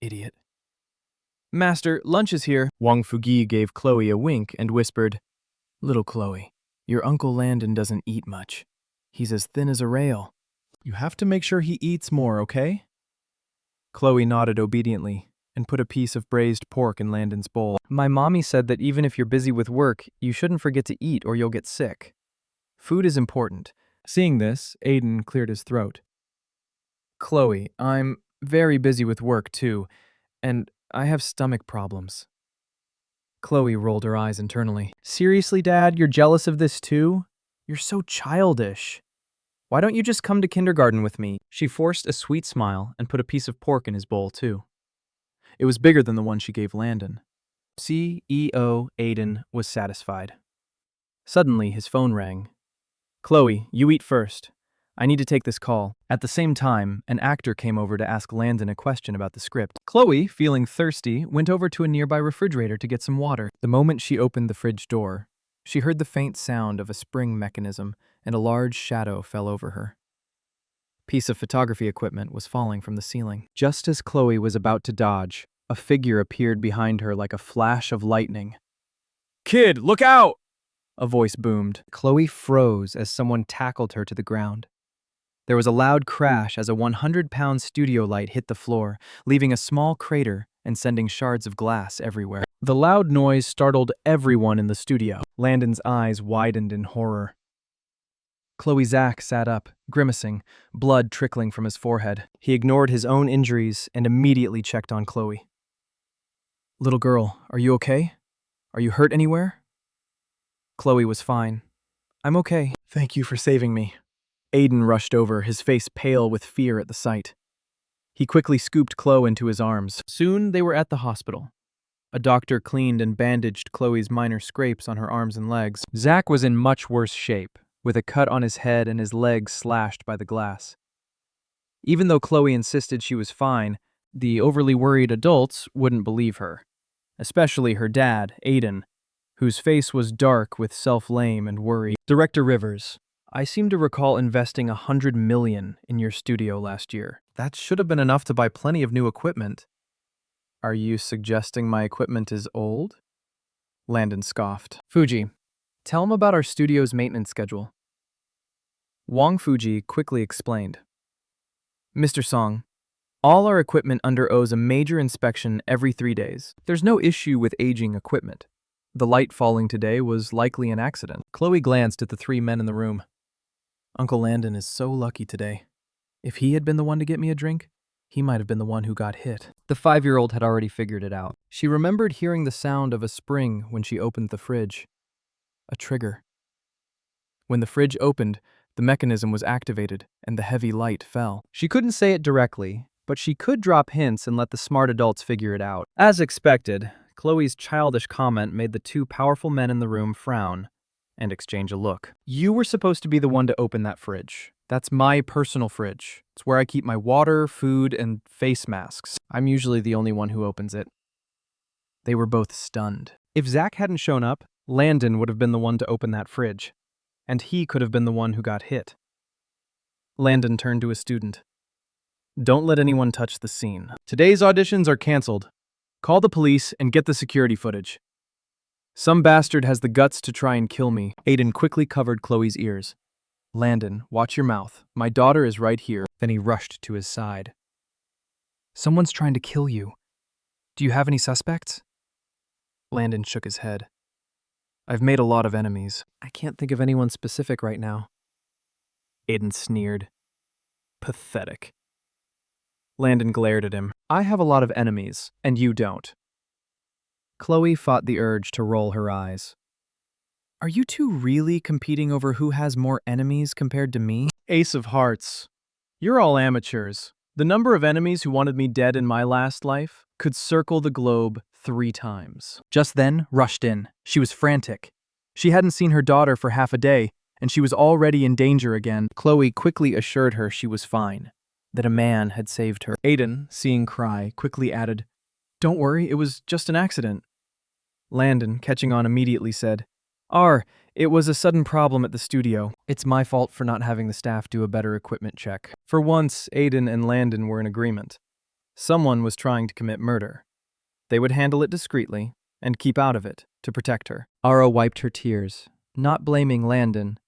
Idiot. Master, lunch is here. Wang Fugi gave Chloe a wink and whispered, Little Chloe, your Uncle Landon doesn't eat much. He's as thin as a rail. You have to make sure he eats more, okay? Chloe nodded obediently and put a piece of braised pork in Landon's bowl. My mommy said that even if you're busy with work, you shouldn't forget to eat or you'll get sick. Food is important. Seeing this, Aiden cleared his throat. Chloe, I'm very busy with work too, and I have stomach problems. Chloe rolled her eyes internally. Seriously, Dad, you're jealous of this too? You're so childish. Why don't you just come to kindergarten with me? She forced a sweet smile and put a piece of pork in his bowl too. It was bigger than the one she gave Landon. CEO Aiden was satisfied. Suddenly, his phone rang. Chloe, you eat first. I need to take this call. At the same time, an actor came over to ask Landon a question about the script. Chloe, feeling thirsty, went over to a nearby refrigerator to get some water. The moment she opened the fridge door, she heard the faint sound of a spring mechanism, and a large shadow fell over her. Piece of photography equipment was falling from the ceiling. Just as Chloe was about to dodge, a figure appeared behind her like a flash of lightning. Kid, look out! A voice boomed. Chloe froze as someone tackled her to the ground. There was a loud crash as a 100-pound studio light hit the floor, leaving a small crater and sending shards of glass everywhere. The loud noise startled everyone in the studio. Landon's eyes widened in horror. Zach sat up, grimacing, blood trickling from his forehead. He ignored his own injuries and immediately checked on Chloe. "Little girl, are you okay? Are you hurt anywhere?" Chloe was fine. "I'm okay. Thank you for saving me." Aiden rushed over, his face pale with fear at the sight. He quickly scooped Chloe into his arms. Soon they were at the hospital. A doctor cleaned and bandaged Chloe's minor scrapes on her arms and legs. Zach was in much worse shape, with a cut on his head and his legs slashed by the glass. Even though Chloe insisted she was fine, the overly worried adults wouldn't believe her, especially her dad, Aiden, whose face was dark with self-blame and worry. "Director Rivers, I seem to recall investing $100 million in your studio last year. That should have been enough to buy plenty of new equipment." "Are you suggesting my equipment is old?" Landon scoffed. "Fuji, tell him about our studio's maintenance schedule." Wang Fuji quickly explained. "Mr. Song, all our equipment undergoes a major inspection every 3 days. There's no issue with aging equipment. The light falling today was likely an accident." Chloe glanced at the 3 men in the room. "Uncle Landon is so lucky today. If he had been the one to get me a drink, he might have been the one who got hit." The 5-year-old had already figured it out. She remembered hearing the sound of a spring when she opened the fridge. A trigger. When the fridge opened, the mechanism was activated and the heavy light fell. She couldn't say it directly, but she could drop hints and let the smart adults figure it out. As expected, Chloe's childish comment made the 2 powerful men in the room frown and exchange a look. "You were supposed to be the one to open that fridge. That's my personal fridge. It's where I keep my water, food, and face masks. I'm usually the only one who opens it." They were both stunned. If Zach hadn't shown up, Landon would have been the one to open that fridge, and he could have been the one who got hit. Landon turned to his student. "Don't let anyone touch the scene. Today's auditions are canceled. Call the police and get the security footage. Some bastard has the guts to try and kill me." Aiden quickly covered Chloe's ears. "Landon, watch your mouth. My daughter is right here." Then he rushed to his side. "Someone's trying to kill you. Do you have any suspects?" Landon shook his head. "I've made a lot of enemies. I can't think of anyone specific right now." Aiden sneered. "Pathetic." Landon glared at him. "I have a lot of enemies, and you don't." Chloe fought the urge to roll her eyes. "Are you two really competing over who has more enemies compared to me?" "Ace of Hearts. You're all amateurs. The number of enemies who wanted me dead in my last life could circle the globe 3 times. Just then, rushed in. She was frantic. She hadn't seen her daughter for half a day, and she was already in danger again. Chloe quickly assured her she was fine, that a man had saved her. Aiden, seeing cry, quickly added, "Don't worry, it was just an accident." Landon, catching on immediately, said, It was a sudden problem at the studio. It's my fault for not having the staff do a better equipment check." For once, Aiden and Landon were in agreement. Someone was trying to commit murder. They would handle it discreetly and keep out of it to protect her. Ara wiped her tears, not blaming Landon,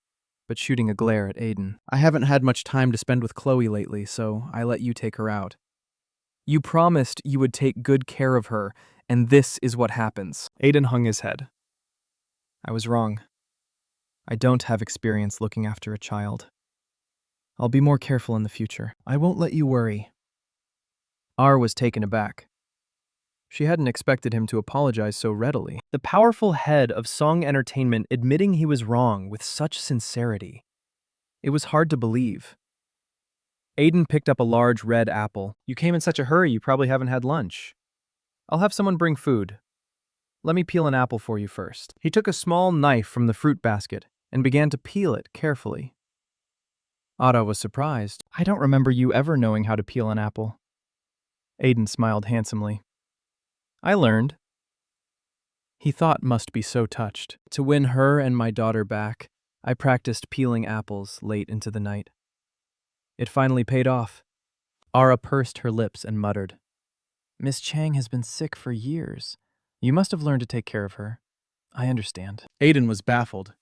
but shooting a glare at Aiden. "I haven't had much time to spend with Chloe lately, so I let you take her out. You promised you would take good care of her, and this is what happens." Aiden hung his head. "I was wrong. I don't have experience looking after a child. I'll be more careful in the future. I won't let you worry." R was taken aback. She hadn't expected him to apologize so readily. The powerful head of Song Entertainment admitting he was wrong with such sincerity. It was hard to believe. Aiden picked up a large red apple. "You came in such a hurry, you probably haven't had lunch. I'll have someone bring food. Let me peel an apple for you first." He took a small knife from the fruit basket and began to peel it carefully. Ada was surprised. "I don't remember you ever knowing how to peel an apple." Aiden smiled handsomely. "I learned." He thought must be so touched. To win her and my daughter back, I practiced peeling apples late into the night. It finally paid off. Ara pursed her lips and muttered, "Miss Chang has been sick for years. You must have learned to take care of her. I understand." Aiden was baffled.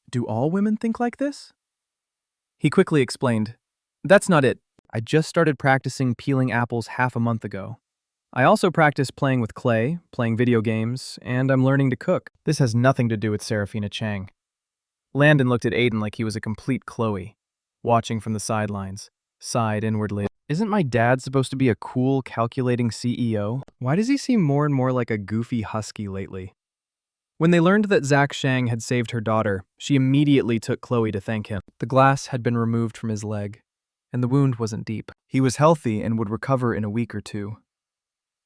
Do all women think like this? He quickly explained, That's not it. I just started practicing peeling apples half a month ago. I also practice playing with clay, playing video games, and I'm learning to cook. This has nothing to do with Serafina Chang. Landon looked at Aiden like he was a complete Chloe, watching from the sidelines, sighed inwardly. Isn't my dad supposed to be a cool, calculating CEO? Why does he seem more and more like a goofy husky lately? When they learned that Zach Shang had saved her daughter, she immediately took Chloe to thank him. The glass had been removed from his leg, and the wound wasn't deep. He was healthy and would recover in a week or two.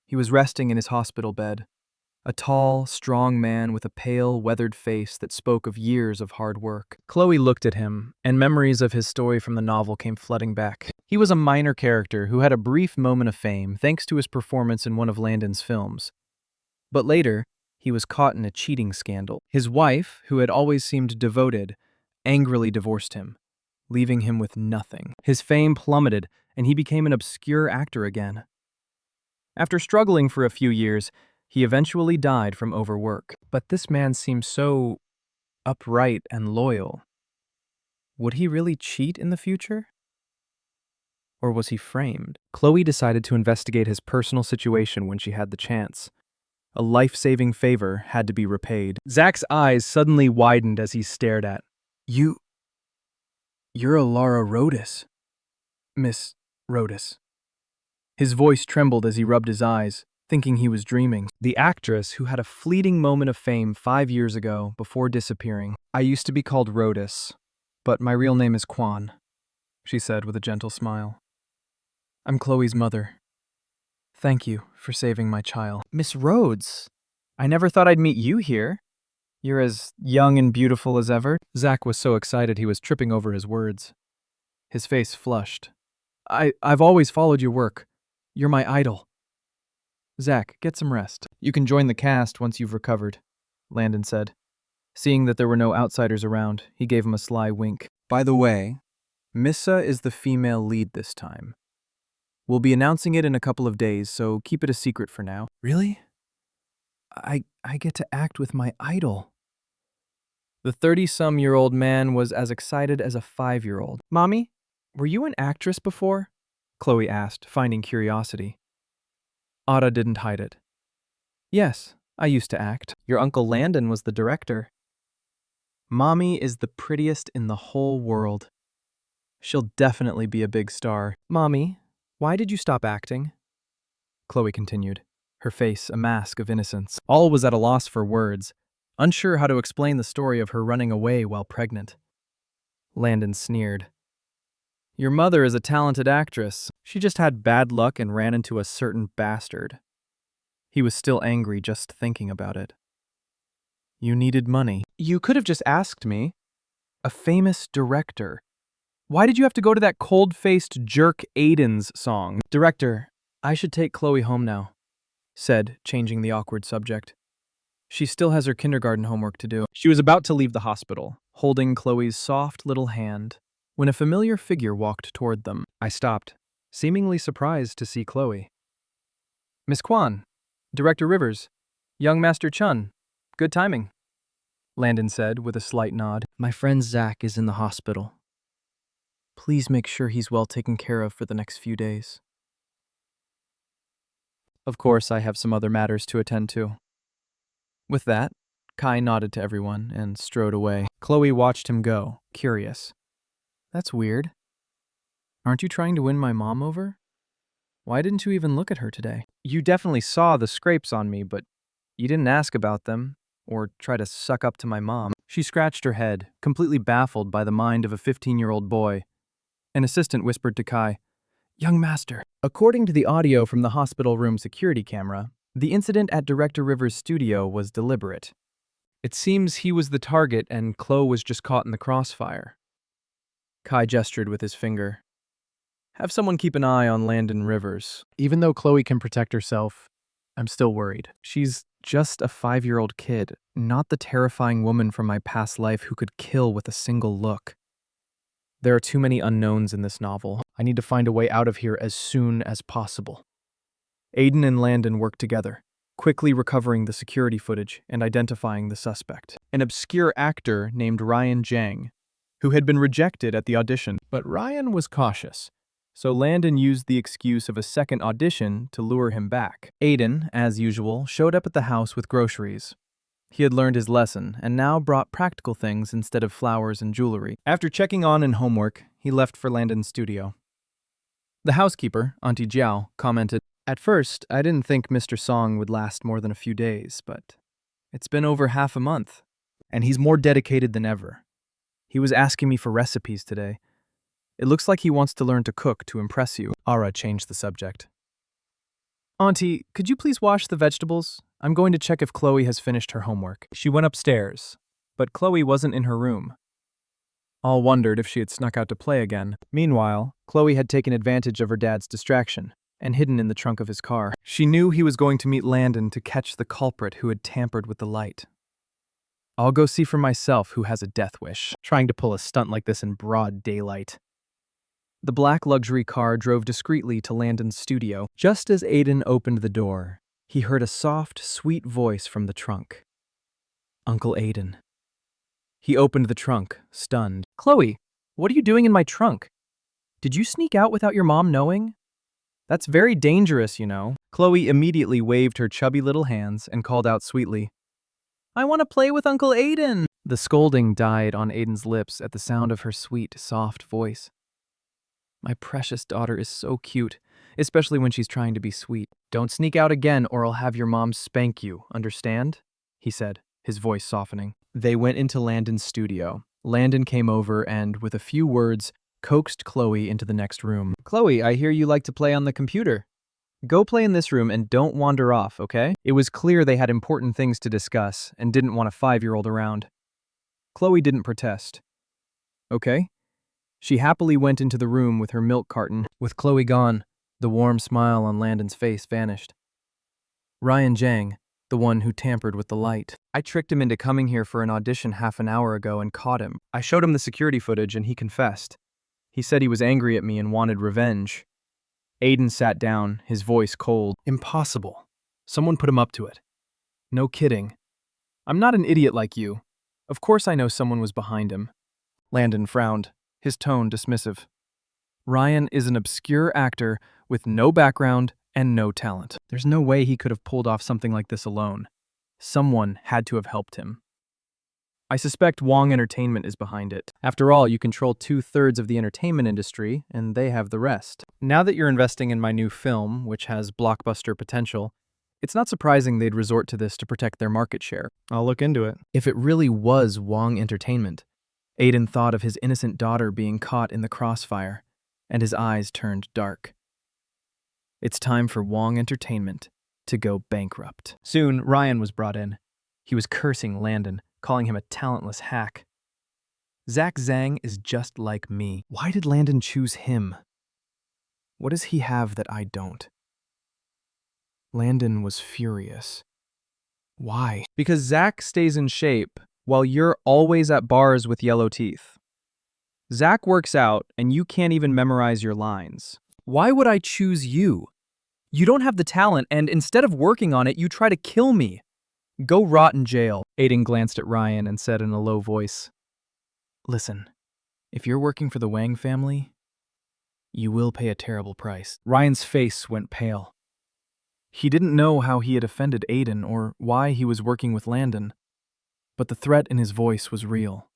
He was resting in his hospital bed, a tall, strong man with a pale, weathered face that spoke of years of hard work. Chloe looked at him, and memories of his story from the novel came flooding back. He was a minor character who had a brief moment of fame thanks to his performance in one of Landon's films. But later, he was caught in a cheating scandal. His wife, who had always seemed devoted, angrily divorced him, leaving him with nothing. His fame plummeted, and he became an obscure actor again. After struggling for a few years, he eventually died from overwork. But this man seemed so upright and loyal. Would he really cheat in the future? Or was he framed? Chloe decided to investigate his personal situation when she had the chance. A life-saving favor had to be repaid. Zach's eyes suddenly widened as he stared at. You're a Laura Rodas. Miss Rodas. His voice trembled as he rubbed his eyes, thinking he was dreaming. The actress who had a fleeting moment of fame 5 years ago before disappearing. I used to be called Rodas, but my real name is Kwan, she said with a gentle smile. I'm Chloe's mother. Thank you for saving my child. Miss Rhodes, I never thought I'd meet you here. You're as young and beautiful as ever. Zach was so excited he was tripping over his words. His face flushed. I've always followed your work. You're my idol. Zach, get some rest. You can join the cast once you've recovered, Landon said. Seeing that there were no outsiders around, he gave him a sly wink. By the way, Missa is the female lead this time. We'll be announcing it in a couple of days, so keep it a secret for now. Really? I get to act with my idol. The 30-some-year-old man was as excited as a 5-year-old. Mommy, were you an actress before? Chloe asked, finding curiosity. Ada didn't hide it. Yes, I used to act. Your Uncle Landon was the director. Mommy is the prettiest in the whole world. She'll definitely be a big star. Mommy, why did you stop acting? Chloe continued, her face a mask of innocence. All was at a loss for words, unsure how to explain the story of her running away while pregnant. Landon sneered. Your mother is a talented actress. She just had bad luck and ran into a certain bastard. He was still angry just thinking about it. You needed money. You could have just asked me. A famous director. Why did you have to go to that cold-faced jerk Aiden's song? Director, I should take Chloe home now, said, changing the awkward subject. She still has her kindergarten homework to do. She was about to leave the hospital, holding Chloe's soft little hand, when a familiar figure walked toward them. I stopped, seemingly surprised to see Chloe. Miss Kwan, Director Rivers, young Master Chun, good timing, Landon said with a slight nod. My friend Zach is in the hospital. Please make sure he's well taken care of for the next few days. Of course, I have some other matters to attend to. With that, Kai nodded to everyone and strode away. Chloe watched him go, curious. That's weird. Aren't you trying to win my mom over? Why didn't you even look at her today? You definitely saw the scrapes on me, but you didn't ask about them or try to suck up to my mom. She scratched her head, completely baffled by the mind of a 15-year-old boy. An assistant whispered to Kai, Young master. According to the audio from the hospital room security camera, the incident at Director Rivers' studio was deliberate. It seems he was the target and Chloe was just caught in the crossfire. Kai gestured with his finger. Have someone keep an eye on Landon Rivers. Even though Chloe can protect herself, I'm still worried. She's just a 5-year-old kid, not the terrifying woman from my past life who could kill with a single look. There are too many unknowns in this novel. I need to find a way out of here as soon as possible. Aiden and Landon worked together, quickly recovering the security footage and identifying the suspect. An obscure actor named Ryan Zhang, who had been rejected at the audition. But Ryan was cautious, so Landon used the excuse of a second audition to lure him back. Aiden, as usual, showed up at the house with groceries. He had learned his lesson and now brought practical things instead of flowers and jewelry. After checking on and homework, he left for Landon's studio. The housekeeper, Auntie Jiao, commented, "At first, I didn't think Mr. Song would last more than a few days, but it's been over half a month, and he's more dedicated than ever. He was asking me for recipes today. It looks like he wants to learn to cook to impress you." Ara changed the subject. "Auntie, could you please wash the vegetables? I'm going to check if Chloe has finished her homework." She went upstairs, but Chloe wasn't in her room. All wondered if she had snuck out to play again. Meanwhile, Chloe had taken advantage of her dad's distraction and hidden in the trunk of his car. She knew he was going to meet Landon to catch the culprit who had tampered with the light. "I'll go see for myself who has a death wish, trying to pull a stunt like this in broad daylight." The black luxury car drove discreetly to Landon's studio. Just as Aiden opened the door, he heard a soft, sweet voice from the trunk. Uncle Aiden. He opened the trunk, stunned. "Chloe, what are you doing in my trunk? Did you sneak out without your mom knowing? That's very dangerous, you know." Chloe immediately waved her chubby little hands and called out sweetly, "I want to play with Uncle Aiden." The scolding died on Aiden's lips at the sound of her sweet, soft voice. "My precious daughter is so cute, especially when she's trying to be sweet. Don't sneak out again or I'll have your mom spank you, understand?" he said, his voice softening. They went into Landon's studio. Landon came over and, with a few words, coaxed Chloe into the next room. "Chloe, I hear you like to play on the computer. Go play in this room and don't wander off, okay?" It was clear they had important things to discuss and didn't want a 5-year-old around. Chloe didn't protest. "Okay." She happily went into the room with her milk carton. With Chloe gone, the warm smile on Landon's face vanished. "Ryan Zhang, the one who tampered with the light. I tricked him into coming here for an audition half an hour ago and caught him. I showed him the security footage and he confessed. He said he was angry at me and wanted revenge." Aiden sat down, his voice cold. "Impossible. Someone put him up to it." "No kidding. I'm not an idiot like you. Of course I know someone was behind him." Landon frowned, his tone dismissive. "Ryan is an obscure actor with no background and no talent. There's no way he could have pulled off something like this alone. Someone had to have helped him. I suspect Wong Entertainment is behind it. After all, you control 2/3 of the entertainment industry, and they have the rest. Now that you're investing in my new film, which has blockbuster potential, it's not surprising they'd resort to this to protect their market share. I'll look into it." If it really was Wong Entertainment, Aiden thought of his innocent daughter being caught in the crossfire, and his eyes turned dark. It's time for Wong Entertainment to go bankrupt. Soon, Ryan was brought in. He was cursing Landon, calling him a talentless hack. "Zach Zhang is just like me. Why did Landon choose him? What does he have that I don't?" Landon was furious. "Why?" "Because Zach stays in shape, while you're always at bars with yellow teeth. Zach works out, and you can't even memorize your lines. Why would I choose you? You don't have the talent, and instead of working on it, you try to kill me. Go rot in jail." Aiden glanced at Ryan and said in a low voice, "Listen, if you're working for the Wang family, you will pay a terrible price." Ryan's face went pale. He didn't know how he had offended Aiden or why he was working with Landon, but the threat in his voice was real,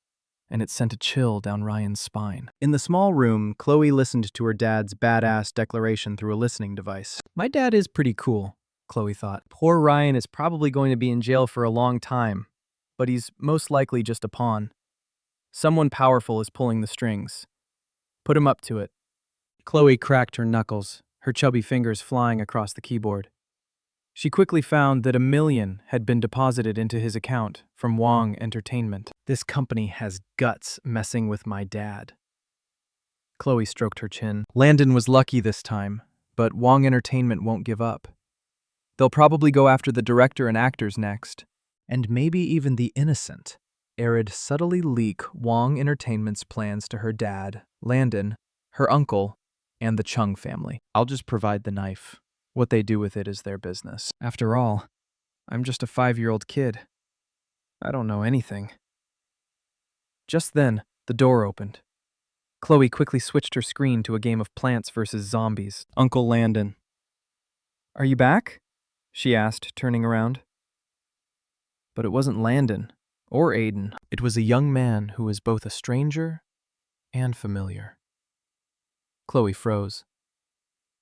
and it sent a chill down Ryan's spine. In the small room, Chloe listened to her dad's badass declaration through a listening device. "My dad is pretty cool," Chloe thought. "Poor Ryan is probably going to be in jail for a long time, but he's most likely just a pawn. Someone powerful is pulling the strings. Put him up to it." Chloe cracked her knuckles, her chubby fingers flying across the keyboard. She quickly found that $1 million had been deposited into his account from Wong Entertainment. "This company has guts messing with my dad." Chloe stroked her chin. Landon was lucky this time, but Wong Entertainment won't give up. They'll probably go after the director and actors next, and maybe even the innocent. Arid subtly leak Wong Entertainment's plans to her dad, Landon, her uncle, and the Chung family. "I'll just provide the knife. What they do with it is their business. After all, I'm just a 5-year-old kid. I don't know anything." Just then, The door opened. Chloe quickly switched her screen to a game of Plants vs. Zombies. Uncle Landon. "Are you back?" she asked, turning around. But it wasn't Landon or Aiden. It was a young man who was both a stranger and familiar. Chloe froze.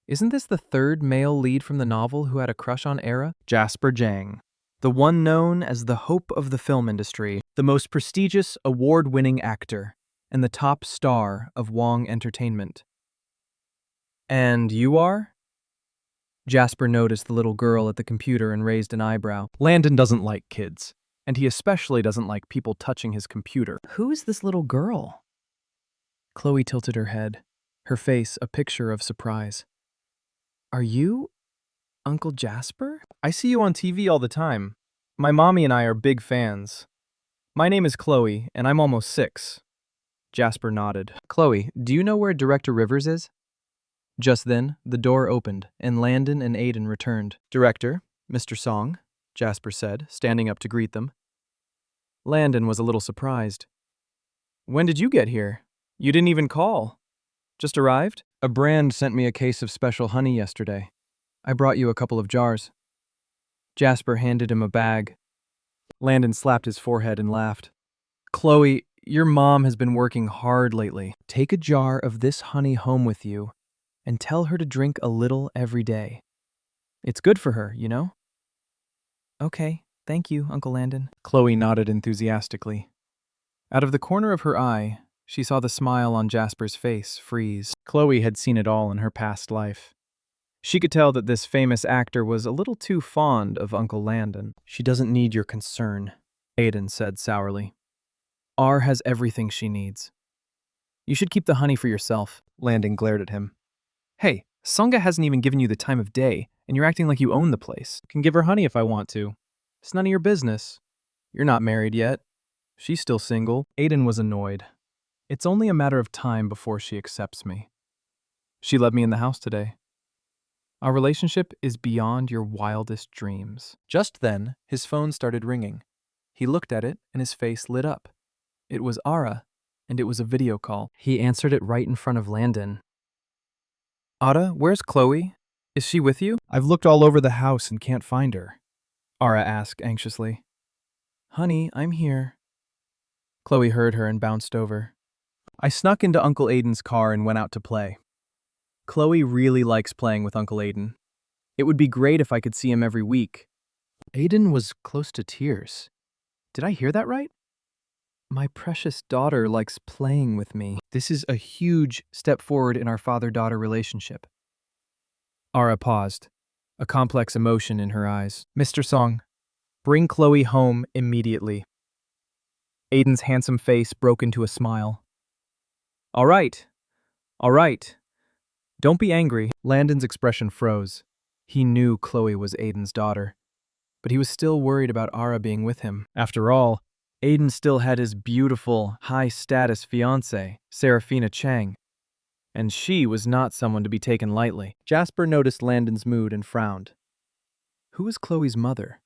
Isn't this the third male lead from the novel who had a crush on Era? Jasper Jang, the one known as the hope of the film industry, the most prestigious award-winning actor, and the top star of Wong Entertainment. "And you are?" Jasper noticed the little girl at the computer and raised an eyebrow. Landon doesn't like kids, and he especially doesn't like people touching his computer. "Who is this little girl?" Chloe tilted her head, her face a picture of surprise. "Are you Uncle Jasper? I see you on TV all the time. My mommy and I are big fans. My name is Chloe, and I'm almost 6. Jasper nodded. "Chloe, do you know where Director Rivers is?" Just then, the door opened, and Landon and Aiden returned. "Director, Mr. Song," Jasper said, standing up to greet them. Landon was a little surprised. "When did you get here? You didn't even call. Just arrived?" "A brand sent me a case of special honey yesterday. I brought you a couple of jars." Jasper handed him a bag. Landon slapped his forehead and laughed. "Chloe, your mom has been working hard lately. Take a jar of this honey home with you and tell her to drink a little every day. It's good for her, you know?" "Okay, thank you, Uncle Landon." Chloe nodded enthusiastically. Out of the corner of her eye, she saw the smile on Jasper's face freeze. Chloe had seen it all in her past life. She could tell that this famous actor was a little too fond of Uncle Landon. "She doesn't need your concern," Aiden said sourly. "R has everything she needs. You should keep the honey for yourself." Landon glared at him. "Hey, Songa hasn't even given you the time of day, and you're acting like you own the place. Can give her honey if I want to. It's none of your business. You're not married yet. She's still single." Aiden was annoyed. "It's only a matter of time before she accepts me. She let me in the house today. Our relationship is beyond your wildest dreams." Just then, his phone started ringing. He looked at it, and his face lit up. It was Ara, and it was a video call. He answered it right in front of Landon. "Ara, where's Chloe? Is she with you?" "I've looked all over the house and can't find her," Ara asked anxiously. "Honey, I'm here." Chloe heard her and bounced over. "I snuck into Uncle Aiden's car and went out to play. Chloe really likes playing with Uncle Aiden. It would be great if I could see him every week." Aiden was close to tears. Did I hear that right? "My precious daughter likes playing with me. This is a huge step forward in our father-daughter relationship." Ara paused, a complex emotion in her eyes. "Mr. Song, bring Chloe home immediately." Aiden's handsome face broke into a smile. All right. Don't be angry." Landon's expression froze. He knew Chloe was Aiden's daughter, but he was still worried about Ara being with him. After all, Aiden still had his beautiful, high-status fiancée, Serafina Chang, and she was not someone to be taken lightly. Jasper noticed Landon's mood and frowned. Who is Chloe's mother?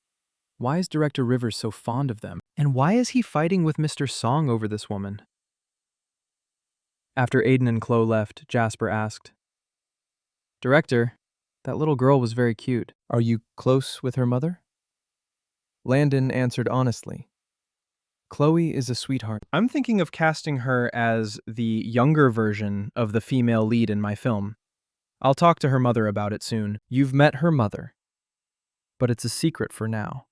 Why is Director Rivers so fond of them? And why is he fighting with Mr. Song over this woman? After Aiden and Chloe left, Jasper asked, "Director, that little girl was very cute. Are you close with her mother?" Landon answered honestly, "Chloe is a sweetheart. I'm thinking of casting her as the younger version of the female lead in my film. I'll talk to her mother about it soon." "You've met her mother, but it's a secret for now.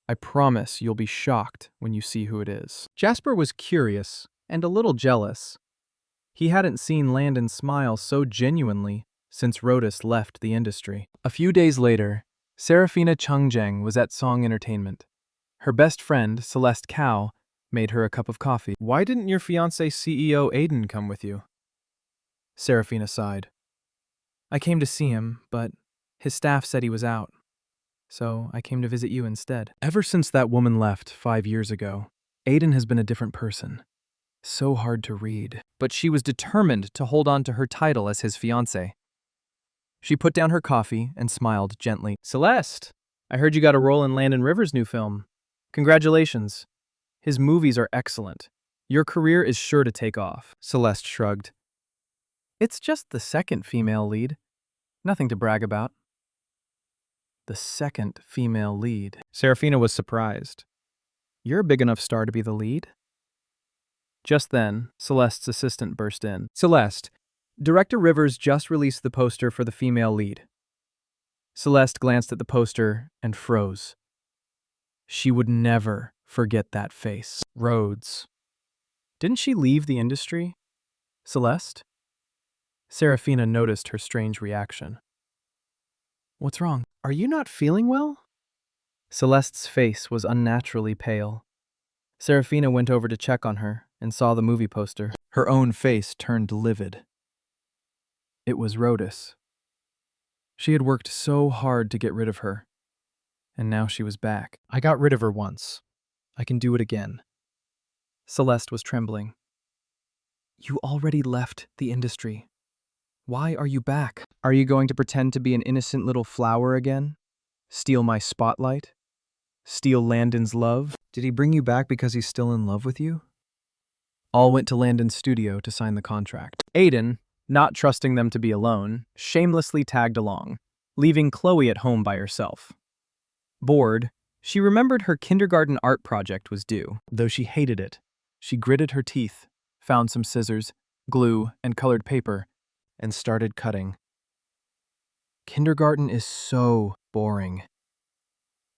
I promise you'll be shocked when you see who it is." Jasper was curious and a little jealous. He hadn't seen Landon smile so genuinely since Rodas left the industry. A few days later, Serafina Chungjang was at Song Entertainment. Her best friend, Celeste Cao, made her a cup of coffee. "Why didn't your fiancé CEO Aiden come with you?" Serafina sighed. "I came to see him, but his staff said he was out. So I came to visit you instead." Ever since that woman left 5 years ago, Aiden has been a different person. So hard to read. But she was determined to hold on to her title as his fiancé. She put down her coffee and smiled gently. "Celeste, I heard you got a role in Landon Rivers' new film. Congratulations. His movies are excellent. Your career is sure to take off. Celeste shrugged. It's just the second female lead. Nothing to brag about. The second female lead. Serafina was surprised. You're a big enough star to be the lead? Just then, Celeste's assistant burst in. Celeste, Director Rivers just released the poster for the female lead. Celeste glanced at the poster and froze. She would never forget that face. Rhodes. Didn't she leave the industry? Celeste? Serafina noticed her strange reaction. What's wrong? Are you not feeling well? Celeste's face was unnaturally pale. Serafina went over to check on her and saw the movie poster. Her own face turned livid. It was Rhodes. She had worked so hard to get rid of her, and now she was back. I got rid of her once. I can do it again. Celeste was trembling. You already left the industry. Why are you back? Are you going to pretend to be an innocent little flower again? Steal my spotlight? Steal Landon's love? Did he bring you back because he's still in love with you? All went to Landon's studio to sign the contract. Aiden, not trusting them to be alone, shamelessly tagged along, leaving Chloe at home by herself. Bored, she remembered her kindergarten art project was due. Though she hated it, she gritted her teeth, found some scissors, glue, and colored paper, and started cutting. Kindergarten is so boring.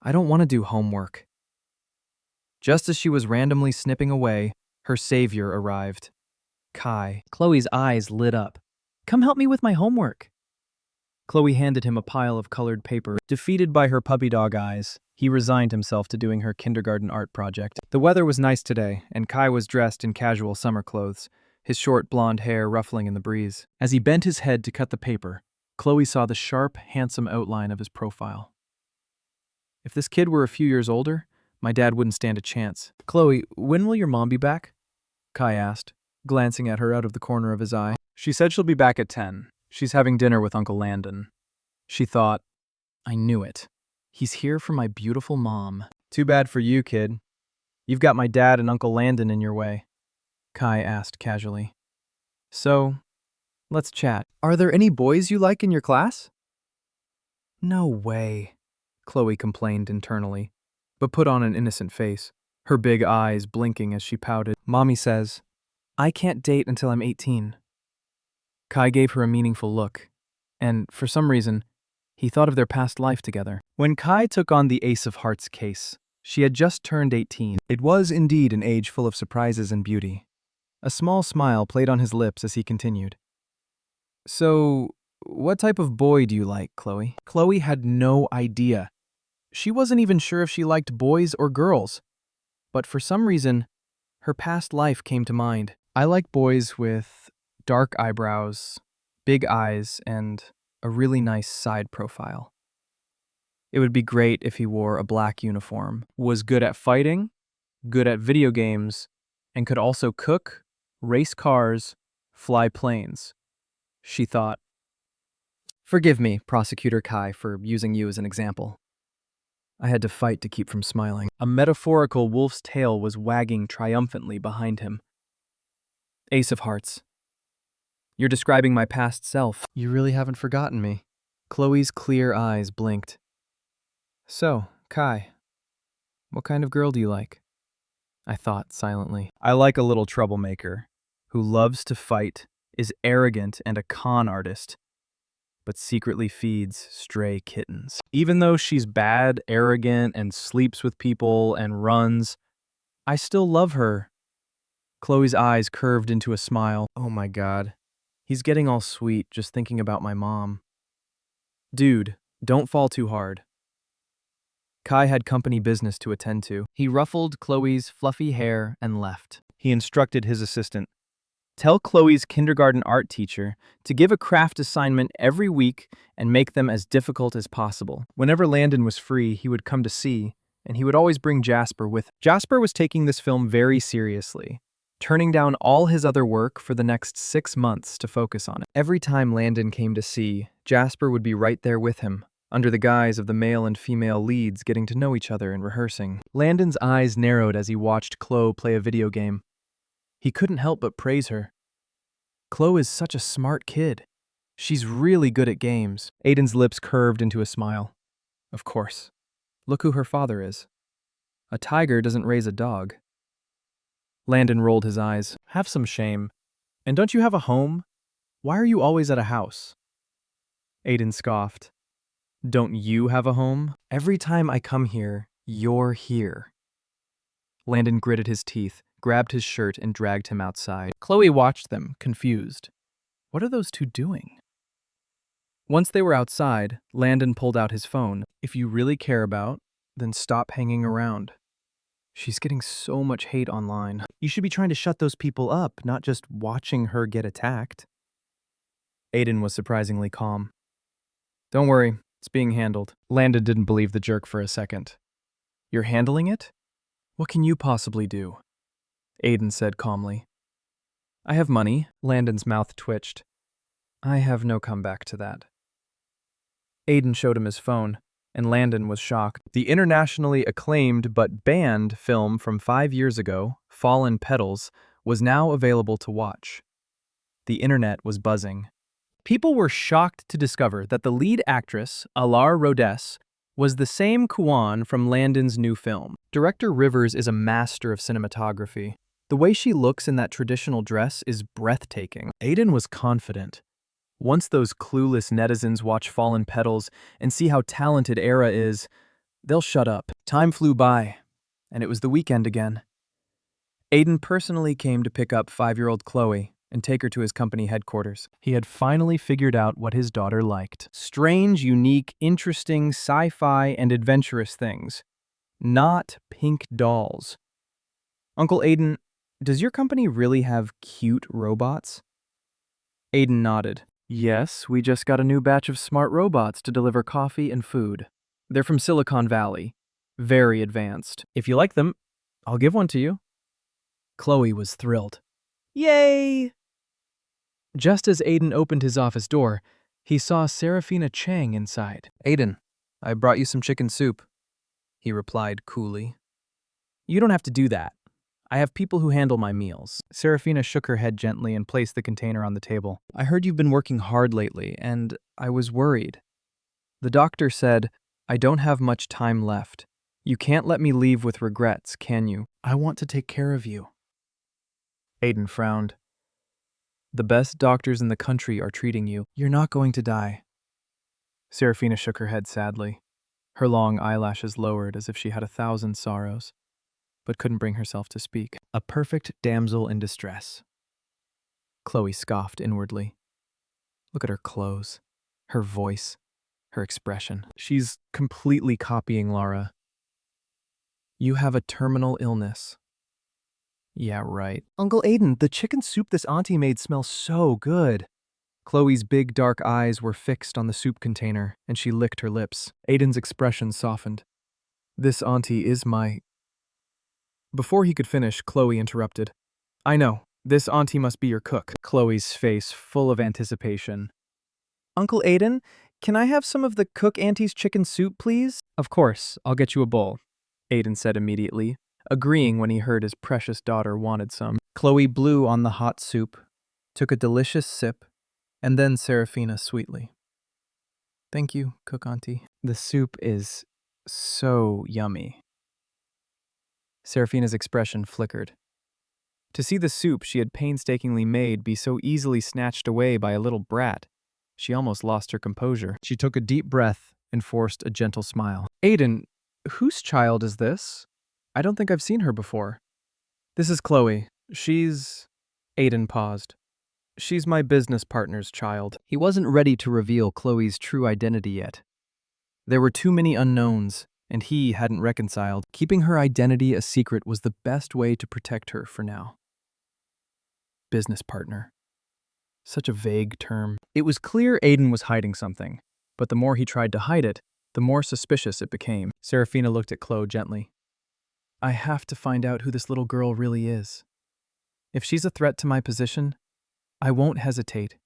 I don't want to do homework. Just as she was randomly snipping away, her savior arrived. Kai. Chloe's eyes lit up. Come help me with my homework. Chloe handed him a pile of colored paper. Defeated by her puppy dog eyes, he resigned himself to doing her kindergarten art project. The weather was nice today, and Kai was dressed in casual summer clothes, his short blonde hair ruffling in the breeze. As he bent his head to cut the paper, Chloe saw the sharp, handsome outline of his profile. If this kid were a few years older, my dad wouldn't stand a chance. Chloe, when will your mom be back? Kai asked, glancing at her out of the corner of his eye. She said she'll be back at 10. She's having dinner with Uncle Landon. She thought, I knew it. He's here for my beautiful mom. Too bad for you, kid. You've got my dad and Uncle Landon in your way. Kai asked casually. So, let's chat. Are there any boys you like in your class? No way, Chloe complained internally, but put on an innocent face, her big eyes blinking as she pouted. Mommy says, I can't date until I'm 18. Kai gave her a meaningful look, and for some reason, he thought of their past life together. When Kai took on the Ace of Hearts case, she had just turned 18. It was indeed an age full of surprises and beauty. A small smile played on his lips as he continued. So, what type of boy do you like, Chloe? Chloe had no idea. She wasn't even sure if she liked boys or girls. But for some reason, her past life came to mind. I like boys with dark eyebrows, big eyes, and a really nice side profile. It would be great if he wore a black uniform, was good at fighting, good at video games, and could also cook, race cars, fly planes. She thought. Forgive me, Prosecutor Kai, for using you as an example. I had to fight to keep from smiling. A metaphorical wolf's tail was wagging triumphantly behind him. Ace of Hearts. You're describing my past self. You really haven't forgotten me. Chloe's clear eyes blinked. So, Kai, what kind of girl do you like? I thought silently. I like a little troublemaker, who loves to fight, is arrogant and a con artist, but secretly feeds stray kittens. Even though she's bad, arrogant, and sleeps with people and runs, I still love her. Chloe's eyes curved into a smile. Oh my God. He's getting all sweet just thinking about my mom. Dude, don't fall too hard. Kai had company business to attend to. He ruffled Chloe's fluffy hair and left. He instructed his assistant, tell Chloe's kindergarten art teacher to give a craft assignment every week and make them as difficult as possible. Whenever Landon was free, he would come to see, and he would always bring Jasper with him. Jasper was taking this film very seriously, turning down all his other work for the next 6 months to focus on it. Every time Landon came to see, Jasper would be right there with him, under the guise of the male and female leads getting to know each other and rehearsing. Landon's eyes narrowed as he watched Chloe play a video game. He couldn't help but praise her. Chloe is such a smart kid. She's really good at games. Aiden's lips curved into a smile. Of course. Look who her father is. A tiger doesn't raise a dog. Landon rolled his eyes. Have some shame. And don't you have a home? Why are you always at a house? Aiden scoffed. Don't you have a home? Every time I come here, you're here. Landon gritted his teeth, grabbed his shirt, and dragged him outside. Chloe watched them, confused. What are those two doing? Once they were outside, Landon pulled out his phone. If you really care about, then stop hanging around. She's getting so much hate online. You should be trying to shut those people up, not just watching her get attacked. Aiden was surprisingly calm. Don't worry, it's being handled. Landon didn't believe the jerk for a second. You're handling it? What can you possibly do? Aiden said calmly. I have money. Landon's mouth twitched. I have no comeback to that. Aiden showed him his phone, and Landon was shocked. The internationally acclaimed but banned film from 5 years ago, Fallen Petals, was now available to watch. The internet was buzzing. People were shocked to discover that the lead actress, Alar Rhodes, was the same Kuan from Landon's new film. Director Rivers is a master of cinematography. The way she looks in that traditional dress is breathtaking. Aiden was confident. Once those clueless netizens watch Fallen Petals and see how talented Era is, they'll shut up. Time flew by, and it was the weekend again. Aiden personally came to pick up 5-year-old Chloe and take her to his company headquarters. He had finally figured out what his daughter liked. Strange, unique, interesting, sci-fi, and adventurous things. Not pink dolls. Uncle Aiden, does your company really have cute robots? Aiden nodded. Yes, we just got a new batch of smart robots to deliver coffee and food. They're from Silicon Valley. Very advanced. If you like them, I'll give one to you. Chloe was thrilled. Yay! Just as Aiden opened his office door, he saw Serafina Chang inside. Aiden, I brought you some chicken soup, he replied coolly. You don't have to do that. I have people who handle my meals. Serafina shook her head gently and placed the container on the table. I heard you've been working hard lately, and I was worried. The doctor said, I don't have much time left. You can't let me leave with regrets, can you? I want to take care of you. Aiden frowned. The best doctors in the country are treating you. You're not going to die. Serafina shook her head sadly. Her long eyelashes lowered as if she had 1,000 sorrows, but couldn't bring herself to speak. A perfect damsel in distress. Chloe scoffed inwardly. Look at her clothes, her voice, her expression. She's completely copying Laura. You have a terminal illness. Yeah, right. Uncle Aiden, the chicken soup this auntie made smells so good. Chloe's big dark eyes were fixed on the soup container, and she licked her lips. Aiden's expression softened. This auntie is my... Before he could finish, Chloe interrupted. I know, this auntie must be your cook. Chloe's face full of anticipation. Uncle Aiden, can I have some of the cook auntie's chicken soup, please? Of course, I'll get you a bowl, Aiden said immediately, agreeing when he heard his precious daughter wanted some. Chloe blew on the hot soup, took a delicious sip, and then Serafina sweetly. Thank you, cook auntie. The soup is so yummy. Serafina's expression flickered. To see the soup she had painstakingly made be so easily snatched away by a little brat, she almost lost her composure. She took a deep breath and forced a gentle smile. Aiden, whose child is this? I don't think I've seen her before. This is Chloe. She's... Aiden paused. She's my business partner's child. He wasn't ready to reveal Chloe's true identity yet. There were too many unknowns, and he hadn't reconciled. Keeping her identity a secret was the best way to protect her for now. Business partner. Such a vague term. It was clear Aiden was hiding something, but the more he tried to hide it, the more suspicious it became. Serafina looked at Chloe gently. I have to find out who this little girl really is. If she's a threat to my position, I won't hesitate,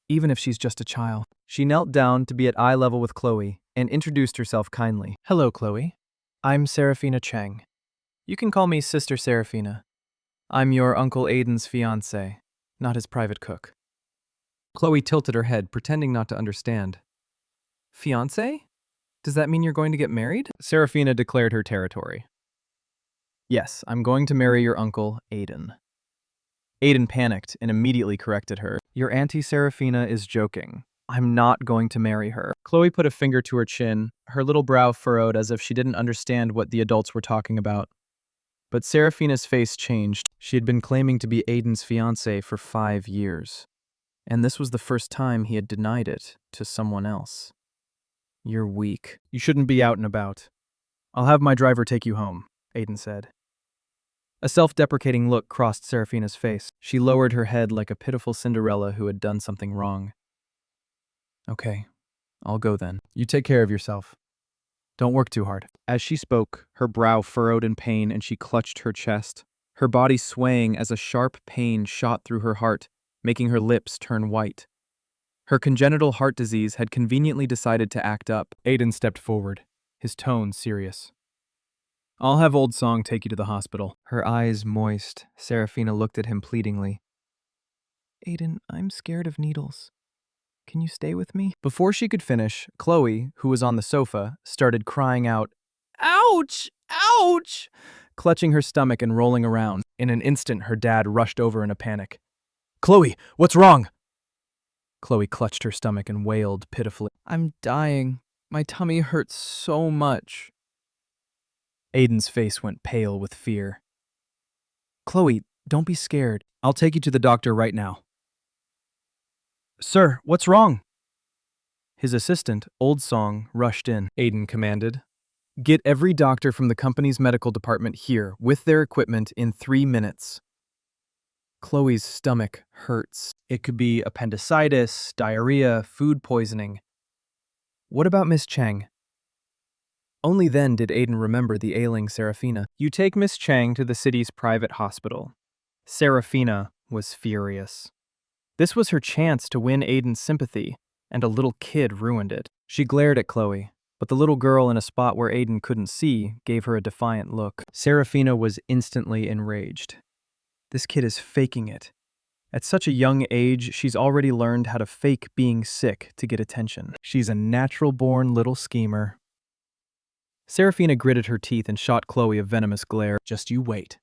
even if she's just a child. She knelt down to be at eye level with Chloe and introduced herself kindly. Hello, Chloe. I'm Serafina Chang. You can call me Sister Serafina. I'm your Uncle Aiden's fiancé, not his private cook. Chloe tilted her head, pretending not to understand. Fiancé? Does that mean you're going to get married? Serafina declared her territory. Yes, I'm going to marry your uncle, Aiden. Aiden panicked and immediately corrected her. Your Auntie Serafina is joking. I'm not going to marry her. Chloe put a finger to her chin, her little brow furrowed as if she didn't understand what the adults were talking about. But Serafina's face changed. She had been claiming to be Aiden's fiancé for 5 years. And this was the first time he had denied it to someone else. You're weak. You shouldn't be out and about. I'll have my driver take you home, Aiden said. A self-deprecating look crossed Serafina's face. She lowered her head like a pitiful Cinderella who had done something wrong. Okay, I'll go then. You take care of yourself. Don't work too hard. As she spoke, her brow furrowed in pain and she clutched her chest, her body swaying as a sharp pain shot through her heart, making her lips turn white. Her congenital heart disease had conveniently decided to act up. Aiden stepped forward, his tone serious. I'll have Old Song take you to the hospital. Her eyes moist, Serafina looked at him pleadingly. Aiden, I'm scared of needles. Can you stay with me? Before she could finish, Chloe, who was on the sofa, started crying out, Ouch! Ouch! Clutching her stomach and rolling around. In an instant, her dad rushed over in a panic. Chloe, what's wrong? Chloe clutched her stomach and wailed pitifully. I'm dying. My tummy hurts so much. Aiden's face went pale with fear. Chloe, don't be scared. I'll take you to the doctor right now. Sir, what's wrong? His assistant, Old Song, rushed in. Aiden commanded. Get every doctor from the company's medical department here with their equipment in 3 minutes. Chloe's stomach hurts. It could be appendicitis, diarrhea, food poisoning. What about Miss Chang? Only then did Aiden remember the ailing Serafina. You take Miss Chang to the city's private hospital. Serafina was furious. This was her chance to win Aiden's sympathy, and a little kid ruined it. She glared at Chloe, but the little girl in a spot where Aiden couldn't see gave her a defiant look. Serafina was instantly enraged. This kid is faking it. At such a young age, she's already learned how to fake being sick to get attention. She's a natural-born little schemer. Serafina gritted her teeth and shot Chloe a venomous glare. Just you wait.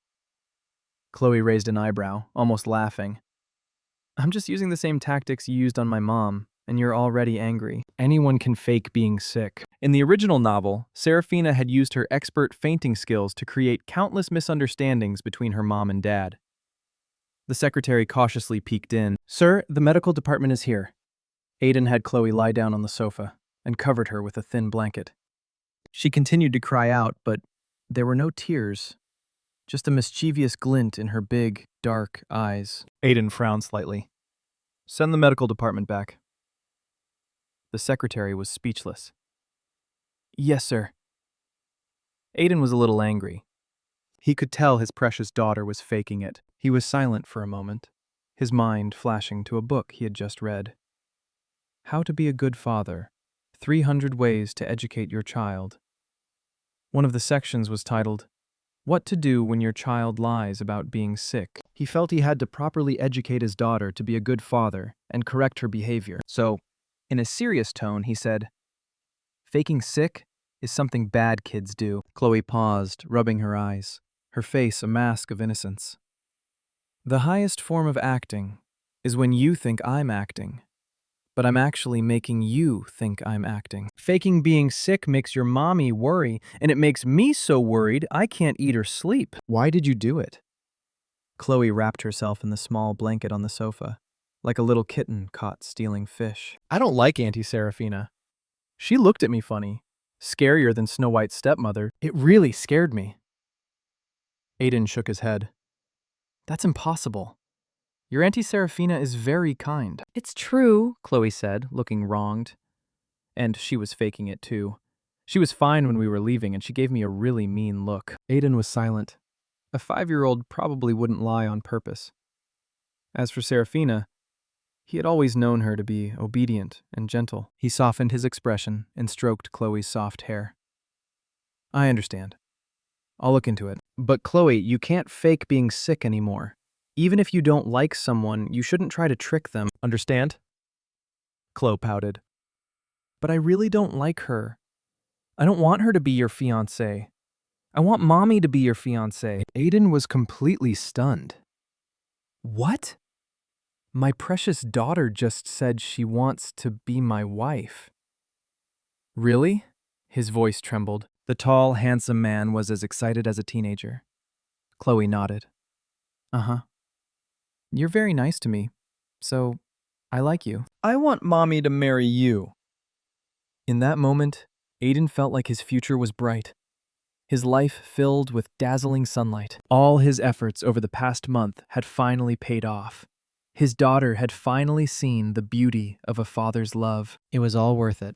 Chloe raised an eyebrow, almost laughing. I'm just using the same tactics you used on my mom, and you're already angry. Anyone can fake being sick. In the original novel, Serafina had used her expert fainting skills to create countless misunderstandings between her mom and dad. The secretary cautiously peeked in. Sir, the medical department is here. Aiden had Chloe lie down on the sofa and covered her with a thin blanket. She continued to cry out, but there were no tears, just a mischievous glint in her big, dark eyes. Aiden frowned slightly. Send the medical department back. The secretary was speechless. Yes, sir. Aiden was a little angry. He could tell his precious daughter was faking it. He was silent for a moment, his mind flashing to a book he had just read. How to be a Good Father, 300 Ways to Educate Your Child. One of the sections was titled, What to Do When Your Child Lies About Being Sick. He felt he had to properly educate his daughter to be a good father and correct her behavior. So, in a serious tone, he said, Faking sick is something bad kids do. Chloe paused, rubbing her eyes, her face a mask of innocence. The highest form of acting is when you think I'm acting, but I'm actually making you think I'm acting. Faking being sick makes your mommy worry, and it makes me so worried I can't eat or sleep. Why did you do it? Chloe wrapped herself in the small blanket on the sofa, like a little kitten caught stealing fish. I don't like Auntie Serafina. She looked at me funny, scarier than Snow White's stepmother. It really scared me. Aiden shook his head. That's impossible. Your Auntie Serafina is very kind. It's true. Chloe said, looking wronged. And she was faking it too. She was fine when we were leaving, and she gave me a really mean look. Aiden was silent. A 5-year-old probably wouldn't lie on purpose. As for Serafina, he had always known her to be obedient and gentle. He softened his expression and stroked Chloe's soft hair. I understand. I'll look into it. But Chloe, you can't fake being sick anymore. Even if you don't like someone, you shouldn't try to trick them. Understand? Chloe pouted. But I really don't like her. I don't want her to be your fiancé. I want Mommy to be your fiancé. Aiden was completely stunned. What? My precious daughter just said she wants to be my wife. Really? His voice trembled. The tall, handsome man was as excited as a teenager. Chloe nodded. Uh-huh. You're very nice to me, so I like you. I want Mommy to marry you. In that moment, Aiden felt like his future was bright. His life filled with dazzling sunlight. All his efforts over the past month had finally paid off. His daughter had finally seen the beauty of a father's love. It was all worth it.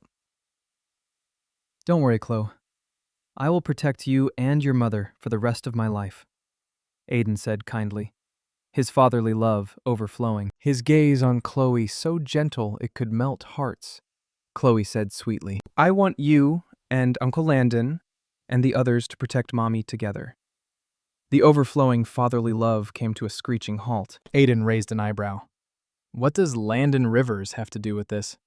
Don't worry, Chloe. I will protect you and your mother for the rest of my life, Aiden said kindly, his fatherly love overflowing. His gaze on Chloe so gentle it could melt hearts. Chloe said sweetly, I want you and Uncle Landon and the others to protect Mommy together. The overflowing fatherly love came to a screeching halt. Aiden raised an eyebrow. What does Landon Rivers have to do with this?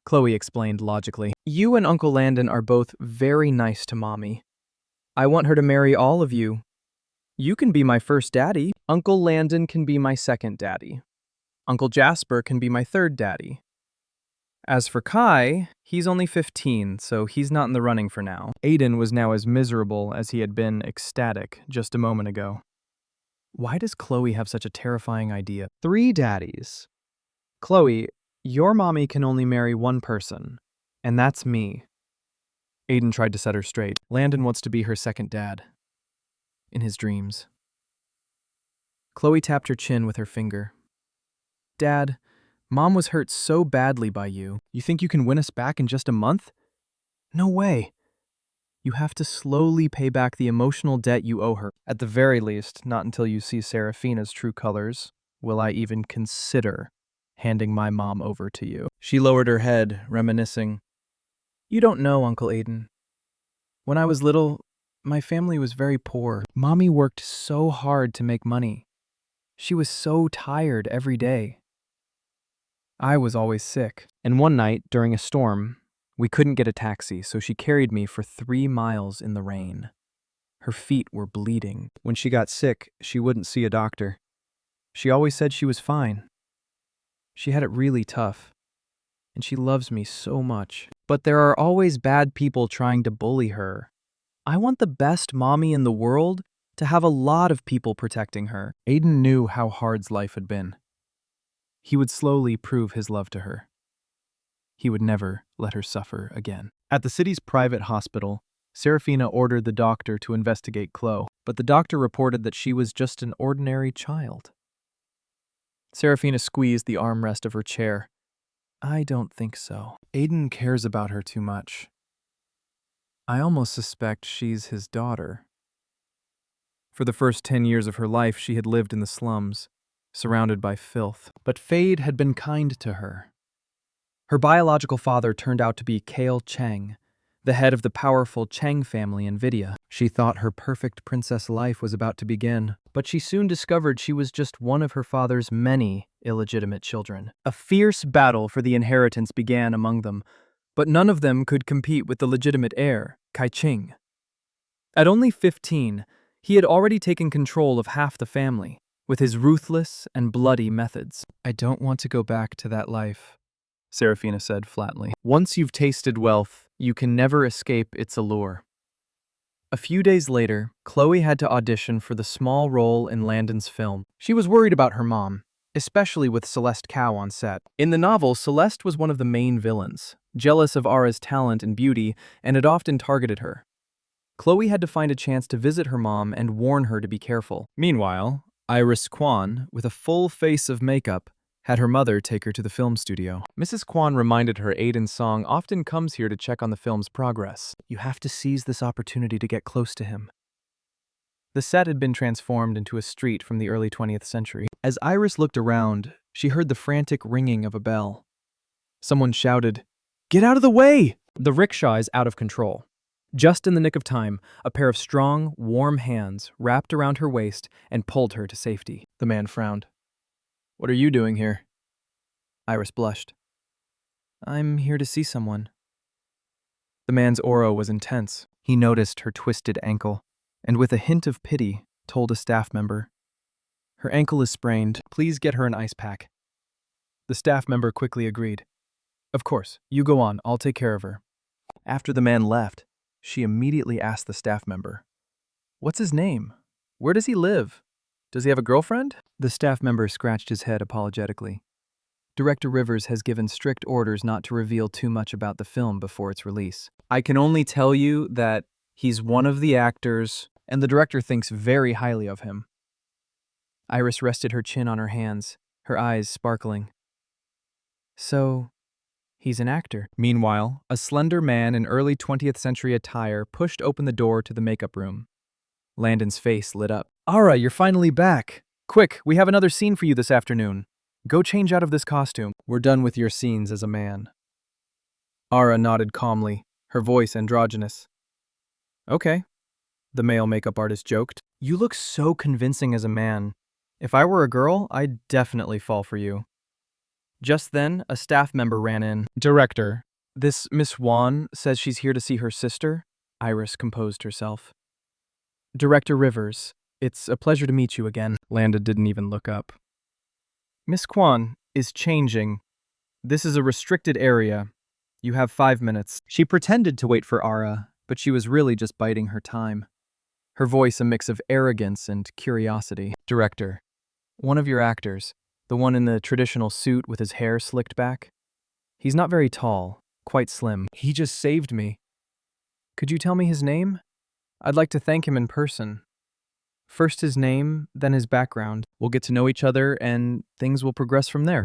Chloe explained logically. You and Uncle Landon are both very nice to Mommy. I want her to marry all of you. You can be my first daddy. Uncle Landon can be my second daddy. Uncle Jasper can be my third daddy. As for Kai, he's only 15, so he's not in the running for now. Aiden was now as miserable as he had been ecstatic just a moment ago. Why does Chloe have such a terrifying idea? 3 daddies. Chloe, your mommy can only marry one person, and that's me. Aiden tried to set her straight. Landon wants to be her second dad. In his dreams. Chloe tapped her chin with her finger. Dad, Mom was hurt so badly by you. You think you can win us back in just a month? No way. You have to slowly pay back the emotional debt you owe her. At the very least, not until you see Serafina's true colors will I even consider handing my mom over to you. She lowered her head, reminiscing. You don't know, Uncle Aiden. When I was little, my family was very poor. Mommy worked so hard to make money. She was so tired every day. I was always sick, and one night, during a storm, we couldn't get a taxi, so she carried me for 3 miles in the rain. Her feet were bleeding. When she got sick, she wouldn't see a doctor. She always said she was fine. She had it really tough, and she loves me so much. But there are always bad people trying to bully her. I want the best mommy in the world to have a lot of people protecting her. Aiden knew how hard life had been. He would slowly prove his love to her. He would never let her suffer again. At the city's private hospital, Serafina ordered the doctor to investigate Chloe, but the doctor reported that she was just an ordinary child. Serafina squeezed the armrest of her chair. I don't think so. Aiden cares about her too much. I almost suspect she's his daughter. For the first 10 years of her life, she had lived in the slums, surrounded by filth. But fate had been kind to her. Her biological father turned out to be Kale Cheng, the head of the powerful Cheng family in Vidya. She thought her perfect princess life was about to begin, but she soon discovered she was just one of her father's many illegitimate children. A fierce battle for the inheritance began among them, but none of them could compete with the legitimate heir, Kai Ching. At only 15, he had already taken control of half the family, with his ruthless and bloody methods. I don't want to go back to that life, Serafina said flatly. Once you've tasted wealth, you can never escape its allure. A few days later, Chloe had to audition for the small role in Landon's film. She was worried about her mom, especially with Celeste Cow on set. In the novel, Celeste was one of the main villains, jealous of Ara's talent and beauty, and had often targeted her. Chloe had to find a chance to visit her mom and warn her to be careful. Meanwhile, Iris Kwan, with a full face of makeup, had her mother take her to the film studio. Mrs. Kwan reminded her Aiden's song often comes here to check on the film's progress. You have to seize this opportunity to get close to him. The set had been transformed into a street from the early 20th century. As Iris looked around, she heard the frantic ringing of a bell. Someone shouted, "Get out of the way!" The rickshaw is out of control. Just in the nick of time, a pair of strong, warm hands wrapped around her waist and pulled her to safety. The man frowned. What are you doing here? Iris blushed. I'm here to see someone. The man's aura was intense. He noticed her twisted ankle, and with a hint of pity, told a staff member, "Her ankle is sprained. Please get her an ice pack." The staff member quickly agreed. "Of course, you go on. I'll take care of her." After the man left, she immediately asked the staff member, "What's his name? Where does he live? Does he have a girlfriend?" The staff member scratched his head apologetically. Director Rivers has given strict orders not to reveal too much about the film before its release. I can only tell you that he's one of the actors, and the director thinks very highly of him. Iris rested her chin on her hands, her eyes sparkling. So, he's an actor. Meanwhile, a slender man in early 20th century attire pushed open the door to the makeup room. Landon's face lit up. "Ara, you're finally back. Quick, we have another scene for you this afternoon. Go change out of this costume. We're done with your scenes as a man." Ara nodded calmly, her voice androgynous. "Okay," the male makeup artist joked. "You look so convincing as a man. If I were a girl, I'd definitely fall for you." Just then, a staff member ran in. "Director, this Miss Wan says she's here to see her sister." Iris composed herself. "Director Rivers, it's a pleasure to meet you again." Landa didn't even look up. "Miss Kwan is changing. This is a restricted area. You have 5 minutes." She pretended to wait for Ara, but she was really just biding her time. Her voice a mix of arrogance and curiosity. "Director, one of your actors, the one in the traditional suit with his hair slicked back. He's not very tall, quite slim. He just saved me. Could you tell me his name? I'd like to thank him in person. First his name, then his background. We'll get to know each other and things will progress from there."